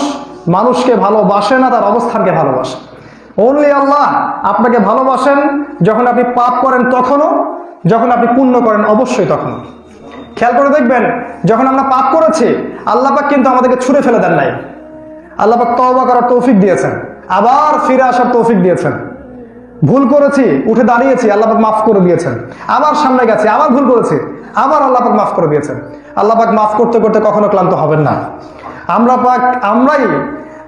মানুষকে ভালোবাসে না, তার অবস্থানকে ভালোবাসে। অনলি আল্লাহ আপনাকে ভালোবাসেন যখন আপনি পাপ করেন তখনও, যখন আপনি পুণ্য করেন অবশ্যই তখনও। খেয়াল করে দেখবেন, যখন আমরা পাপ করেছি আল্লাহ পাক কিন্তু আমাদেরকে ছুঁড়ে ফেলে দেন নাই। আল্লাহ পাক তওবা করার তৌফিক দিয়েছেন, আবার ফিরে আসার তৌফিক দিয়েছেন। ভুল করেছি, উঠে দাঁড়িয়েছি, আল্লাহ পাক মাফ করে দিয়েছেন। আবার সামনে গেছি, আবার ভুল করেছি, আবার আল্লাহ পাক মাফ করে দিয়েছেন। আল্লাহ পাক মাফ করতে করতে কখনো ক্লান্ত হবেন না। আমরাই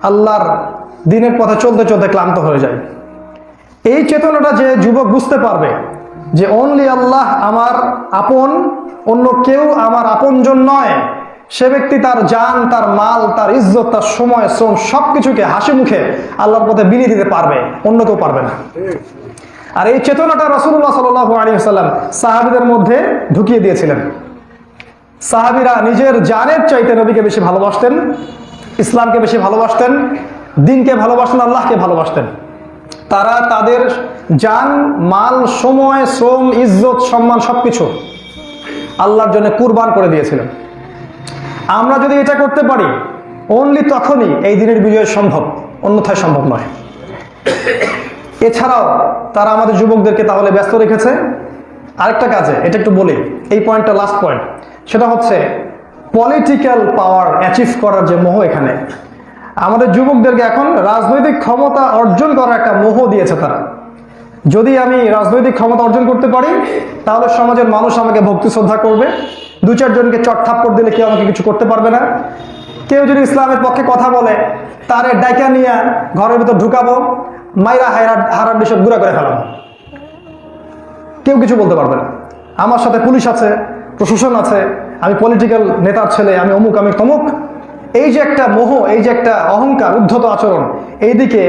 আল্লাহর দ্বীনের পথে চলতে চলতে ক্লান্ত হয়ে যাই। এই চেতনাটা যে যুবক বুঝতে পারবে যে অনলি আল্লাহ আমার আপন, অন্য কেউ আমার আপনজন নয়, সে ব্যক্তি তার জান, তার মাল, তার ইজ্জত, তার সময়, শ্রম সবকিছুকে হাসি মুখে আল্লাহর পথে বিলিয়ে দিতে পারবে, অন্য কেউ পারবে না। আর এই চেতনাটা রাসূলুল্লাহ সাল্লাল্লাহু আলাইহি ওয়াসাল্লাম সাহাবীদের মধ্যে ঢুকিয়ে দিয়েছিলেন। সাহাবীরা নিজের জানের চাইতে নবীকে বেশি ভালোবাসতেন, ইসলামকে বেশি ভালোবাসতেন, দ্বীনকে ভালোবাসতেন, আল্লাহকে ভালোবাসতেন। তারা তাদের জান, মাল, সময়, শ্রম, ইজ্জত, সম্মান সবকিছু আল্লাহর জন্য কুরবান করে দিয়েছিলেন। আমরা যদি এটা করতে পারি অনলি তখনই এই দিনের বিজয় সম্ভব, অন্যথায় সম্ভব নয়। এছাড়াও তারা আমাদের যুবকদেরকে তাহলে ব্যস্ত রেখেছে আরেকটা কাজে। এটা একটু বলি, এই পয়েন্টটা লাস্ট পয়েন্ট, সেটা হচ্ছে পলিটিক্যাল পাওয়ার অ্যাচিভ করার যে মোহ। এখানে আমাদের যুবকদেরকে এখন রাজনৈতিক ক্ষমতা অর্জন করার একটা মোহ দিয়েছে তারা। যদি আমি রাজনৈতিক ক্ষমতা অর্জন করতে পারি তাহলে সমাজের মানুষ আমাকে ভক্তি শ্রদ্ধা করবে, 2-4 জনকে চটথাপ্পড় দিলে কেউ আমাকে কিছু করতে পারবে না। কেউ যদি ইসলামের পক্ষে কথা বলে তারে ডাইকা নিয়ে ঘরের ভিতর ঢুকাবো, মাইরা হারার বিষয় গুঁড়া করে ফেলাবো। কেউ কিছু বলতে পারবে না। আমার সাথে পুলিশ আছে, প্রশাসন আছে, আমি পলিটিক্যাল নেতার ছেলে, আমি অমুক, আমি তমুক, এই যে একটা মোহ, এই যে একটা অহংকার, উদ্ধত আচরণ, এইদিকে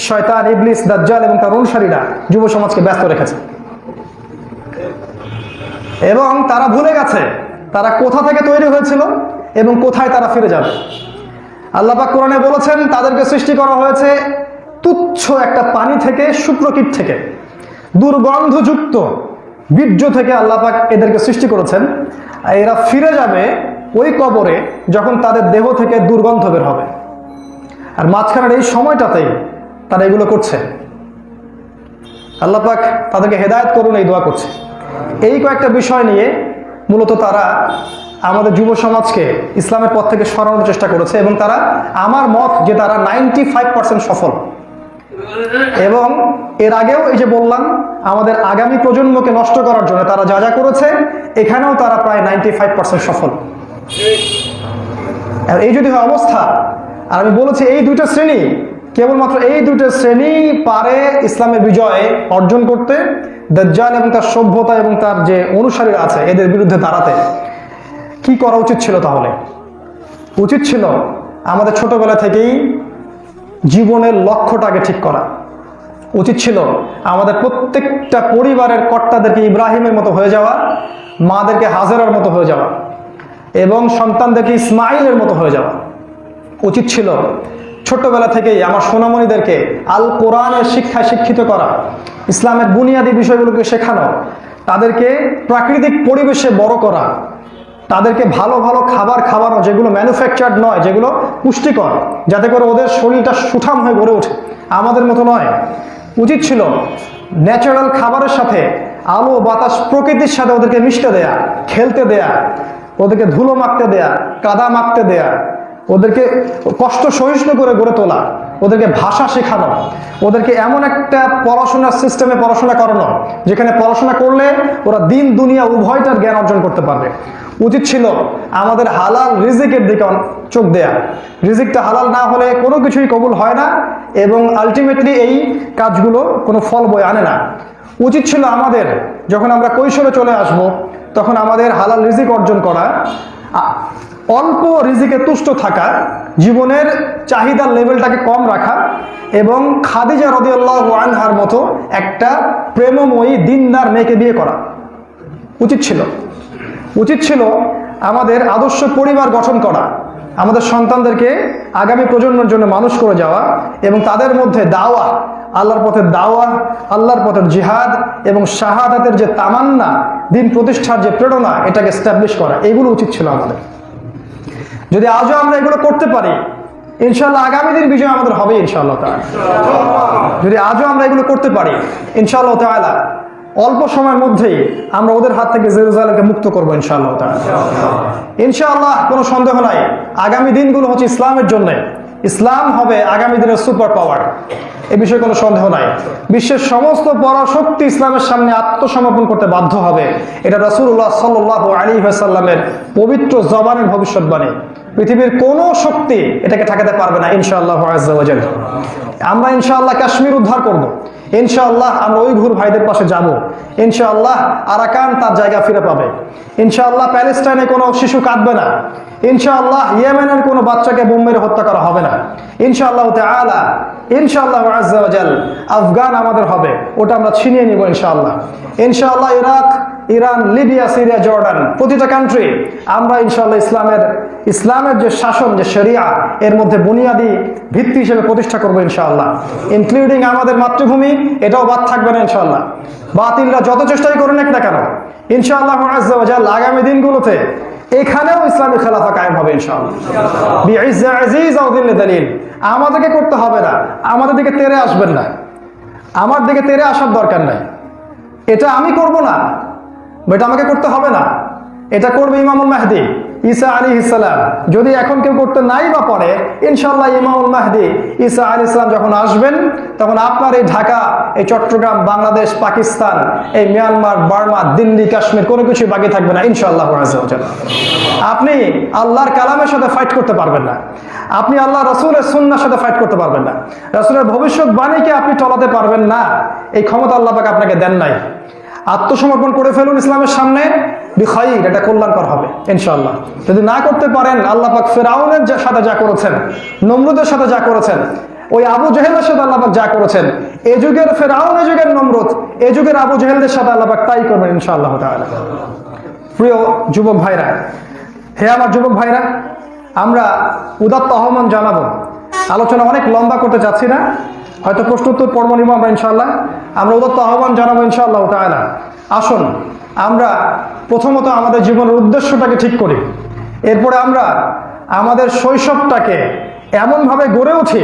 শয়তান, ইবলিস, দাজ্জাল এবং তার অনুসারীরা যুব সমাজকে ব্যস্ত রেখেছে। এবং তারা ভুলে গেছে তারা কোথা থেকে তৈরি হয়েছিল এবং কোথায় তারা ফিরে যাবে। আল্লাহ পাক কোরআনে বলেছেন তাদেরকে সৃষ্টি করা হয়েছে তুচ্ছ একটা পানি থেকে, শুক্রকীট থেকে, দুর্গন্ধযুক্ত বীর্য থেকে আল্লাহ পাক এদেরকে সৃষ্টি করেছেন। এরা ফিরে যাবে ওই কবরে যখন তাদের দেহ থেকে দুর্গন্ধ বের হবে। আর মাঝখানের এই সময়টাতেই তারা এগুলো করছে। আল্লাহ পাক তাদেরকে হেদায়েত করুন, এই দোয়া করছে। এই কয়েকটা বিষয় নিয়ে মূলত তারা আমাদের যুব সমাজকে ইসলামের পথ থেকে সরানোর চেষ্টা করেছে এবং তারা, আমার মত যে তারা 95% সফল। এবং এর আগেও এই যে বললাম, আমাদের আগামী প্রজন্মকে নষ্ট করার জন্য তারা যা যা করেছে, এখানেও তারা প্রায় 95% সফল। আর এই যদি হয় অবস্থা, আর আমি বলেছি এই দুইটা শ্রেণী, কেবলমাত্র এই দুইটা শ্রেণী পারে ইসলামের বিজয় অর্জন করতে, দাজ্জাল এবং তার সভ্যতা এবং তার যে অনুসারীরা আছে এদের বিরুদ্ধে দাঁড়াতে। কি করা উচিত ছিল তাহলে? উচিত ছিল আমাদের ছোটবেলা থেকেই জীবনের লক্ষ্যটাকে ঠিক করা। উচিত ছিল আমাদের প্রত্যেকটা পরিবারের কর্তাদেরকে ইব্রাহিমের মতো হয়ে যাওয়া, মাদেরকে হাজেরার মতো হয়ে যাওয়া এবং সন্তানদেরকে ইসমাইলের মতো হয়ে যাওয়া। উচিত ছিল ছোট্টবেলা থেকেই আমার সোনামণিদেরকে আল কোরআনের শিক্ষায় শিক্ষিত করা, ইসলামের বুনিয়াদী বিষয়গুলোকে শেখানো, তাদেরকে প্রাকৃতিক পরিবেশে বড় করা, তাদেরকে ভালো ভালো খাবার খাওয়ানো যেগুলো ম্যানুফ্যাকচার্ড নয়, যেগুলো পুষ্টিকর, যাতে করে ওদের শরীরটা সুঠাম হয়ে গড়ে ওঠে, আমাদের মতো নয়। উচিত ছিল ন্যাচারাল খাবারের সাথে আলো বাতাস প্রকৃতির সাথে ওদেরকে মিশতে দেয়া, খেলতে দেয়া, ওদেরকে ধুলো মাখতে দেয়া, কাদা মাখতে দেয়া, ওদেরকে কষ্ট সহিষ্ণু করে গড়ে তোলা, ওদেরকে ভাষা শেখানো, ওদেরকে এমন একটা পড়াশোনার সিস্টেমে পড়াশোনা করানো যেখানে পড়াশোনা করলে ওরা দিন দুনিয়া উভয়টার জ্ঞান অর্জন করতে পারবে। উচিত ছিল আমাদের হালাল রিজিকের দিকে চোখ দেয়া। রিজিকটা হালাল না হলে কোনো কিছুই কবুল হয় না এবং আলটিমেটলি এই কাজগুলো কোনো ফল বয়ে আনে না। উচিত ছিল আমাদের যখন আমরা কৈশোরে চলে আসব তখন আমাদের হালাল রিজিক অর্জন করা, অল্প রিজিকে তুষ্ট থাকা, জীবনের চাহিদার লেভেলটাকে কম রাখা এবং খাদিজা রাদিয়াল্লাহু আনহার মতো একটা প্রেমময়ী দিনদার মেয়েকে বিয়ে করা। উচিত ছিল। উচিত ছিল আমাদের আদর্শ পরিবার গঠন করা, আমাদের সন্তানদেরকে আগামী প্রজন্মের জন্য মানুষ করে যাওয়া এবং তাদের মধ্যে দাওয়া, আল্লাহর পথের দাওয়া, আল্লাহর পথের জিহাদ এবং শাহাদাতের যে তামান্না, দিন প্রতিষ্ঠার যে প্রেরণা, এটাকে এস্টাবলিশ করা। এগুলো উচিত ছিল আমাদের। যদি আজও আমরা এগুলো করতে পারি, ইনশাআল্লাহ আগামী দিন বিজয় আমাদের হবে ইনশাআল্লাহ তাআলা। যদি আজও আমরা এগুলো করতে পারি ইনশাআল্লাহ তাআলা, অল্প সময়ের মধ্যেই আমরা ওদের হাত থেকে জেরুজালেমকে মুক্ত করবো ইনশাআল্লাহ তাআলা। ইনশাআল্লাহ কোনো সন্দেহ নাই, আগামী দিনগুলো হচ্ছে ইসলামের জন্য। ইসলাম হবে আগামী দিনের সুপার পাওয়ার, এ বিষয়ে কোনো সন্দেহ নাই। বিশ্বের সমস্ত পরাশক্তি ইসলামের সামনে আত্মসমর্পণ করতে বাধ্য হবে। এটা রাসূলুল্লাহ সাল্লাল্লাহু আলাইহি ওয়াসাল্লামের পবিত্র জবানের ভবিষ্যৎবাণী। পৃথিবীর কোনো শক্তি এটাকে ঠেকাতে পারবে না ইনশাআল্লাহ আযজা ওয়া জাল। আমরা ইনশাআল্লাহ কাশ্মীর উদ্ধার করব, ইনশাআল্লাহ আমরা উইঘুর ভাইদের পাশে যাব, ইনশাআল্লাহ আরাকান তার জায়গা ফিরে পাবে, ইনশাআল্লাহ প্যালেস্টাইনে কোনো শিশু কাঁদবে না, ইনশাআল্লাহ ইয়েমেনের কোনো বাচ্চাকে বোম মেরে হত্যা করা হবে না ইনশাআল্লাহ তাআলা। ইনশাআল্লাহ আযজা ওয়া জাল আফগান আমাদের হবে, ওটা আমরা ছিনিয়ে নিব ইনশাআল্লাহ। ইনশাআল্লাহ Iraq, Iran, Libya, Syria, Jordan, প্রতিটা কান্ট্রি আমরা ইনশাআল্লাহ ইসলামের যে শাসন, যে শরিয়া, এর মধ্যে বুনিয়াদী ভিত্তি হিসেবে প্রতিষ্ঠা করবো ইনশাআল্লাহ। ইনক্লুডিং আমাদের মাতৃভূমি, এটাও বাদ থাকবে না ইনশাআল্লাহ। বাতিলরা যত চেষ্টাই করে না কেন ইনশাআল্লাহ আযজা ওয়া জাল আগামী দিনগুলোতে এখানেও ইসলামী খেলাফা কায়েম হবে ইনশাআল্লাহ। বিইজ্জি আজিজ আও যিল্লি দলিল। আমাদেরকে করতে হবে না, আমাদের দিকে তেরে আসবেন না, আমার দিকে তেরে আসার দরকার নাই। এটা আমি করব না, এটা আমাকে করতে হবে না, এটা করবে ইমামুল মাহদি ঈসা আলাইহিস সালাম। যদি এখন কেউ করতে নাই বা পারে, ইনশাআল্লাহ ইমামুল মাহদি ঈসা আলাইহিস সালাম যখন আসবেন তখন আপনার এই ঢাকা, এই চট্টগ্রাম, বাংলাদেশ, পাকিস্তান, এই মিয়ানমার, বার্মা, দিল্লি, কাশ্মীর কোনো কিছুই বাকি থাকবে না ইনশাআল্লাহ আযজা ওয়া জাল। আপনি আল্লাহর কালামের সাথে ফাইট করতে পারবেন না, আপনি আল্লাহ রাসূলের সুন্নাহর সাথে ফাইট করতে পারবেন না, রাসূলের ভবিষ্যৎবাণীকে আপনি টলাতে পারবেন না। এই ক্ষমতা আল্লাহ পাক আপনাকে দেন নাই। আত্মসমর্পণ করে ফেলুন ইসলামের সামনে, বিখাইর, এটা কল্যাণকর হবে ইনশাআল্লাহ। যদি না করতে পারেন, আল্লাহ পাক ফিরআউনের সাথে যা করেছেন, নমরুদের সাথে যা করেছেন, ওই আবু জেহেলের সাথে আল্লাহ পাক যা করেছেন, এ যুগের ফিরআউন, এ যুগের নমরুদ, এ যুগের আবু জেহেলদের সাথে আল্লাহ পাক তাই করবেন ইনশাআল্লাহ তাআলা। প্রিয় যুবক ভাইরা, হে আমার যুবক ভাইরা, আমরা উদাত্ত আহ্বান জানাবো। আলোচনা অনেক লম্বা করতে চাচ্ছি না, হয়তো প্রশ্নোত্তর পর্ব নিব আমরা ইনশাআল্লাহ। আমরা উদাত্ত আহ্বান জানাবো ইনশাআল্লাহ তাআলা। আসুন আমরা প্রথমত আমাদের জীবনের উদ্দেশ্যটাকে ঠিক করি, এরপরে আমরা আমাদের শৈশবটাকে এমনভাবে গড়ে উঠি